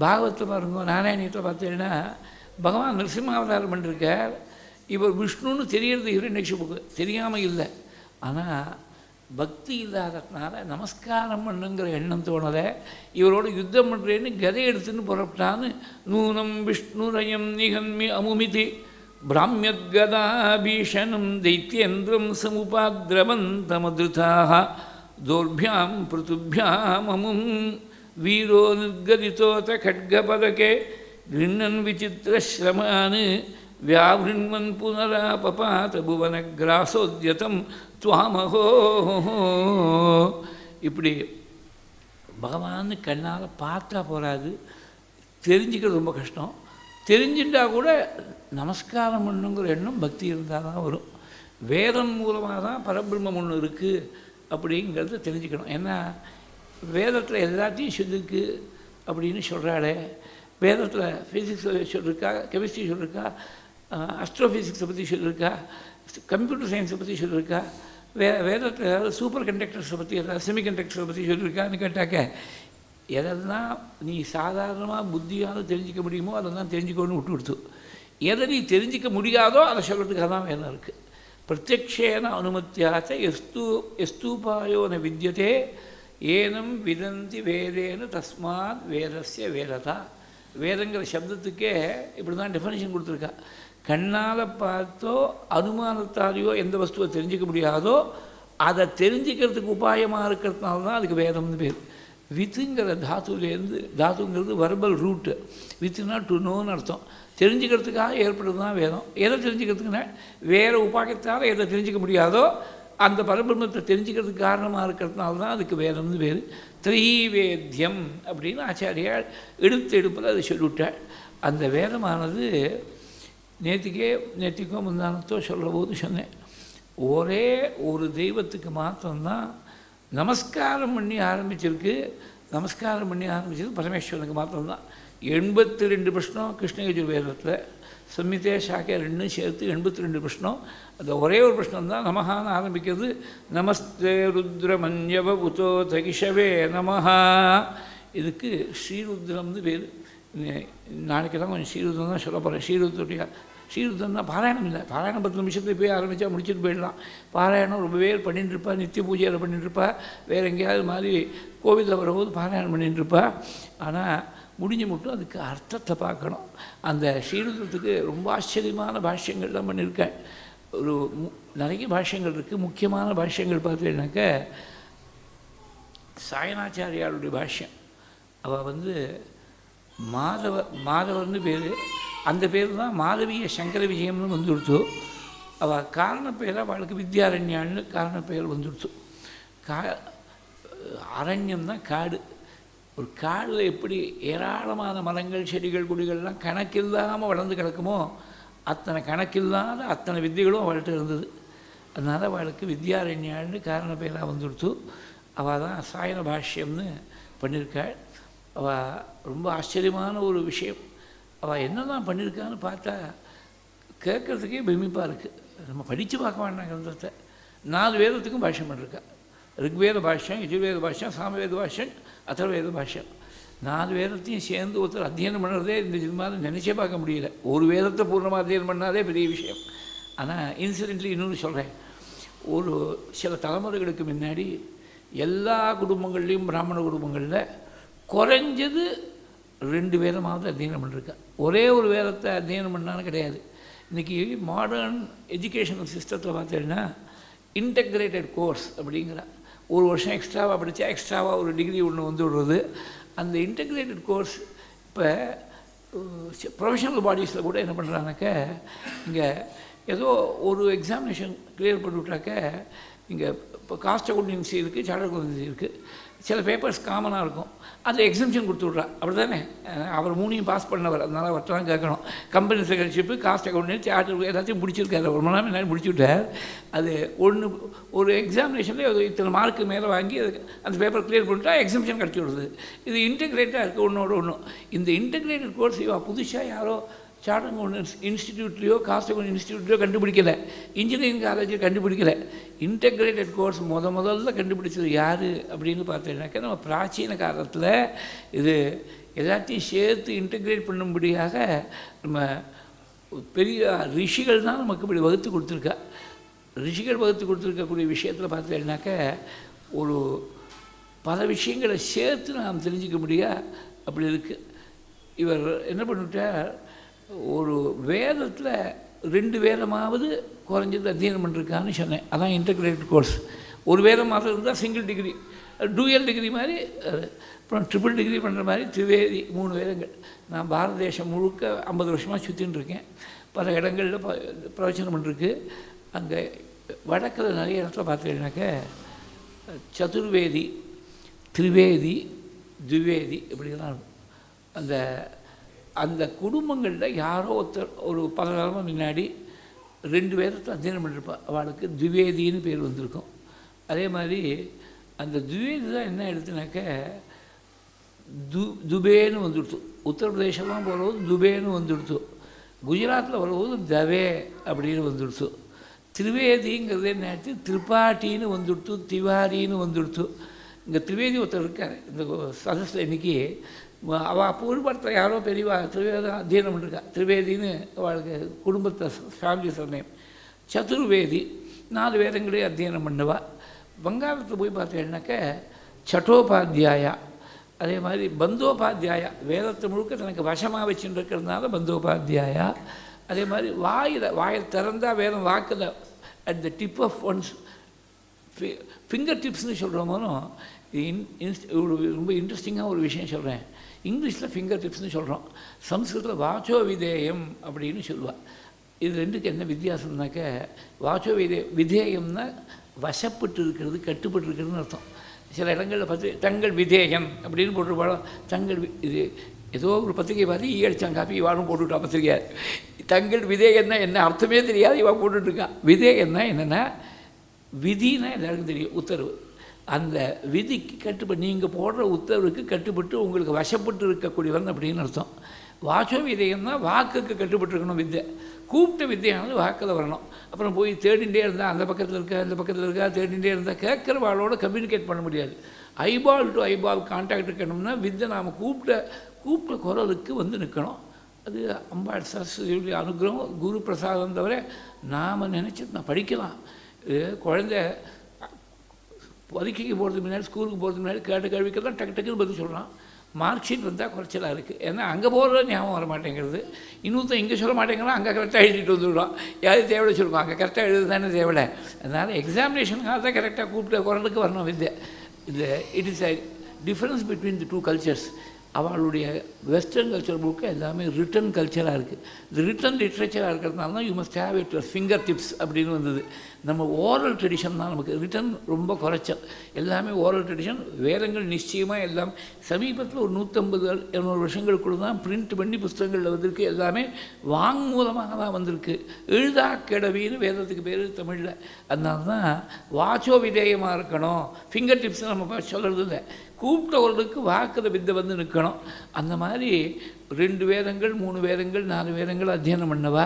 பாகவத்தில் பாருங்க, நாராயணியத்தில் பார்த்தீங்கன்னா பகவான் நரசிம்மாவதாரம் பண்ணிருக்கார். இவர் விஷ்ணுன்னு தெரியறது ஹிரண்யக்ஷிபுக்கு தெரியாமல் இல்லை. ஆனால் பக்தி இல்லாததுனால நமஸ்காரம் பண்ணுங்கிற எண்ணம் தோணலை. இவரோட யுத்தம் பண்ணுறேன்னு கதை எடுத்துன்னு புறப்பட்டான்னு நூனம் விஷ்ணுரயம் நிகன்மி அமுமிதி பிராமியத்கதாபீஷணம் தைத்யேந்திரம் சமுபாத்ரவந்தமதுதாக தோர்பியாம் பிருத்துபியாம் அமும் வீரோ நிர்கதிதோத கட்கபதகே கிருண்ணன் விசித்திரஸ்ரமான் வியாவிருண்வன் புனராபபாத புவனகிராசோத்யதம் துவாமஹோ. இப்படி பகவான்னு கண்ணால் பார்த்தா போகாது, தெரிஞ்சுக்கிறது ரொம்ப கஷ்டம். தெரிஞ்சுட்டா கூட நமஸ்காரம் பண்ணுங்கிற எண்ணம் பக்தி இருந்தால் தான் வரும். வேதம் மூலமாக தான் பரபிரம்மம் ஒன்று இருக்குது அப்படிங்கிறத தெரிஞ்சுக்கணும். ஏன்னா வேதத்தில் எல்லாத்தையும் சொல்லிருக்கு அப்படின்னு சொல்கிறாளே, வேதத்தில் ஃபிசிக்ஸ் சொல்லியிருக்கா, கெமிஸ்ட்ரி சொல்லியிருக்கா, அஸ்ட்ரோஃபிசிக்ஸை பற்றி சொல்லியிருக்கா, கம்ப்யூட்டர் சயின்ஸை பற்றி சொல்லியிருக்கா, வேதத்தில் ஏதாவது சூப்பர் கண்டக்டர்ஸை பற்றி ஏதாவது செமி கண்டக்டர்ஸை பற்றி சொல்லியிருக்கான்னு கேட்டாக்க எதெல்லாம் நீ சாதாரணமாக புத்தியால் தெரிஞ்சிக்க முடியுமோ அதெல்லாம் தெரிஞ்சுக்கணும்னு விட்டு கொடுத்து, எதை நீ தெரிஞ்சிக்க முடியாதோ அதை சொல்கிறதுக்காக தான் வேதம் இருக்குது. பிரத்யக்ஷேன அனுமத்தியாச்ச எஸ்தூபாயோன வித்யதே ஏனம் விதந்தி வேதேன தஸ்மாத் வேதஸ்ய வேததா. வேதங்கிற சப்தத்துக்கே இப்படி தான் டெஃபினேஷன் கொடுத்துருக்கா. கண்ணால் பார்த்தோ அனுமானத்தாலேயோ எந்த வஸ்துவை தெரிஞ்சிக்க முடியாதோ அதை தெரிஞ்சுக்கிறதுக்கு உபாயமாக இருக்கிறதுனால தான் அதுக்கு வேதம்னு பேர். வித்துங்கிற தாத்துலேருந்து, தாத்துங்கிறது வர்பல் ரூட்டு, வித்துனா டு நோன்னு அர்த்தம். தெரிஞ்சுக்கிறதுக்காக ஏற்படுறது தான் வேதம். எதை தெரிஞ்சுக்கிறதுக்குன்னா வேறு உபாயத்தால் எதை தெரிஞ்சிக்க முடியாதோ அந்த பரபிரம்மத்தை தெரிஞ்சுக்கிறதுக்கு காரணமாக இருக்கிறதுனால தான் அதுக்கு வேதம்னு பேர். திரிவேத்தியம் அப்படின்னு ஆச்சாரியால் எடுப்பில் அதை சொல்லிவிட்டாள். அந்த வேதமானது நேற்றுக்கோ முந்தானத்தோ சொல்கிற போது சொன்னேன், ஒரே ஒரு தெய்வத்துக்கு மாத்திரம்தான் நமஸ்காரம் பண்ணி ஆரம்பிச்சிருக்கு. நமஸ்காரம் பண்ணி ஆரம்பிச்சது பரமேஸ்வரனுக்கு மாத்திரம்தான். 82 பிரஷ்னம் கிருஷ்ணயஜுர்வேதத்தில், சம்மிதே சாக்கை ரெண்டும் சேர்த்து 82 பிரஷ்னம். அந்த ஒரே ஒரு பிரஷ்னம் தான் நமஹான்னு ஆரம்பிக்கிறது. நமஸ்தே ருத்ரமஞ்சவ உதோ தகிஷவே நமஹா. இதுக்கு ஸ்ரீருத்ரம்னு பேர். நாளைக்கு தான் கொஞ்சம் ஸ்ரீருத்ரம் தான் சொல்ல போகிறேன். ஸ்ரீருத்ரம் தான் பாராயணம் இல்லை. பாராயணம் 10 நிமிஷத்துக்கு போய் ஆரம்பித்தா முடிச்சுட்டு போயிடலாம். பாராயணம் ரொம்ப பேர் பண்ணிட்டுருப்பா, நித்திய பூஜையில் பண்ணிட்டுருப்பா, வேறு எங்கேயாவது மாதிரி கோவிலில் வரும்போது பாராயணம் பண்ணிட்டுருப்பா. ஆனால் முடிஞ்சு மட்டும் அதுக்கு அர்த்தத்தை பார்க்கணும். அந்த ஸ்ரீருத்ரத்துக்கு ரொம்ப ஆச்சரியமான பாஷ்யங்கள்லாம் பண்ணியிருக்கேன். ஒரு நிறைய பாஷ்யங்கள் இருக்குது. முக்கியமான பாஷ்யங்கள் பார்த்தீங்கன்னாக்க சாயணாச்சாரியாருடைய பாஷ்யம். அவள் மாதவர்னு பேர். அந்த பேர் தான் மாதவிய சங்கர விஜயம்னு வந்துடுத்து. அவள் காரண பேராக அவளுக்கு வித்யாரண்யான்னு காரண பெயர் வந்துடுத்து. அரண்யம் தான் காடு. ஒரு காடில் எப்படி ஏராளமான மரங்கள் செடிகள் கொடிகள்லாம் கணக்கில்லாமல் வளர்ந்து கிடக்குமோ அத்தனை கணக்கில்லாத அத்தனை வித்தியகளும் அவள்கிட்ட இருந்தது. அதனால் அவளுக்கு வித்யாரண்யான்னு காரண பேராக வந்துடுத்து. அவள் தான் சாயன பாஷ்யம்னு பண்ணியிருக்காள். அவள் ரொம்ப ஆச்சரியமான ஒரு விஷயம். அவள் என்ன தான் பண்ணியிருக்கான்னு பார்த்தா கேட்குறதுக்கே பிரமிப்பாக இருக்குது. நம்ம படித்து பார்க்க வேண்டாம் கிரந்தத்தை. 4 வேதத்துக்கும் பாஷ்யம் பண்ணியிருக்கா. ரிக்வேத பாஷ்யம், யஜுர்வேத பாஷ்யம், சாமவேத பாஷ்யம், அதர்வேத பாஷ்யம். 4 வேதத்தையும் சேர்ந்து ஒருத்தர் அத்தியனம் பண்ணுறதே இந்த மாதிரி நினச்சே பார்க்க முடியல. ஒரு வேதத்தை பூர்ணமாக அத்தியனம் பண்ணாதே பெரிய விஷயம். ஆனால் இன்சிடென்ட்லி இன்னொன்று சொல்கிறேன். ஒரு சில தலைமுறைகளுக்கு முன்னாடி எல்லா குடும்பங்கள்லேயும் பிராமண குடும்பங்களில் குறைஞ்சது 2 வேதமாவது அத்தியனம் பண்ணிருக்கா. ஒரே ஒரு வேதத்தை அத்தியனம் பண்ணான்னு கிடையாது. இன்றைக்கி மாடர்ன் எஜுகேஷனல் சிஸ்டத்தில் பார்த்தீங்கன்னா இன்டெக்ரேட்டட் கோர்ஸ் அப்படிங்கிற ஒரு வருஷம் எக்ஸ்ட்ராவாக படித்தா எக்ஸ்ட்ராவாக ஒரு டிகிரி ஒன்று வந்து விடுறது. அந்த இன்டெக்ரேட்டட் கோர்ஸ் இப்போ ப்ரொஃபஷனல் பாடிஸில் கூட என்ன பண்ணுறாங்கனாக்க, இங்கே ஏதோ ஒரு எக்ஸாமினேஷன் கிளியர் பண்ணிவிட்டாக்க இங்கே இப்போ காஸ்ட் அக்கௌண்டன்சி இருக்குது, சார்ட்டர்ட் அக்கௌண்டன்சி இருக்குது, சில பேப்பர்ஸ் காமனாக இருக்கும், அதில் எக்ஸம்ஷன் கொடுத்து விட்றா. அப்படி தானே? அவர் 3ஐயும் பாஸ் பண்ணவர், அதனால் அவர்தான் கேட்கணும். Company secretaryship, cost accountancy, charter எல்லாத்தையும் முடிச்சிருக்காரு. ஒரு மணி நேரம் முன்னாடி முடிச்சு விட்டார். அது ஒரு எக்ஸாமினேஷனில் இத்தனை மார்க்கு மேலே வாங்கி அந்த பேப்பர் கிளியர் பண்ணிட்டா எக்ஸம்ஷன் கிடச்சி விடுறது. இது இன்டெகிரேட்டாக இருக்குது ஒன்றோட ஒன்று. இந்த இன்டெகிரேட்டட் கோர்ஸ் புதுசாக யாரோ சார்ட்டர்ட் அக்கௌண்டன்ஸ் இன்ஸ்டிடியூட்லேயோ காஸ்ட் அக்கௌண்ட் இன்ஸ்டிடியூட்லையோ கண்டுபிடிக்கலை, இன்ஜினியரிங் காலேஜில் கண்டுபிடிக்கலை. இன்டெகிரேட்டட் கோர்ஸ் முதல்ல கண்டுபிடிச்சது யார் அப்படின்னு பார்த்தீங்கன்னாக்கா, நம்ம பிராச்சீன காலத்தில் இது எல்லாத்தையும் சேர்த்து இன்டெகிரேட் பண்ணும்படியாக நம்ம பெரிய ரிஷிகள் தான் நமக்கு இப்படி வகுத்து கொடுத்துருக்கா. ரிஷிகள் வகுத்து கொடுத்துருக்கக்கூடிய விஷயத்தில் பார்த்தீங்கன்னாக்க ஒரு பல விஷயங்களை சேர்த்து நாம் தெரிஞ்சிக்க முடியா அப்படி இருக்குது. இவர் என்ன பண்ணிவிட்டார், ஒரு வேதத்தில் 2 வேதமாவது குறைஞ்சது அத்தியனம் பண்ணிருக்கான்னு சொன்னேன். அதான் இன்டெகிரேட்டட் கோர்ஸ். ஒரு வேதம் மாத்திரம் இருந்தால் சிங்கிள் டிகிரி, டூயல் டிகிரி மாதிரி, அப்புறம் ட்ரிபிள் டிகிரி பண்ணுற மாதிரி திரிவேதி 3 வேதங்கள். நான் பாரத தேசம் முழுக்க 50 வருஷமாக சுற்றின்னு இருக்கேன். பல இடங்களில் பிரவச்சனம் பண்ணிருக்கு. அங்கே வடக்கில் நிறைய இடத்துல பார்த்தீங்கன்னாக்க சதுர்வேதி, திரிவேதி, துவேதி இப்படிலாம் இருக்கும். அந்த குடும்பங்களில் யாரோ ஒருத்தர் ஒரு 10 காலமாக முன்னாடி 2 வேதத்தை அத்தியனம் பண்ணியிருப்பா. அவளுக்கு திவேதின்னு பேர் வந்திருக்கும். அதே மாதிரி அந்த திவேதி தான் என்ன எடுத்துனாக்க துபேன்னு வந்துடுத்து. உத்தரப்பிரதேசமாக போகிறபோது துபேன்னு வந்துடுத்து. குஜராத்தில் வரும்போது தவே அப்படின்னு வந்துடுத்து. திரிவேதிங்கிறது என்னாச்சு, திரிபாட்டின்னு வந்துடுத்து, திவாரின்னு வந்துடுத்து. இங்கே திரிவேதி ஒருத்தர் இருக்கார் இந்த சதஸில் இன்றைக்கி. அவள் பூர்வத்தில் யாரோ பெரியவா திரிவேதம் அத்தியனம் பண்ணிருக்கா. திரிவேதின்னு அவளுக்கு குடும்பத்தை ஃபேமிலி சர்நேம். சதுர்வேதி 4 வேதங்களையும் அத்தியனம் பண்ணுவா. வங்காளத்தில் போய் பார்த்தேன்னாக்க சட்டோபாத்தியாயா, அதே மாதிரி பந்தோபாத்தியாயா, வேதத்தை முழுக்க தனக்கு வசமாக வச்சுட்டு இருக்கிறதுனால பந்தோபாத்தியாயா. அதே மாதிரி வாயை திறந்தால் வேதம் வாக்கில் at the tip of one's finger டிப்ஸ்னு சொல்கிறோமோனோ. ரொம்ப இன்ட்ரெஸ்டிங்காக ஒரு விஷயம் சொல்கிறேன். இங்கிலீஷில் ஃபிங்கர் டிப்ஸ்னு சொல்கிறோம், சம்ஸ்கிருதத்தில் வாச்சோ விதேயம் அப்படின்னு சொல்லுவாள். இது ரெண்டுக்கு என்ன வித்தியாசம்னாக்க, வாச்சோ விதேயம்னா வசப்பட்டு இருக்கிறது, கட்டுப்பட்டு இருக்கிறதுன்னு அர்த்தம். சில இடங்களில் பார்த்து தங்கள் விதேயன் அப்படின்னு போட்டுருப்பாளோ. தங்கள் இது ஏதோ ஒரு பத்திரிகை பார்த்து அடித்தான் காப்பி இவாளும் போட்டுவிட்டா பத்திரிக்கை. தங்கள் விதேயன்னா என்ன அர்த்தமே தெரியாது, இவன் போட்டுட்ருக்கான். விதேயன்னா என்னென்னா, விதினா எல்லாருக்கும் தெரியும், உத்தரவு. அந்த விதிக்கு கட்டுப்பட்டு நீங்கள் போடுற உத்தரவுக்கு கட்டுப்பட்டு உங்களுக்கு வசப்பட்டு இருக்கக்கூடியவன் அப்படின்னு அர்த்தம். வாச்சோ விதையம்னா வாக்குக்கு கட்டுப்பட்டு இருக்கணும். வித்தை கூப்பிட்ட வித்தையானது வாக்கில் வரணும். அப்புறம் போய் தேடிகிட்டே இருந்தால் அந்த பக்கத்தில் இருக்கா இந்த பக்கத்தில் இருக்கா தேடிகிட்டே இருந்தால் கேட்குறவாளோட கம்யூனிகேட் பண்ண முடியாது. ஐபால் டு ஐபால் கான்டாக்ட் இருக்கணும்னா வித்தை நாம் கூப்பிட்ட குரலுக்கு வந்து நிற்கணும். அது அம்பாள் சரஸ்வதியுடைய அனுகிரகம், குரு பிரசாதம் தவிர நாம் நினச்சி நான் படிக்கலாம். குழந்தை பரீட்சைக்கு போகிறதுக்கு முன்னாடி, ஸ்கூலுக்கு போகிறதுக்கு முன்னாடி கேட்ட கேள்விக்கு தான் டக்கு டக்குன்னு பதில் சொல்கிறான். மார்க் ஷீட் வந்தால் குறைச்சலாக இருக்குது. ஏன்னா அங்கே போகிற ஞாபகம் வர மாட்டேங்கிறது. இன்னொருத்தன் இங்கே சொல்ல மாட்டேங்கிறான், அங்கே கரெக்டாக எழுதிட்டு வந்துவிடுவான். யாரும் தேவையை சொல்லுவாங்க, அங்கே கரெக்டாக எழுது தானே தேவையில்லை. அதனால் எக்ஸாமினேஷனுக்காக தான் கரெக்டாக கூப்பிட்ட குரலுக்கு வரணும் வித்தை. இது it is a difference between the 2 cultures. அவளுடைய வெஸ்டர்ன் கல்ச்சர் புக்கு எல்லாமே ரிட்டன் கல்ச்சராக இருக்குது. இது ரிட்டன் லிட்ரேச்சராக இருக்கிறதுனால தான் you must have it finger tips அப்படின்னு வந்தது. நம்ம ஓரல் ட்ரெடிஷன் தான் நமக்கு ரிட்டன் ரொம்ப குறைச்சல். எல்லாமே ஓரல் ட்ரெடிஷன். வேதங்கள் நிச்சயமாக எல்லாம் சமீபத்தில் ஒரு 150-200 வருஷங்களுக்குள்ள தான் பிரிண்ட் பண்ணி புஸ்தகங்களில் வந்திருக்கு. எல்லாமே வாங்மூலமாக தான் வந்திருக்கு. எழுதா கிடவின்னு வேதத்துக்கு பேர் தமிழில். அதனால தான் வாச்சோ விதேயமாக இருக்கணும். ஃபிங்கர் டிப்ஸ் நம்ம சொல்கிறது இல்லை, கூப்பிட்டவர்களுக்கு வாக்கில் வித்தை வந்து நிற்கணும். அந்த மாதிரி 2 வேதங்கள் 3 வேதங்கள் 4 வேதங்கள் அத்தியனம் பண்ணவா.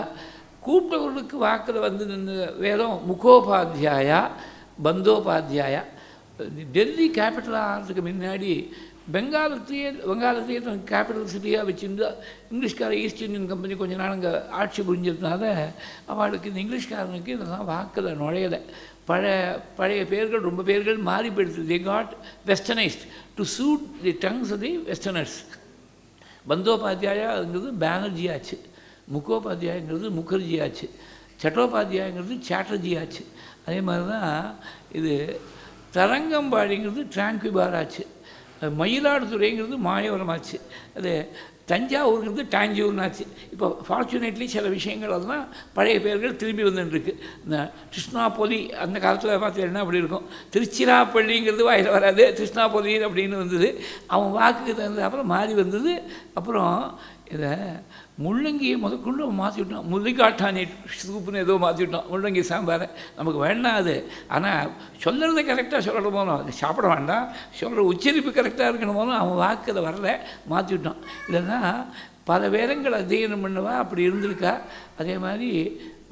கூப்பிட்டவர்களுக்கு வாக்கில் வந்து நின்று வேதம் முகோபாத்தியாயா பந்தோபாத்தியாயா. டெல்லி கேபிட்டல் ஆகிறதுக்கு முன்னாடி வங்காளத்தையே கேபிட்டல் சிட்டியாக வச்சுருந்து இங்கிலீஷ்கார ஈஸ்ட் இந்தியன் கம்பெனி கொஞ்ச நாள் அங்கே ஆட்சி புரிஞ்சதுனால அவளுக்கு இந்த இங்கிலீஷ்காரனுக்கு இதெல்லாம் வாக்கில் நுழையலை. பழைய பேர்கள் ரொம்ப பேர்கள் மாறி போயிடுது. They got westernised to suit the tongues of the westerners. பந்தோபாத்தியாயாங்கிறது பானர்ஜி ஆச்சு, முகோபாத்தியாயங்கிறது முகர்ஜி ஆச்சு, சட்டோபாத்தியாயங்கிறது சாட்டர்ஜி ஆச்சு. அதே மாதிரி தான் இது தரங்கம்பாடிங்கிறது டிராங்குபார் ஆச்சு, மயிலாடுதுறைங்கிறது மாயவரம் ஆச்சு, அது தஞ்சாவூருங்கிறது டாஞ்சூர்னாச்சு. இப்போ ஃபார்ச்சுனேட்லி சில விஷயங்கள் எல்லாம் பழைய பேர்கள் திரும்பி வந்துட்டுருக்கு. இந்த கிருஷ்ணாபொலி அந்த காலத்தில் பார்த்தீங்கன்னா அப்படி இருக்கும். திருச்சிராப்பள்ளிங்கிறது வாயில் வராது, கிருஷ்ணாபொலி அப்படின்னு வந்தது. அவன் வாக்குக்கு தகுந்த அப்புறம் மாறி வந்தது. அப்புறம் இதை முள்ளங்கியை முதற்கொண்டு மாற்றி விட்டோம். முள்ளிக்காட்டானி சூப்புன்னு ஏதோ மாற்றி விட்டோம். முள்ளங்கி சாம்பாரை நமக்கு வேண்டாம் அது. ஆனால் சொல்கிறத கரெக்டாக சொல்லணுமோனோ, அது சாப்பிட வேண்டாம், சொல்கிற உச்சரிப்பு கரெக்டாக இருக்கணுமோனோ அவன் வாக்கு அதை வரல, மாற்றி விட்டோம். இல்லைன்னா பல வேதங்கள் அத்தியனம் பண்ணவா அப்படி இருந்திருக்கா. அதே மாதிரி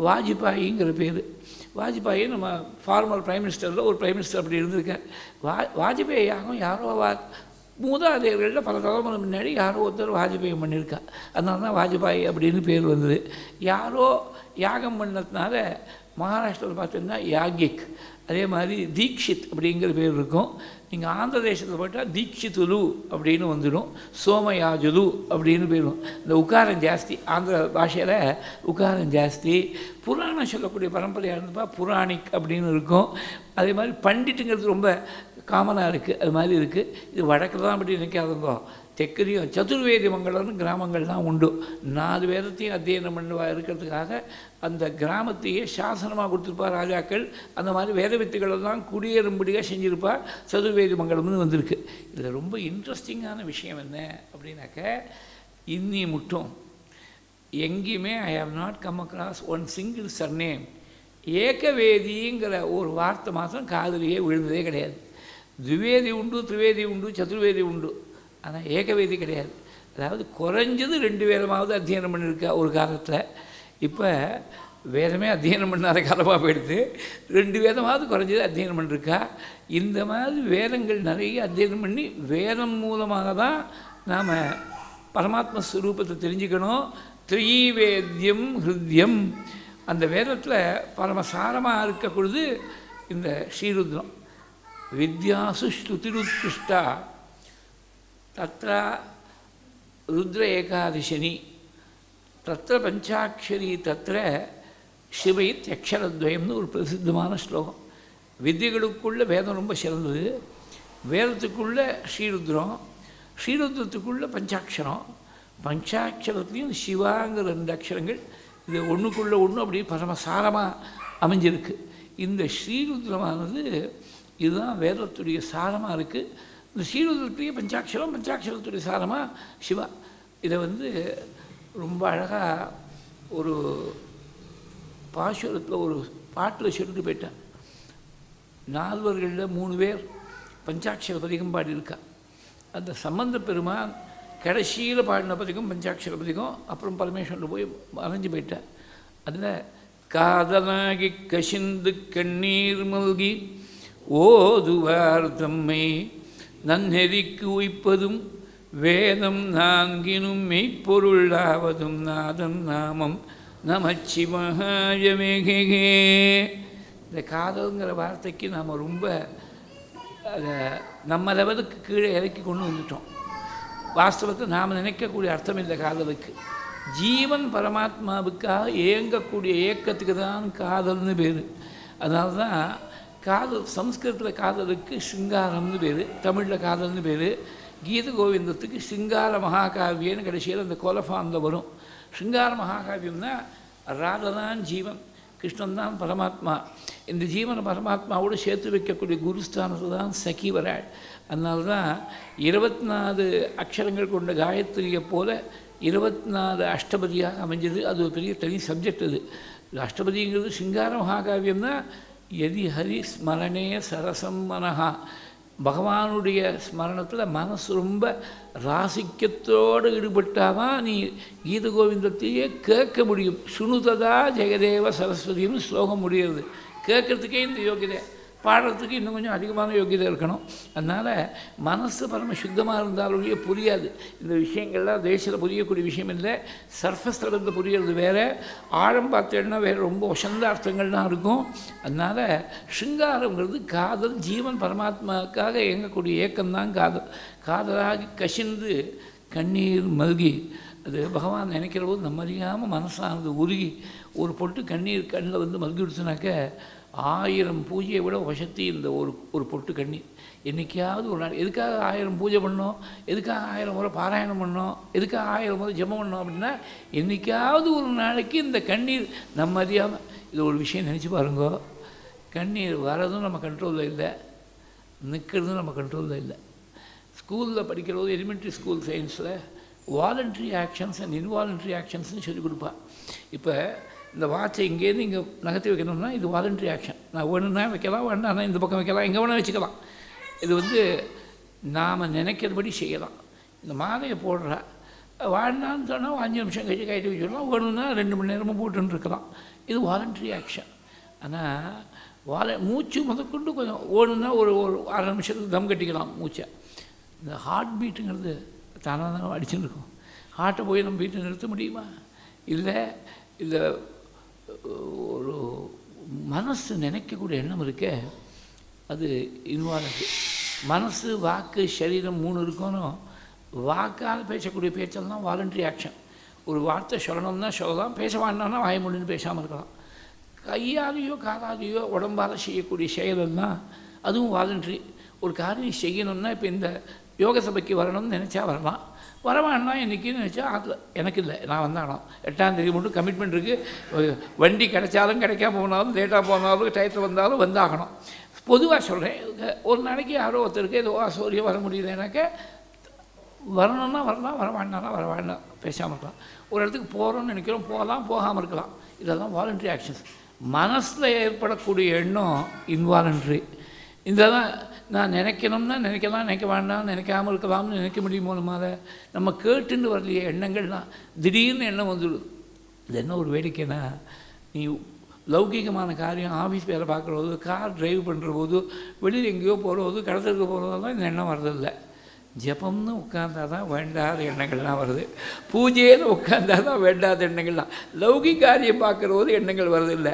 வாஜ்பாயிங்கிற பேர். வாஜ்பாயி நம்ம ஃபார்மர் பிரைம் மினிஸ்டரில் ஒரு பிரைம் மினிஸ்டர் அப்படி இருந்திருக்கார். வாஜ்பாய் யாகம் யாரோ மூதாதையர்களில் பல தலைமுறை முன்னாடி யாரோ ஒருத்தர் வாஜ்பாய் பண்ணியிருக்கா. அதனால தான் வாஜ்பாய் அப்படின்னு பேர் வந்தது. யாரோ யாகம் பண்ணதுனால மகாராஷ்டிராவில் பார்த்தீங்கன்னா யாகிக், அதே மாதிரி தீக்ஷித் அப்படிங்கிற பேர் இருக்கும். நீங்கள் ஆந்திர தேசத்தில் போட்டால் தீக்ஷித்துலு அப்படின்னு வந்துடும், சோமயாஜுலு அப்படின்னு போயிடும். இந்த உக்காரம் ஜாஸ்தி, ஆந்திர பாஷையில் உக்காரம் ஜாஸ்தி. புராணம் சொல்லக்கூடிய பரம்பரையாக இருந்தப்பா புராணிக் அப்படின்னு இருக்கும். அதே மாதிரி பண்டிட்டுங்கிறது ரொம்ப காமனாக இருக்குது, அது மாதிரி இருக்குது. இது வடக்கு தான் அப்படி நினைக்காதுங்கோ, தெற்குலையும் சதுர்வேதி மங்கலம்னு கிராமங்கள்லாம் உண்டு. 4 வேதத்தையும் அத்தியனம் பண்ணுவா இருக்கிறதுக்காக அந்த கிராமத்தையே சாசனமாக கொடுத்துருப்பா ராஜாக்கள். அந்த மாதிரி வேத வித்துகளெல்லாம் குடியேறும்படியாக செஞ்சுருப்பா. சதுர்வேதி மங்கலம்னு வந்திருக்கு. இதில் ரொம்ப இன்ட்ரெஸ்டிங்கான விஷயம் என்ன அப்படின்னாக்க, இன்னி மட்டும் எங்கேயுமே I have not come across one single surname ஏகவேதிங்கிற ஒரு வார்த்தை மாத்திரம் காதலியே விழுந்ததே கிடையாது. துவேதி உண்டு, திரிவேதி உண்டு, சதுர்வேதி உண்டு, ஆனால் ஏகவேதி கிடையாது. அதாவது குறைஞ்சது 2 வேதமாவது அத்தியனம் பண்ணியிருக்கா ஒரு காலத்தில். இப்போ வேதமே அத்தியனம் பண்ணாத காலமாக போயிடுது. 2 வேதமாவது குறைஞ்சது அத்தியனம் பண்ணிருக்கா. இந்த மாதிரி வேதங்கள் நிறைய அத்தியனம் பண்ணி வேதம் மூலமாக தான் நாம் பரமாத்ம ஸ்வரூபத்தை தெரிஞ்சுக்கணும். த்ரீவேத்யம் ஹிருத்யம், அந்த வேதத்தில் பரமசாரமாக இருக்கக்கூடியது இந்த ஸ்ரீருத்ரம். வித்யாசு ஸ்ருதிருத்கிருஷ்டா தத்ர ருத்ர ஏகாதசினி தத்திர பஞ்சாட்சரி தத்திர சிவைத் அக்ஷரத்வயம்னு ஒரு பிரசித்தமான ஸ்லோகம். வித்தியர்களுக்குள்ள வேதம் ரொம்ப சிறந்தது. வேதத்துக்குள்ள ஸ்ரீருத்ரம், ஸ்ரீருத்ரத்துக்குள்ள பஞ்சாட்சரம், பஞ்சாட்சரத்துலேயும் சிவாங்கிற 2 அக்ஷரங்கள். இது ஒன்றுக்குள்ளே ஒன்று அப்படி பரமசாரமாக அமைஞ்சிருக்கு. இந்த ஸ்ரீருத்ரமானது இதுதான் வேதத்துடைய சாரமாக இருக்குது. இந்த ஸ்ரீருத்ரத்துடைய பஞ்சாட்சரம், பஞ்சாட்சரத்துடைய சாரமாக சிவா. இதை ரொம்ப அழகாக ஒரு பாசுரத்தில் ஒரு பாட்டில் சொல்லிட்டு போயிட்டான். 4வர்களில் 3 பேர் பஞ்சாட்சர பதிகம் பாடியிருக்கா. அந்த சம்பந்த பெருமான் கடைசியில் பாடின பதிகம் பஞ்சாட்சர பதிகம். அப்புறம் பரமேஸ்வரன் போய் மறைஞ்சு போயிட்டார். அதில் காதலாகி கசிந்து கண்ணீர் மல்கி ஓதுவார் தம்மை நன்னெறிக்கு உய்ப்பதும் வேதம் 4 மெய்ப்பொருளாவதும் நாதம் நாமம் நமச்சிவாயமேகே. இந்த காதல்ங்கிற வார்த்தைக்கு நாம் ரொம்ப அதை நம்ம லெவலுக்கு கீழே இறக்கி கொண்டு வந்துட்டோம். வாஸ்தவத்தை நாம் நினைக்கக்கூடிய அர்த்தம் இல்லை காதலுக்கு. ஜீவன் பரமாத்மாவுக்காக ஏங்கக்கூடிய ஏக்கத்துக்கு தான் காதல்னு பேர். அதனால தான் காதல் சம்ஸ்கிருதத்தில் காதலுக்கு சிங்காரம்னு பேர், தமிழில் காதல்னு பேர். கீத கோவிந்தத்துக்கு சிங்கார மகாகாவியன்னு கடைசியில் அந்த கோலஃபானில் வரும். சிங்கார மகாகாவியம்னா ராததான் ஜீவன், கிருஷ்ணன் தான் பரமாத்மா. இந்த ஜீவனை பரமாத்மாவோடு சேர்த்து வைக்கக்கூடிய குருஸ்தானத்தில் தான் சகி வராள். அதனால தான் 24 அக்ஷரங்கள் கொண்ட காயத்ரியை போல 24 அஷ்டபதியாக அமைஞ்சது. அது ஒரு பெரிய தனி சப்ஜெக்ட். அது அஷ்டபதிங்கிறது சிங்கார மகாகாவியம் தான். எதி ஹரி ஸ்மரணே சரசம் மனஹா, பகவானுடைய ஸ்மரணத்தில் மனசு ரொம்ப ராசிக்கத்தோடு ஈடுபட்டாதான் நீ கீத கோவிந்தத்தையே கேட்க முடியும். சுணுததா ஜெகதேவ சரஸ்வதினு ஸ்லோகம் முடியுது. கேட்குறதுக்கே இந்த யோகிதை, பாடுறதுக்கு இன்னும் கொஞ்சம் அதிகமான யோகிதை இருக்கணும். அதனால் மனசு பரம சுத்தமாக இருந்தாலும் புரியாது. இந்த விஷயங்கள்லாம் தேசத்தில் புரியக்கூடிய விஷயம் இல்லை. சர்ஃபஸில் இருந்து புரிகிறது வேறு, ஆழம் பார்த்தேன்னா வேறு ரொம்ப வசந்த அர்த்தங்கள்லாம் இருக்கும். அதனால் சிங்காரங்கிறது காதல். ஜீவன் பரமாத்மாவுக்காக இயங்கக்கூடிய ஏக்கம்தான் காதல். காதலாகி கசிந்து கண்ணீர் மல்கி, அது பகவான் நினைக்கிற போது நம்ம அறியாமல் மனசானது உருகி ஒரு பொட்டு கண்ணீர் கண்ணில் மல்கி விடுச்சுனாக்க 1000 பூஜையை விட வசத்தி இந்த ஒரு பொட்டு கண்ணீர். என்றைக்காவது ஒரு நாள் எதுக்காக 1000 பூஜை பண்ணோம், எதுக்காக 1000 முறை பாராயணம் பண்ணோம், எதுக்காக 1000 முறை ஜெபம் பண்ணோம் அப்படின்னா என்றைக்காவது ஒரு நாளைக்கு இந்த கண்ணீர் நம்ம அறியாமல். இது ஒரு விஷயம் நினச்சி பாருங்கோ. கண்ணீர் வரதும் நம்ம கண்ட்ரோலில் இல்லை, நிற்கிறதும் நம்ம கண்ட்ரோலில் இல்லை. ஸ்கூலில் படிக்கிறபோது எலிமெண்ட்ரி ஸ்கூல் சயின்ஸில் வாலண்ட்ரி ஆக்ஷன்ஸ் அண்ட் இன்வாலண்ட்ரி ஆக்ஷன்ஸ்னு சொல்லிக் கொடுப்பா. இப்போ இந்த வாட்சை இங்கேருந்து இங்கே நகர்த்தி வைக்கணும்னா இது வாலண்ட்ரி ஆக்ஷன். நான் வேணும்னா வைக்கலாம், வேண்டாம்னா இந்த பக்கம் வைக்கலாம், எங்கே வேணால் வச்சுக்கலாம். இது நாம் நினைக்கிறபடி செய்யலாம். இந்த மாலையை போடுறா வாழ்னான்னு சொன்னால் 5 நிமிஷம் கழிச்சு கைட்டு வச்சுக்கலாம், வேணும்னா 2 மணி நேரமும் போட்டுன்னு இருக்கலாம். இது வாலண்ட்ரி ஆக்ஷன். ஆனால் மூச்சு முதற்கொண்டு கொஞ்சம் ஓடுனா ஒரு 1/2 நிமிஷத்துக்கு தம் கட்டிக்கலாம் மூச்சை. இந்த ஹார்ட் பீட்டுங்கிறது தானாக தான் அடிச்சுன்னு இருக்கும். ஹார்ட்டை போய் நம்ம பீட்டை நிறுத்த முடியுமா? இல்லை. இந்த ஒரு மனசு நினைக்கக்கூடிய எண்ணம் இருக்கே, அது இன்வால்மெண்ட். மனசு வாக்கு சரீரம் 3 இருக்கணும். வாக்கால் பேசக்கூடிய பேச்செல்லாம் வாலண்ட்ரி ஆக்ஷன். ஒரு வார்த்தை சொல்லணும்னா சொல்லலாம், பேச வேண்டாம்னா வாய முடின்னு பேசாமல் இருக்கலாம். கையாலேயோ காலாலேயோ உடம்பால் செய்யக்கூடிய செயலெல்லாம் அதுவும் வாலண்ட்ரி. ஒரு காரியம் செய்யணும்னா இப்போ இந்த யோக சபைக்கு வரணும்னு நினச்சா வரலாம், வரவான்னா இன்றைக்கின்னு நினச்சா அதில் எனக்கு இல்லை, நான் வந்தாலும் 8ஆம் தேதி மட்டும் கமிட்மெண்ட் இருக்குது. வண்டி கிடைச்சாலும் கிடைக்காம போனாலும் லேட்டாக போனாலும் டயத்தில் வந்தாலும் வந்தாகணும். பொதுவாக சொல்கிறேன். ஒரு நாளைக்கு யாரோ ஒருத்தருக்கு ஏதோ அசௌரியம் வர முடியலனாக்க வரணும்னா வரலாம், வர வேண்டாம்னா வர வேண்டாம், பேசாமல் இருக்கலாம். ஒரு இடத்துக்கு போகிறோம்னு நினைக்கிறோம், போகலாம், போகாமல் இருக்கலாம். இதெல்லாம் வாலண்ட்ரி ஆக்ஷன்ஸ். மனசில் ஏற்படக்கூடிய எண்ணம் இன்வாலண்ட்ரி. இதெல்லாம் நான் நினைக்கணும்னா நினைக்கலாம், நினைக்க வேண்டாம், நினைக்காமல் இருக்கலாம்னு நினைக்க முடியுமோ நம்மால்? நம்ம கேட்டுன்னு வரலையே எண்ணங்கள்லாம், திடீர்னு எண்ணம் வந்துடுது. இது என்ன ஒரு வேடிக்கைன்னா, நீ லௌகிகமான காரியம், ஆஃபீஸ் வேலை பார்க்குற போது, கார் டிரைவ் பண்ணுற போது, வெளியில் எங்கேயோ போகிற போது, கடத்தலுக்கு போகிறதெல்லாம் இந்த எண்ணம் வர்றதில்லை. ஜபம்னு உட்கார்ந்தா தான் வேண்டாத எண்ணங்கள்லாம் வருது. பூஜைன்னு உட்கார்ந்தா தான் வேண்டாத எண்ணங்கள்லாம். லௌகிக காரியம் பார்க்குற போது எண்ணங்கள் வருதில்லை.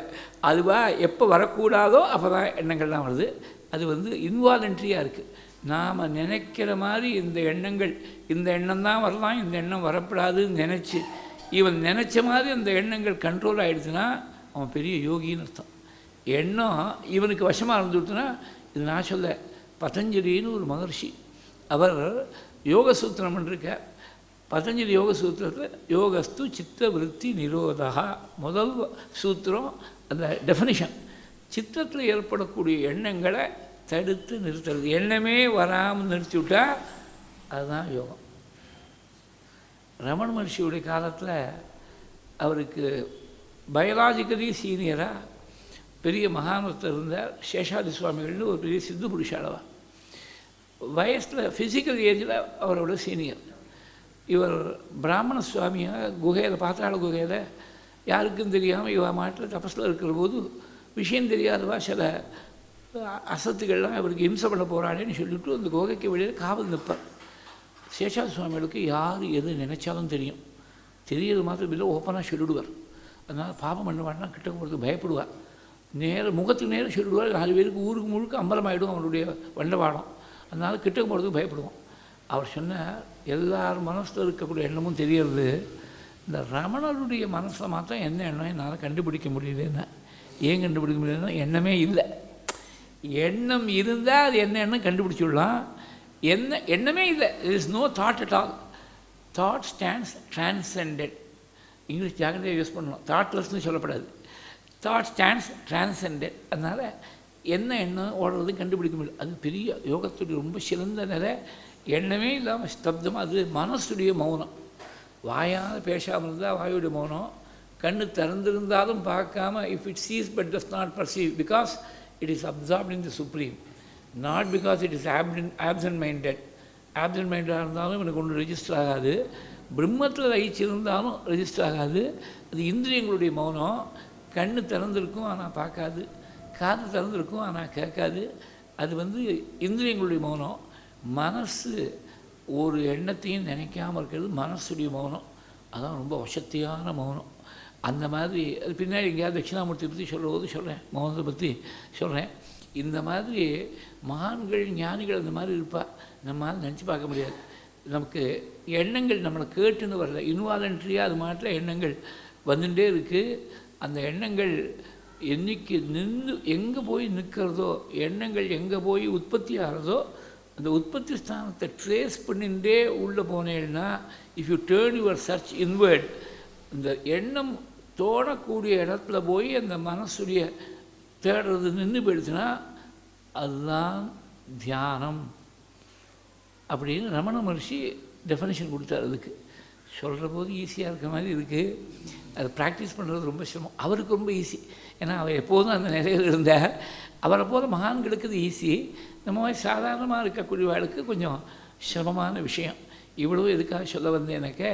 அதுவாக எப்போ வரக்கூடாதோ அப்போ தான் எண்ணங்கள்லாம் வருது. அது இன்வாலண்ட்ரியாக இருக்குது. நாம் நினைக்கிற மாதிரி இந்த எண்ணங்கள், இந்த எண்ணம் தான் வரலாம், இந்த எண்ணம் வரப்படாதுன்னு நினச்சி இவன் நினச்ச மாதிரி அந்த எண்ணங்கள் கண்ட்ரோல் ஆகிடுச்சுன்னா அவன் பெரிய யோகின்னு அர்த்தம். எண்ணம் இவனுக்கு வசமாக இருந்துவிட்டுனா, இது நான் சொல்ல, பதஞ்சலின்னு ஒரு மகர்ஷி, அவர் யோக சூத்திரம் பண்ணிருக்கார். பதஞ்சலி யோக சூத்திரத்தில் யோகஸ்து சித்த விருத்தி நிரோதா முதல் சூத்திரம். அந்த டெஃபினிஷன், சித்தத்தில் ஏற்படக்கூடிய எண்ணங்களை தடுத்து நிறுத்துறது. எண்ணமே வராமல் நிறுத்திவிட்டா அதுதான் யோகம். ரமண மகர்ஷியுடைய காலத்தில் அவருக்கு பயாலாஜிக்கலி சீனியராக பெரிய மகானத்தில் இருந்தார். சேஷாதி சுவாமிகள்னு ஒரு பெரிய சித்து புருஷாளவா. வயசில் ஃபிசிக்கல் ஏஜில் அவரோட சீனியர். இவர் பிராமண சுவாமியாக குகையில், பாத்தாள குகையில் யாருக்கும் தெரியாமல் இவ மாட்டில் தபஸில் இருக்கிற போது விஷயம் தெரியாதவா சில அசத்துக்கள்லாம் இவருக்கு இம்சை பண்ண போகிறாளேன்னு சொல்லிவிட்டு அந்த குகைக்கு வெளியில் காவல் நிற்பார். சேஷாதி சுவாமிகளுக்கு யார் எது நினைச்சாலும் தெரியும். தெரியறது மாத்திரம் இல்லை, ஓப்பனாக சொல்லிவிடுவார். அதனால் பாபம் பண்ண வேண்டாம், கிட்ட போகிறதுக்கு பயப்படுவார். முகத்துக்கு நேரம் சொல்லிவிடுவார். 4 பேருக்கு ஊருக்கு முழுக்க அம்பலமாயிடும் அவருடைய வண்டவாடம். அதனால் கிட்ட போகிறதுக்கு பயப்படுவோம். அவர் சொன்னார், எல்லார் மனசில் இருக்கக்கூடிய எண்ணமும் தெரியறது, இந்த ரமணருடைய மனசில் மாத்திரம் என்ன எண்ணம் என்னால் கண்டுபிடிக்க முடியலன்னா. ஏன் கண்டுபிடிக்க முடியலன்னா, எண்ணமே இல்லை. எண்ணம் இருந்தால் அது என்ன எண்ணம் கண்டுபிடிச்சிடலாம். எண்ணமே இல்லை, there is no thought at all. Thought stands transcended. English ஜாகிரதையாக யூஸ் பண்ணணும், தாட்லெஸ்ன்னு சொல்லப்படாது. Thought stands transcended. அதனால் என்ன எண்ணம் ஓடுறது கண்டுபிடிக்க முடியும். அது பெரிய யோகத்துடைய ரொம்ப சிறந்த நிலை. எண்ணமே இல்லாமல் ஸ்தப்தமாக, அது மனசுடைய மௌனம். வாயால் பேசாமல் இருந்தால் வாயுடைய மௌனம். கண்ணு திறந்திருந்தாலும் பார்க்காம, if it sees but does not perceive, because it is absorbed in the supreme, not because it is absent minded. Absent மைண்டடாக இருந்தாலும் எனக்கு ஒன்று ரெஜிஸ்டர் ஆகாது. பிரம்மத்தில் லயிச்சிருந்தாலும் ரெஜிஸ்டர் ஆகாது. அது இந்திரியங்களுடைய மௌனம். கண்ணு திறந்திருக்கும் ஆனால் பார்க்காது, காது திறந்திருக்கும் ஆனால் கேட்காது. அது இந்திரியங்களுடைய மௌனம். மனசு ஒரு எண்ணத்தையும் நினைக்காமல் இருக்கிறது மனசுடைய மௌனம். அதான் ரொம்ப வசத்தியான மௌனம். அந்த மாதிரி அது பின்னாடி எங்கேயாவது தட்சிணாமூர்த்தி பற்றி சொல்லும்போது சொல்கிறேன், மௌனத்தை பற்றி சொல்கிறேன். இந்த மாதிரி மகான்கள் ஞானிகள் அந்த மாதிரி இருப்பா. நம்மளால் நினச்சி பார்க்க முடியாது. நமக்கு எண்ணங்கள் நம்மளை கேட்டுன்னு வரல, இன்வாலண்ட்ரியாக அது மாட்டில் எண்ணங்கள் வந்துட்டே இருக்குது. அந்த எண்ணங்கள் என்றைக்கு எங்கே போய் நிற்கிறதோ, எண்ணங்கள் எங்கே போய் உற்பத்தி ஆகிறதோ, அந்த உற்பத்தி ஸ்தானத்தை ட்ரேஸ் பண்ணிகிட்டே உள்ளே போனேன்னா, if you turn your search inward, இந்த எண்ணம் தோணக்கூடிய இடத்துல போய் அந்த மனசுடைய தேடுறது நின்று போயிடுச்சுன்னா அதுதான் தியானம் அப்படின்னு ரமண மகர்ஷி டெஃபினேஷன் கொடுத்தார். அதுக்கு சொல்கிற போது ஈஸியாக இருக்கிற மாதிரி இருக்குது, அதை ப்ராக்டிஸ் பண்ணுறது ரொம்ப சிரமம். அவருக்கு ரொம்ப ஈஸி, ஏன்னா அவர் எப்போதும் அந்த நிலையில் இருந்தார். அவரை போல மகான்களுக்கு இது ஈஸி. நம்ம மாதிரி சாதாரணமாக இருக்கக்கூடியவர்களுக்கு கொஞ்சம் சிரமமான விஷயம். இவ்வளோ எதுக்காக சொல்ல வந்தேனாக்க,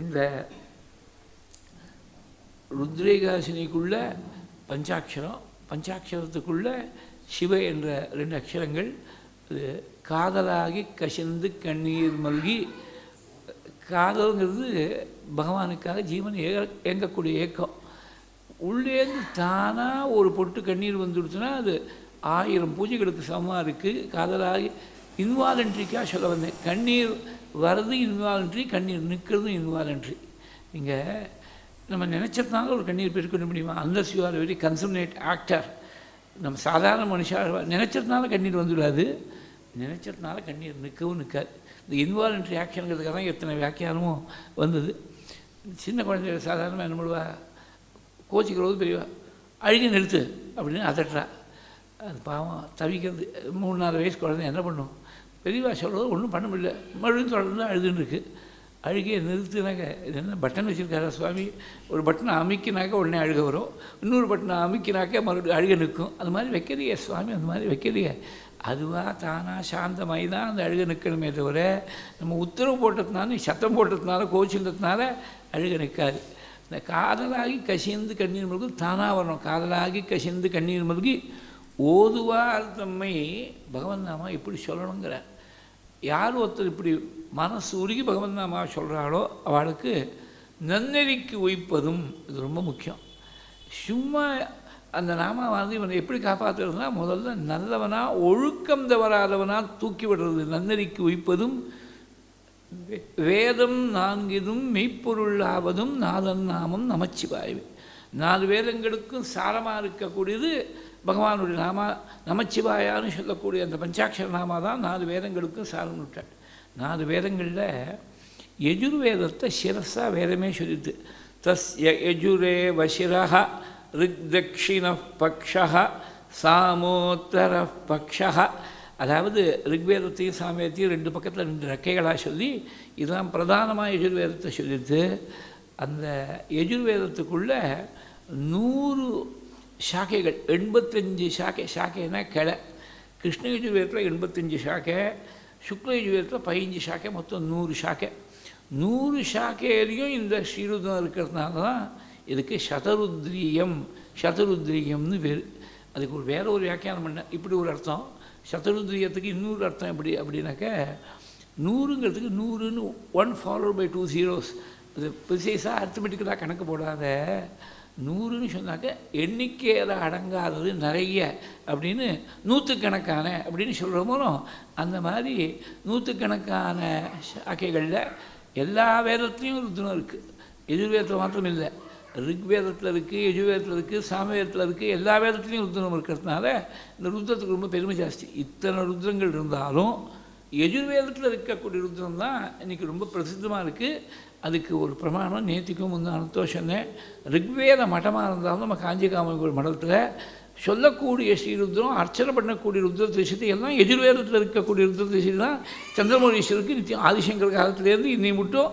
இந்த ருத்ரேகாசினிக்குள்ளே பஞ்சாட்சரம், பஞ்சாட்சரத்துக்குள்ளே சிவ என்ற 2 அக்ஷரங்கள். அது காதலாகி கசிந்து கண்ணீர் மல்கி. காதல்ங்கிறது பகவானுக்காக ஜீவன் இயங்கக்கூடிய ஏக்கம். உள்ளேருந்து தானாக ஒரு பொட்டு கண்ணீர் வந்துடுச்சுன்னா அது 1000 பூஜைகளுக்கு சமமாக இருக்குது. காதலாகி இன்வாலண்ட்ரிக்காக சொல்ல வந்தேன். கண்ணீர் வர்றது இன்வாலண்ட்ரி, கண்ணீர் நிற்கிறதும் இன்வாலண்ட்ரி. நீங்கள் நம்ம நினச்சதுனால ஒரு கண்ணீர் பெருக்க முடியுமா? Unless you are very consummate actor. நம்ம சாதாரண மனுஷாக நினச்சதுனால கண்ணீர் வந்துடாது, நினச்சதுனால கண்ணீர் நிற்கவும் நிற்காது. இந்த இன்வாலண்ட்ரி ஆக்ஷனுங்கிறதுக்காக தான் எத்தனை வியாக்கியானமும் வந்தது. சின்ன குழந்தைகள் சாதாரணமாக என்ன பண்ணுவா, கோச்சிக்கிறோது பெரியவா, அழுகி நிறுத்து அப்படின்னு அதட்டுறா. அது பாவம் தவிக்கிறது. 3-4 வயசு குழந்தை என்ன பண்ணும்? பெரியவா சொல்கிறது ஒன்றும் பண்ண முடியல, மறுபடியும் தொடர்ந்து அழுதுன்னு இருக்குது. அழுகையை நிறுத்தினாக்க இது என்ன பட்டன் வச்சுருக்காரா சுவாமி, ஒரு பட்டனை அமைக்கினாக்க உடனே அழுக வரும், இன்னொரு பட்டனை அமைக்கினாக்க மறுபடியும் அழுக நிற்கும். அது மாதிரி வைக்கிறியே சுவாமி, அந்த மாதிரி வைக்கிறியே, அதுவாக தானாக சாந்தமாகி தான் அந்த அழுக நிற்கணுமே தவிர நம்ம உத்தரவு போட்டதுனால சத்தம் போட்டதுனால கோச்சின்றதுனால அழுக நிற்காது. இந்த காதலாகி கசிந்து கண்ணீர் மல்கி தானாக வரணும். காதலாகி கசிந்து கண்ணீர் மல்கி ஓதுவார் தம்மை பகவன் நாமா இப்படி சொல்லணுங்கிற. யார் ஒருத்தர் இப்படி மனசு உருகி பகவன் நாமா சொல்கிறாளோ அவளுக்கு நன்னெறிக்கு உய்ப்பதும் இது ரொம்ப முக்கியம். சும்மா அந்த நாமாவானது இவனை எப்படி காப்பாற்றுறதுனா முதல்ல நல்லவனா ஒழுக்கம் தவறாதவனா தூக்கி விடுறது. நன்னெறிக்கு உய்ப்பதும் வேதம் நான்கிதும் மெய்ப்பொருளாவதும் நாதன் நாமம் நமச்சிவாயவே. 4 வேதங்களுக்கும் சாரமாக இருக்கக்கூடியது பகவானுடைய நாமா நமச்சிவாயான்னு சொல்லக்கூடிய அந்த பஞ்சாட்சர நாமா தான் 4 வேதங்களுக்கும் சாரம் விட்டாள். 4 வேதங்களில் யஜுர்வேதத்தை சிரஸாக வேதமே சொல்லிது. தஸ்ய யஜுரே வசிரஹ ரிக்தக்ஷிண பக்ஷஹ சாமோத்தர பக்ஷஹ. அதாவது ரிக்வேதத்தையும் சாமவேதத்தையும் 2 பக்கத்தில் 2 ரெக்கைகளாக சொல்லி இதுதான் பிரதானமாக யஜுர்வேதத்தை சொல்லிது. அந்த யஜுர்வேதத்துக்குள்ளே 100 சாக்கைகள், 85 சாக்கைனா கிளை. கிருஷ்ண யஜுர்வேதத்தில் 85 சாக்கை, சுக்ல யஜுர்வேதத்தில் 15 சாக்கை, மொத்தம் 100 சாக்கை. 100 சாக்கையிலையும் இந்த ஸ்ரீருத்ரம் இருக்கிறதுனால தான் இதுக்கு சதருத்ரியம்னு பேர். அதுக்கு வேறு ஒரு வியாக்கியானம் பண்ண இப்படி ஒரு அர்த்தம். சதருத்ரியத்துக்கு இன்னொரு அர்த்தம் எப்படி அப்படின்னாக்க 100ங்கிறதுக்கு 100ன்னு 1 followed by 2 zeros. அது ப்ரிசைஸாக அர்த்தமெட்டிக்கலாக கணக்கு போடாத 100ன்னு சொன்னாக்க எண்ணிக்கையில் அடங்காதது நிறைய அப்படின்னு 100கணக்கான அப்படின்னு சொல்கிறோமோ அந்த மாதிரி 100கணக்கான சாக்கைகளில் எல்லா வேதத்துலேயும் ருத்ரம் இருக்குது. எஜுர்வேதத்தில் மாத்திரம் இல்லை, ரிக்வேதத்தில் இருக்குது, யஜுர்வேதத்தில் இருக்குது, சாமவேதத்தில் இருக்குது, எல்லா வேதத்துலேயும் ருத்ரம் இருக்கிறதுனால இந்த ருத்ரத்துக்கு ரொம்ப பெருமை ஜாஸ்தி. இத்தனை ருத்ரங்கள் இருந்தாலும் யஜுர்வேதத்தில் இருக்கக்கூடிய ருத்ரம் தான் இன்றைக்கி ரொம்ப பிரசித்தமாக இருக்குது. அதுக்கு ஒரு பிரமாணம் நேற்றுக்கும் முந்தானத்தோ சொன்னேன். ரிக்வேத மட்டமாக இருந்தாலும் நம்ம காஞ்சி காமகோள் மடத்தில் சொல்லக்கூடிய ஸ்ரீருத்ரம், அர்ச்சனை பண்ணக்கூடிய ருத்ர திரிசக்தி எல்லாம் எஜுர்வேதத்தில் இருக்கக்கூடிய ருத்ர திரிசக்தி தான். சந்திரமௌலீஸ்வருக்கு நித்தியம் ஆதிசங்கர் காலத்திலேருந்து இன்னை மட்டும்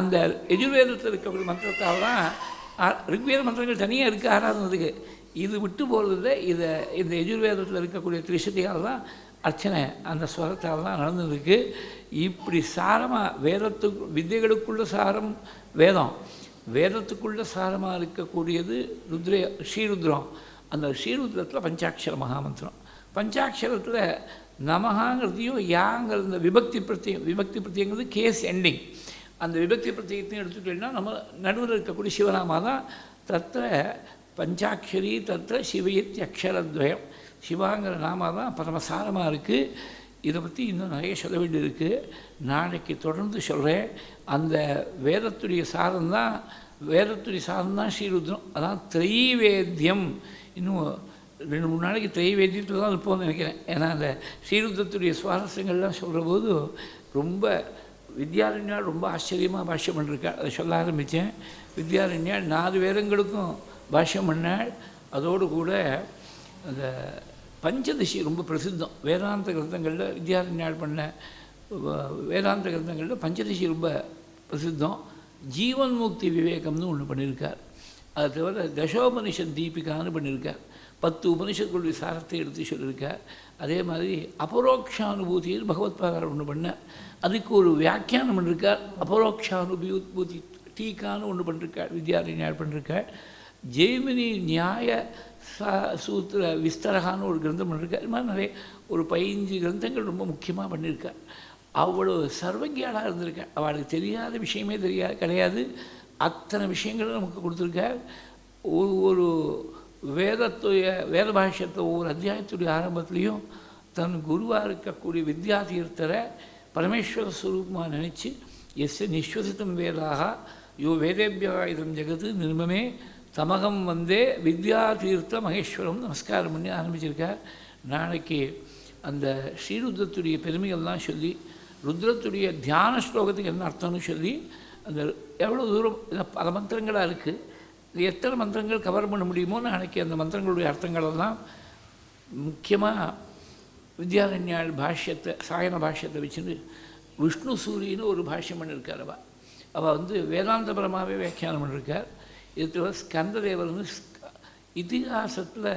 அந்த எஜுர்வேதத்தில் இருக்கக்கூடிய மந்திரத்தால் தான். ரிக்வேத மந்திரங்கள் தனியாக இருக்குது ஆராதனத்துக்கு, இது விட்டு போகிறதில்ல. இந்த எஜுர்வேதத்தில் இருக்கக்கூடிய திரிசக்தியால் தான் அர்ச்சனை அந்த ஸ்வரத்தால் தான் நடந்ததுக்கு. இப்படி சாரமாக வேதத்துக்கு வித்தைகளுக்குள்ள சாரம் வேதம், வேதத்துக்குள்ள சாரமாக இருக்கக்கூடியது ஸ்ரீருத்ரம். அந்த ஸ்ரீருத்ரத்தில் பஞ்சாட்சர மகாமந்திரம். பஞ்சாட்சரத்தில் நமகாங்கிறதையும் யாங்கிற இந்த விபக்தி பிரத்தியங்கிறது கேஸ் எண்டிங். அந்த விபக்தி பிரத்தியத்தையும் எடுத்துக்கிட்டோம்னா நம்ம நடுவில் இருக்கக்கூடிய சிவநாமா தான். தத்திர பஞ்சாட்சரி தத்திர சிவயித்தி அக்ஷரத்வயம். சிவாங்கிற நாமா தான் பரமசாரமாக இருக்குது. இதை பற்றி இன்னும் நிறைய சொல்ல வேண்டியிருக்கு. நாளைக்கு தொடர்ந்து சொல்கிறேன். அந்த வேதத்துடைய சாரம்தான் ஸ்ரீருத்ரம். அதான் திரைவேத்தியம். இன்னும் 2-3 நாளைக்கு திரைவேத்தியத்தில் தான் இருப்போம்னு நினைக்கிறேன். ஏன்னா அந்த ஸ்ரீருத்ரத்துடைய சுவாரஸ்யங்கள்லாம் சொல்கிற போது ரொம்ப வித்யாரண்யாள் ரொம்ப ஆச்சரியமாக பாஷ்யம் பண்ணிருக்காள். அதை சொல்ல ஆரம்பித்தேன். வித்யாரண்யாள் 4 வேதங்களுக்கும் பாஷ்யம் பண்ணாள். அதோடு கூட அந்த பஞ்சதசி ரொம்ப பிரசித்தம். வேதாந்த கிரந்தங்களில் வித்யாரண்யாள் பண்ண வேதாந்த கிரந்தங்களில் பஞ்சதசி ரொம்ப பிரசித்தம். ஜீவன் முக்தி விவேகம்னு ஒன்று பண்ணியிருக்கார். அது தவிர தசோபனிஷத் தீபிகான்னு பண்ணியிருக்கார். 10 உபனிஷத்துடைய சாரத்தை எடுத்து சொல்லியிருக்கார். அதே மாதிரி அபரோக்ஷானுபூதியில் பகவத்பாதர் ஒன்று பண்ணார். அதுக்கு ஒரு வியாக்கியானம் பண்ணியிருக்கார். அபரோக்ஷானுபூதி டீக்கான்னு ஒன்று பண்ணியிருக்கார், வித்யாரண்யாள் பண்ணியிருக்கார். ஜெய்மினி நியாய சூத்திர விஸ்தரகான்னு ஒரு கிரந்தம் பண்ணியிருக்கார். இது மாதிரி நிறைய ஒரு 15 கிரந்தங்கள் ரொம்ப முக்கியமாக பண்ணியிருக்கார். அவ்வளோ சர்வஜாளாக இருந்திருக்கார். அவளுக்கு தெரியாத விஷயமே கிடையாது. அத்தனை விஷயங்களும் நமக்கு கொடுத்துருக்கார். ஒரு வேத பாஷ்யத்தை ஒவ்வொரு அத்தியாயத்துடைய ஆரம்பத்துலேயும் தன் குருவாக இருக்கக்கூடிய வித்யாதீர்த்தரை பரமேஸ்வர ஸ்வரூபமாக நினச்சி எஸ் நிஸ்வசித்தம் வேதாக யோ வேதேபியா இதம் ஜெகது நிர்மமே தமகம் வந்தே வித்யாதீர்த்த மகேஸ்வரம் நமஸ்காரம் பண்ணி ஆரம்பிச்சிருக்கார். நாளைக்கு அந்த ஸ்ரீருத்ரத்துடைய பெருமைகள்லாம் சொல்லி, ருத்ரத்துடைய தியான ஸ்லோகத்துக்கு என்ன அர்த்தம்னு சொல்லி, அந்த எவ்வளோ தூரம் பல மந்திரங்களாக இருக்குது, இது எத்தனை மந்திரங்கள் கவர் பண்ண முடியுமோ நாளைக்கு அந்த மந்திரங்களுடைய அர்த்தங்களெல்லாம் முக்கியமாக வித்யாரண்யாள் பாஷ்யத்தை சாயன பாஷ்யத்தை வச்சுன்னு விஷ்ணு சூரின்னு ஒரு பாஷ்யம் பண்ணியிருக்கார். அவள் வந்து வேதாந்தபரமாகவே வியாக்கியானம் பண்ணியிருக்கார். இது தவிர ஸ்கந்ததேவர்னு இதிகாசத்தில்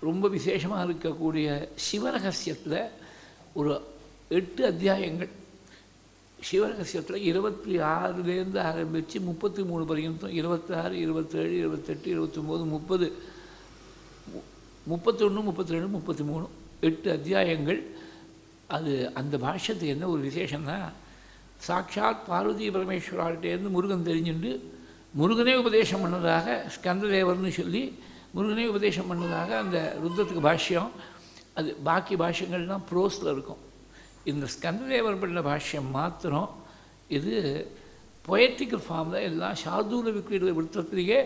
ரொம்ப விசேஷமாக இருக்கக்கூடிய சிவரகசியத்தில் ஒரு 8 அத்தியாயங்கள். சிவரகசியத்தில் 26லேருந்து ஆரம்பித்து 33 பர்யந்தம் 26, 27, 28, 29, 30, 31, 32, 33 8 அத்தியாயங்கள். அது அந்த பாஷ்யத்துக்கு என்ன ஒரு விசேஷம்னா, சாட்சாத் பார்வதி பரமேஸ்வராள்கிட்டேருந்து முருகன் தெரிஞ்சுண்டு முருகனே உபதேசம் பண்ணதாக ஸ்கந்ததேவர்னு சொல்லி முருகனே உபதேசம் பண்ணதாக அந்த ருத்ரத்துக்கு பாஷ்யம். அது பாக்கி பாஷ்யங்கள்லாம் ப்ரோஸில் இருக்கும். இந்த ஸ்கந்ததேவர் பண்ண பாஷ்யம் மாத்திரம் இது பொயட்டிக்கல் ஃபார்மில் எல்லாம் சார்தூல விக்ரீட விருத்தத்திலேயே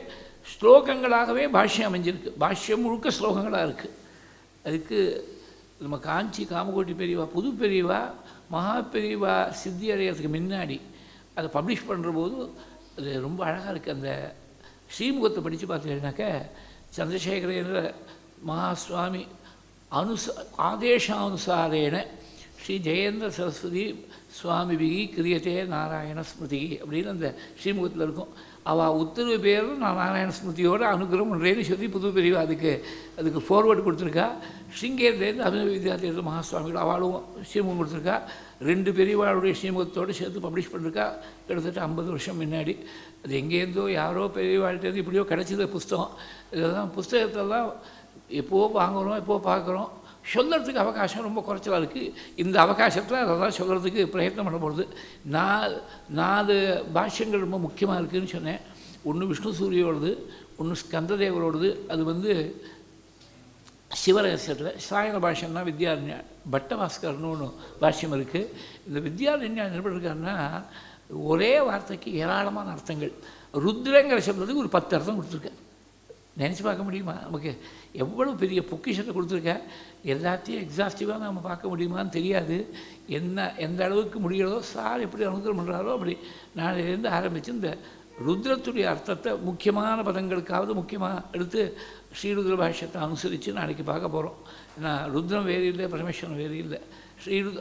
ஸ்லோகங்களாகவே பாஷ்யம் அமைஞ்சிருக்கு. பாஷ்யம் முழுக்க ஸ்லோகங்களாக இருக்குது. அதுக்கு நம்ம காஞ்சி காமகோட்டி பெரியவா புது பெரியவா மகா பெரியவா சித்தி அடைகிறதுக்கு முன்னாடி அதை பப்ளிஷ் பண்ணுற போது அது ரொம்ப அழகாக இருக்குது. அந்த ஸ்ரீமுகத்தை படித்து பார்த்தீங்கன்னாக்க சந்திரசேகரேந்திர மகாஸ்வாமி ஆதேசானுசாரேன ஸ்ரீ ஜெயேந்திர சரஸ்வதி சுவாமிபிகி கிரியத்தே நாராயண ஸ்மிருதி அப்படின்னு அந்த ஸ்ரீமுகத்தில் இருக்கும். அவள் உத்தரவு பேரும் நான் நாராயண ஸ்மிருதியோடு அனுகிரகம் பண்ணுறேன்னு சொல்லி புது பிரிவு அதுக்கு ஃபார்வேர்டு கொடுத்துருக்கா. ஸ்ரீங்கேர்லேருந்து அபிநவ வித்யார்த்தி மகாஸ்வாமிகள் அவளும் ஸ்ரீமுகம் கொடுத்துருக்கா. 2 பெரியவாளுடைய ஸ்ரீமுகத்தோடு சேர்த்து பப்ளிஷ் பண்ணிருக்கா. கிட்டத்தட்ட 50 வருஷம் முன்னாடி. அது எங்கேருந்தோ யாரோ பெரியவாழ்கிட்டேருந்து இப்படியோ கிடச்சித புஸ்தகம். இதெல்லாம் புஸ்தகத்தெல்லாம் எப்போது வாங்குகிறோம், எப்போது பார்க்குறோம். சொல்கிறதுக்கு அவகாசம் ரொம்ப குறைச்சலாக இருக்குது. இந்த அவகாசத்தில் அதெல்லாம் சொல்கிறதுக்கு பிரயத்னம் பண்ண போகிறது. 4 பாஷ்யங்கள் ரொம்ப முக்கியமாக இருக்குதுன்னு சொன்னேன். ஒன்று விஷ்ணு சூரியோடது, ஒன்று ஸ்கந்ததேவரோடது. அது வந்து சிவரகசியத்தில் சாயன பாஷ்யம்னா வித்யாரண்யா பட்டபாஸ்கர்னு ஒன்று பாஷ்யம் இருக்குது. இந்த வித்யாரண்யா என்ன பண்ணிருக்காருன்னா ஒரே வார்த்தைக்கு ஏராளமான அர்த்தங்கள். ருத்ரங்கிற சப்தத்துக்கு ஒரு 10 அர்த்தம் கொடுத்துருக்கேன். நினச்சி பார்க்க முடியுமா? நமக்கு எவ்வளோ பெரிய பொக்கிஷத்தை கொடுத்துருக்க. எல்லாத்தையும் எக்ஸாஸ்டிவாக நம்ம பார்க்க முடியுமான்னு தெரியாது. எந்த அளவுக்கு முடிகிறதோ சார் எப்படி அனுகிரகம் பண்ணுறாரோ அப்படி நாளையிலேருந்து ஆரம்பித்து இந்த ருத்ரத்துடைய அர்த்தத்தை முக்கியமான பதங்களுக்காவது முக்கியமாக எடுத்து ஸ்ரீருத்ர பாஷ்யத்தை அனுசரித்து நாளைக்கு பார்க்க போகிறோம். ஏன்னா ருத்ரம் வேறு இல்லை, பரமேஸ்வரன் வேறு இல்லை.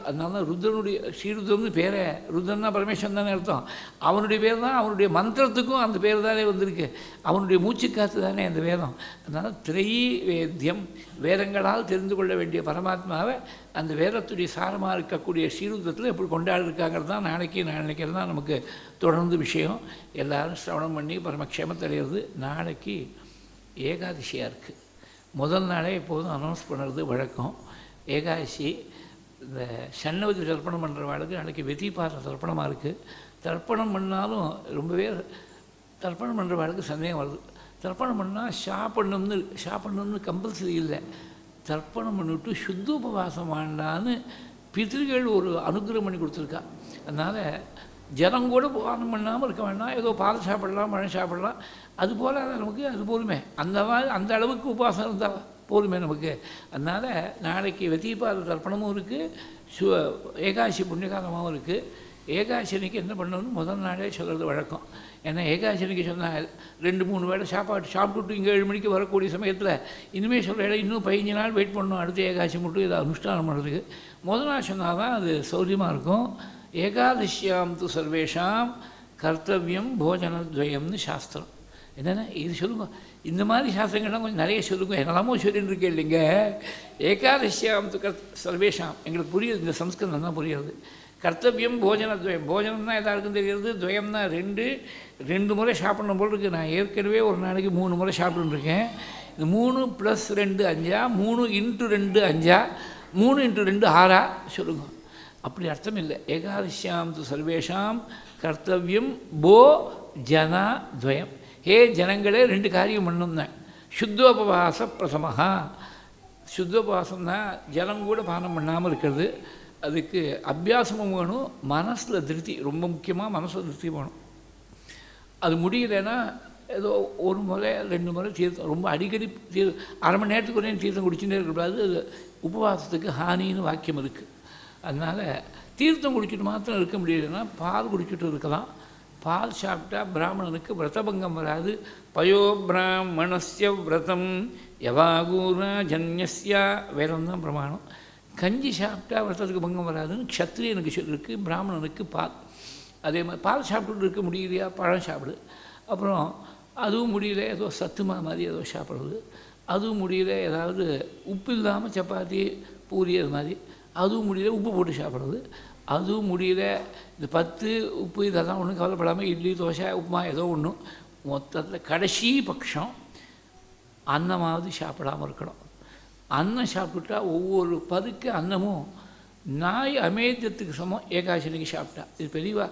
அதனால தான் ருத்ரனுடைய ஸ்ரீருத்ரம்னு பேரே. ருத்ரன்னா பரமேஸ்வரன் தானே அர்த்தம். அவனுடைய பேர் தான், அவனுடைய மந்திரத்துக்கும் அந்த பேர் தானே வந்திருக்கு. அவனுடைய மூச்சுக்காத்து தானே அந்த வேதம். அதனால் திரையீ வேத்தியம், வேதங்களால் தெரிந்து கொள்ள வேண்டிய பரமாத்மாவை அந்த வேதத்துடைய சாரமாக இருக்கக்கூடிய ஸ்ரீருத்ரத்தில் எப்படி கொண்டாடிருக்காங்கிறது தான் நாளைக்கு தான் நமக்கு தொடர்ந்து விஷயம். எல்லோரும் சிரவணம் பண்ணி பரமக்ஷேமத்தை அடையிறது. நாளைக்கு ஏகாதசியாக இருக்குது. முதல் நாளே எப்போதும் அனௌன்ஸ் பண்ணுறது வழக்கம். ஏகாதசி இந்த சன்னவதி தர்ப்பணம் பண்ணுறவாளுக்கு நாளைக்கு வெதிபார தர்ப்பணமாக இருக்குது. தர்ப்பணம் பண்ணாலும் ரொம்பவே தர்ப்பணம் பண்ணுறவாளுக்கு சந்தேகம் வருது. தர்ப்பணம் பண்ணால் சாப்பிடணும்னு கம்பல்சரி இல்லை. தர்ப்பணம் பண்ணிவிட்டு சுத்தோபவாசம் வேண்டான்னு பித்ருகள் ஒரு அனுகிரகம் பண்ணி கொடுத்துருக்கா. அதனால் ஜலம் கூட பானம் பண்ணாமல் இருக்க வேண்டாம். ஏதோ பால் சாப்பிடலாம், பழம் சாப்பிடலாம். அதுபோல் நமக்கு அது போலுமே. அந்த அளவுக்கு உபவாசம் இருந்தால் போதுமே நமக்கு. அதனால் நாளைக்கு வெத்திபாத தர்ப்பணமும் இருக்குது, ஏகாதசி புண்ணியகாலமாகவும் இருக்குது. ஏகாதசினிக்கு என்ன பண்ணணும்னு முதல் நாளே சொல்கிறது வழக்கம். ஏன்னா ஏகாதசினிக்கு சொன்னால் 2-3 வேளை சாப்பிட்டுட்டு இங்கே 7 மணிக்கு வரக்கூடிய சமயத்தில் இனிமேல் சொல்கிற இடம் இன்னும் 15 நாள் வெயிட் பண்ணணும் அடுத்த ஏகாதசி மட்டும் இதை அனுஷ்டானம் பண்ணுறதுக்கு. முதல் நாள் சொன்னால் தான் அது சௌரியமாக இருக்கும். ஏகாதசியாம் து சர்வேஷாம் கர்த்தவியம் போஜனத்வயம்னு சாஸ்திரம். என்னென்ன இது சொல்லுங்க. இந்த மாதிரி சாஸ்திரங்கள்லாம் கொஞ்சம் நிறைய சொல்லுங்க. என்னெல்லாமோ சொல்லிட்டு இருக்கேன் இல்லைங்க. ஏகாதசியாம் து சர்வேஷாம் எங்களுக்கு புரியுது. இந்த சம்ஸ்கிருதம் தான் புரியுது. கர்த்தவியம் போஜனத்வயம். போஜனம்னா எல்லாருக்கும் தெரிகிறது. துவயம்னா 2 முறை சாப்பிடணும் போல் இருக்குது. நான் ஏற்கனவே ஒரு நாளைக்கு 3 முறை சாப்பிட்டுருக்கேன். இந்த 3 + 2 5, 3 × 2 5, 3 × 2 6 சொல்லுங்க. அப்படி அர்த்தம் இல்லை. ஏகாதசியாம் து சர்வேஷாம் கர்த்தவியம் போ ஜனா துவயம். ஹே ஜனங்களே 2 காரியம் பண்ணணும். சுத்தோபவாச பிரசமஹா. சுத்தோபவாசம்னா ஜலம் கூட பானம் பண்ணாமல் இருக்கிறது. அதுக்கு அபியாசமும் வேணும், மனசில் திருப்தி ரொம்ப முக்கியமாக. மனசில் திருப்தி வேணும். அது முடியலைன்னா ஏதோ 1 முறை 2 முறை தீர்த்தம், ரொம்ப அடிக்கடி அரை மணி நேரத்துக்கு ஒரே தீர்த்தம் குடிச்சுட்டே இருக்கக்கூடாது. அது உபவாசத்துக்கு ஹானின்னு வாக்கியம் இருக்குது. அதனால் தீர்த்தம் குடிச்சிட்டு மாத்திரம் இருக்க முடியலைன்னா பால் குடிச்சிட்டு இருக்கலாம். பால் சாப்பிட்டா பிராமணனுக்கு விரதபங்கம் வராது. பயோ பிராமணஸ்ய விரதம் யவாகூரா ஜன்யஸ்யா வேதம் தான் பிரமாணம். கஞ்சி சாப்பிட்டா விரதத்துக்கு பங்கம் வராதுன்னு க்ஷத்ரியனுக்கு சொல்லிருக்கு, பிராமணனுக்கு பால். அதே மாதிரி பால் சாப்பிட்டுட்டு இருக்க முடியலையா, பழம் சாப்பிடு. அப்புறம் அதுவும் முடியல, ஏதோ சத்துமா மாதிரி ஏதோ சாப்பிட்றது. அதுவும் முடியல, ஏதாவது உப்பு இல்லாமல் சப்பாத்தி பூரி அது மாதிரி. அதுவும் முடியல, உப்பு போட்டு சாப்பிட்றது. அதுவும் முடியல, இந்த 10 உப்பு இதெல்லாம் ஒன்றும் கவலைப்படாமல் இட்லி தோசை உப்புமா ஏதோ ஒன்று. மொத்தத்தில் கடைசி பட்சம் அன்னமாவது சாப்பிடாமல் இருக்கணும். அன்னம் சாப்பிட்டுட்டா ஒவ்வொரு பதுக்கு அன்னமும் நாய் அமேத்தியத்துக்கு சமம் ஏகாசனிக்கு சாப்பிட்டா. இது பெரியவா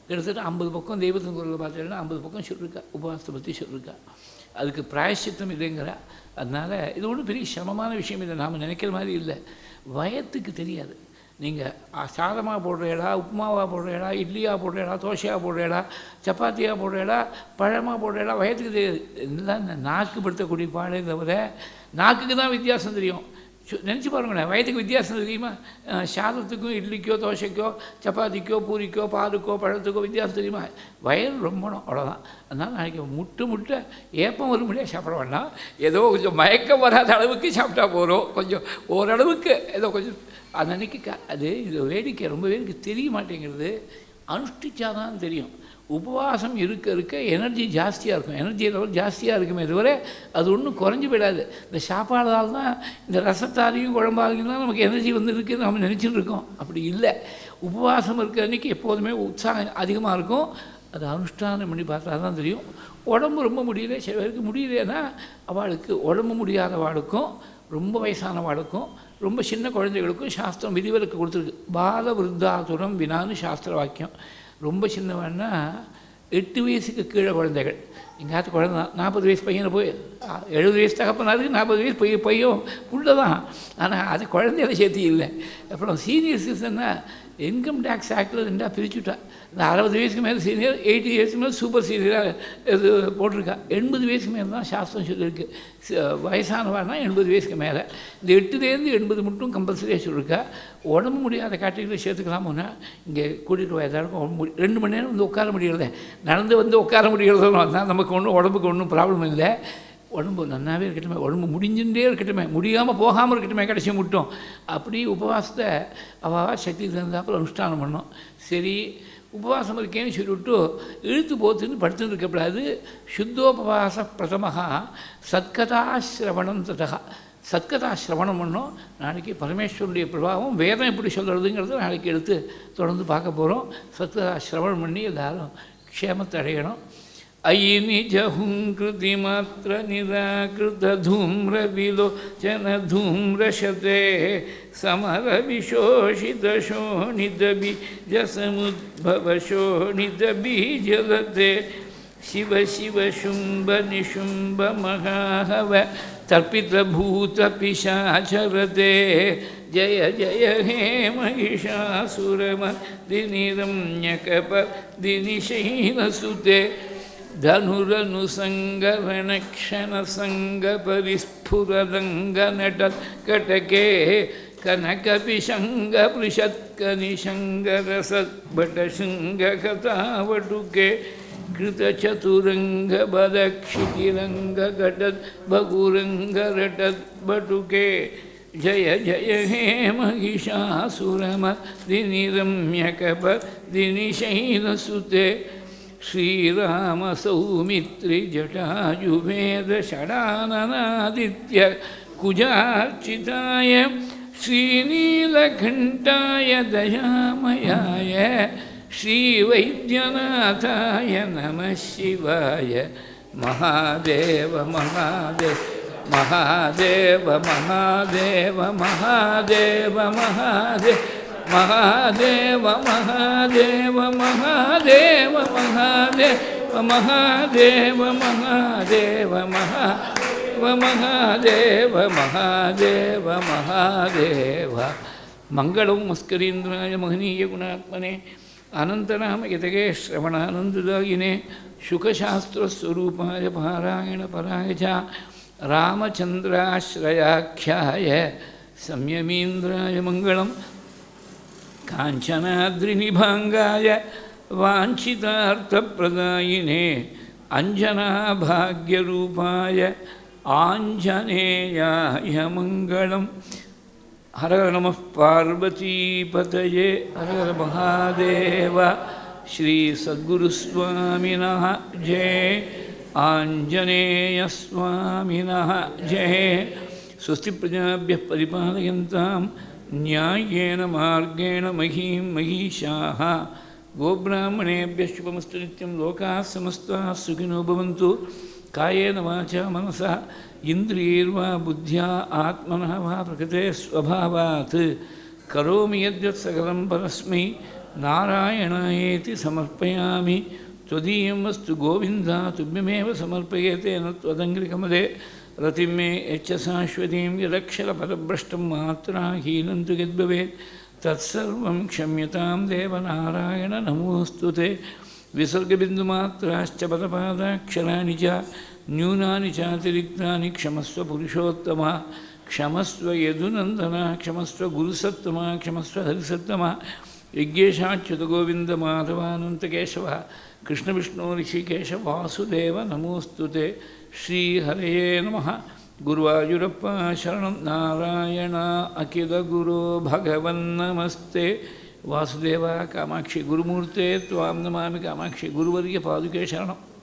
கிட்டத்தட்ட 50 பக்கம் தெய்வத்தின் குரலில் பார்த்தீங்கன்னா 50 பக்கம் சொல்லியிருக்கா, உபவாசத்தை பற்றி சொல்லியிருக்கா. அதுக்கு பிராயஷ்சித்தம் இல்லைங்கிறா. அதனால் இது ஒன்றும் பெரிய சிரமமான விஷயம் இல்லை, நாம் நினைக்கிற மாதிரி இல்லை. வயத்துக்கு தெரியாது. நீங்கள் சாதமாக போடுறேடா, உப்புமாவாக போடுறேடா, இட்லியாக போடுறேடா, தோசையாக போடுறேடா, சப்பாத்தியாக போடுறேடா, பழமாக போடுறேடா, வயத்துக்கு தெரியாது. எல்லாம் இந்த நாக்கு படுத்தக்கூடிய பாடே தவிர நாக்குக்கு தான் வித்தியாசம் தெரியும். நினச்சி பாருங்களேன், வயதுக்கு வித்தியாசம் தெரியுமா? சாதத்துக்கும் இட்லிக்கோ தோசைக்கோ சப்பாத்திக்கோ பூரிக்கோ பாலுக்கோ பழத்துக்கோ வித்தியாசம் தெரியுமா? வயல் ரொம்பணும், அவ்வளோதான். அதனால் நாளைக்கு முட்டை ஏப்பம் ஒரு முடியாது சாப்பிட வேண்டாம். ஏதோ கொஞ்சம் மயக்கம் வராத அளவுக்கு சாப்பிட்டா போகிறோம். கொஞ்சம் ஓரளவுக்கு ஏதோ கொஞ்சம் அன்னைக்கு அது இது வேடிக்கை ரொம்ப பேருக்கு தெரிய மாட்டேங்கிறது. அனுஷ்டிச்சாதான் தெரியும். உபவாசம் இருக்க எனர்ஜி ஜாஸ்தியாக இருக்கும், எனர்ஜி லெவல் ஜாஸ்தியாக இருக்குமே தவிர அது ஒன்றும் குறைஞ்சி போயிடாது. இந்த சாப்பாடால் தான், இந்த ரசத்தாலையும் குழம்பாலையும் தான் நமக்கு எனர்ஜி வந்து இருக்குதுன்னு நம்ம நினச்சிட்டு இருக்கோம். அப்படி இல்லை. உபவாசம் இருக்கிற அன்றைக்கி எப்போதுமே உற்சாகம் அதிகமாக இருக்கும். அது அனுஷ்டானம் பண்ணி பார்த்தா தான் தெரியும். உடம்பு ரொம்ப முடியல, சில பேருக்கு முடியலன்னா அவளுக்கு உடம்பு முடியாதவாளுக்கும் ரொம்ப வயசானவாளுக்கும் ரொம்ப சின்ன குழந்தைகளுக்கும் சாஸ்திரம் விதிவிலக்கு கொடுத்துருக்கு. பால விருத்தாதுரம் வினான்னு சாஸ்திர வாக்கியம். ரொம்ப சின்னவன்னா 8 வயசுக்கு கீழே குழந்தைகள். எங்காவது குழந்தை தான் 40 வயசு பையனை போய் 70 வயசு தகப்பனாருக்கு 40 வயசு பையன் புள்ள தான். ஆனால் அது குழந்தையில சேர்த்து இல்லை. அப்புறம் சீனியர் சிட்டிசன்னா இன்கம் டேக்ஸ் ஆக்டில் 2ஆக பிரிச்சுட்டா. இந்த 60 வயசுக்கு மேலே சீனியர், 80 வயசுக்கு மேலே சூப்பர் சீனியராக இது போட்டிருக்கா. 80 வயசுக்கு மேலே தான் சாஸ்திரம் சொல்லியிருக்கு. வயசானவானா 80 வயசுக்கு மேலே. இந்த 8லேருந்து 80 மட்டும் கம்பல்சரியாக சொல்லியிருக்கா. உடம்பு முடியாத கேட்டகரியில் சேர்த்துக்கலாமோன்னா இங்கே கூட்டிகிட்டு எல்லாருக்கும் 2 மணி நேரம் வந்து உட்கார முடியறதே, நடந்து வந்து உட்கார முடியறதும் அதுதான். நமக்கு ஒன்றும் உடம்புக்கு ஒன்றும் ப்ராப்ளம் இல்லை. உடம்பு நன்னாவே இருக்கட்டுமே, உடம்பு முடிஞ்சுட்டே இருக்கட்டுமே, முடியாமல் போகாமல் இருக்கட்டுமே கடைசி முட்டும். அப்படி உபவாசத்தை அவள் சக்தி தகுந்தாப்பில் அனுஷ்டானம் பண்ணோம். சரி, உபவாசம் இருக்கேன்னு சொல்லிவிட்டு இழுத்து போத்துன்னு படுத்துன்னு இருக்கக்கூடாது. சுத்தோபவாச பிரதமகா சத்கதாசிரவணம் ததா. சத்கதாசிரவணம் பண்ணோம். நாளைக்கு பரமேஸ்வரனுடைய பிரபாவம் வேதம் எப்படி சொல்கிறதுங்கிறத நாளைக்கு எடுத்து தொடர்ந்து பார்க்க போகிறோம். சத்கதாசிரவணம் பண்ணி எல்லாரும் க்ஷேமத்தை அடையணும். अयि निजहुंकृतिमात्र निराकृत धूम्र विलोचन धूम्रशते समर विशोषित शोणित बीजसमुद्भव शोणित बीजलते शिव शिव शुंभ निशुंभ महाहव तर्पित भूत पिशाचरते जय जय हे महिषासुरमर्दिनि रम्यकपर्दिनि शैलसुते धनुरनुसङ्गरणक्षणसङ्गपरिस्फुरदङ्गनटकटके कनकपिशङ्गपृषत्कनिशङ्गरसद्भटशृङ्गकथावटुके कृतचतुरङ्गबदक्षितिरङ्गघटद्भगुरङ्गरटद्भटुके जय जय हे महिषासुरमर्दिनि रम्यकपर्दिनि शैलसुते श्रीराम सौमित्रि जटायुवेद षडाननादित्य कुजार्चिताय श्रीनीलकण्ठाय दयामयाय श्रीवैद्यनाथाय नमः शिवाय महादेव महादेव महादेव महादेव महादेव महादेव महादेव महादेव महादेव महादेव महादेव महादेव महादेव महादेव महादेव मंगलं मस्करीन्द्राय महनीय गुणात्मने अनंतनाम यतगे श्रवणानंददायिने शुकशास्त्रस्वरूपाय पारायणपराय च रामचंद्राश्रयाख्याय संयमीन्द्राय मंगलम् कांचनाद्रिनिभांगाय वांछितार्थप्रदायिने अंजनाभाग्यरूपाय आञ्जनेयाय मङ्गलम्। हर हर नमः पार्वतीपतये हर हर महादेव। श्री सद्गुरुस्वामिनः जय। आञ्जनेयस्वामिनः जय। स्वस्ति प्रजाभ्यः परिपालयन्तां न्याय्येन मार्गेण महीं महिषाः। गोब्राह्मणेभ्यः शुभमस्तु नित्यं। लोकाः समस्ताः सुखिनो भवन्तु। कायेन वाचा मनसा इन्द्रियैर्वा बुद्ध्या आत्मनः वा प्रकृते स्वभावात् करोमि यद्यत् सकलं परस्मै नारायणायेति समर्पयामि। त्वदीयं वस्तु गोविन्द तुभ्यमेव समर्पयेते न त्वदङ्घ्रिकमले रतिं मे यच्च शाश्वतीं यदक्षरपदभ्रष्टं मात्राहीनं तु यद्भवेत् तत्सर्वं क्षम्यतां देवनारायण नमोऽस्तु ते। विसर्गबिन्दुमात्राश्च पदपादाक्षराणि च न्यूनानि चातिरिक्तानि क्षमस्व पुरुषोत्तमा। क्षमस्व यदुनन्दना क्षमस्व गुरुसत्तमा क्षमस्व हरिसत्तमा। यज्ञेशाच्युतगोविन्दमाधवानन्तकेशवः कृष्णविष्णो ऋषिकेश वासुदेव नमोऽस्तु ते। श्रीहरये नमः। गुरुवायुरप्प शरणं नारायण अखिलगुरो भगवन्नमस्ते। वासुदेव कामाक्षि गुरुमूर्ते त्वां नमामि कामाक्षि गुरुवर्य पादुके शरणम्।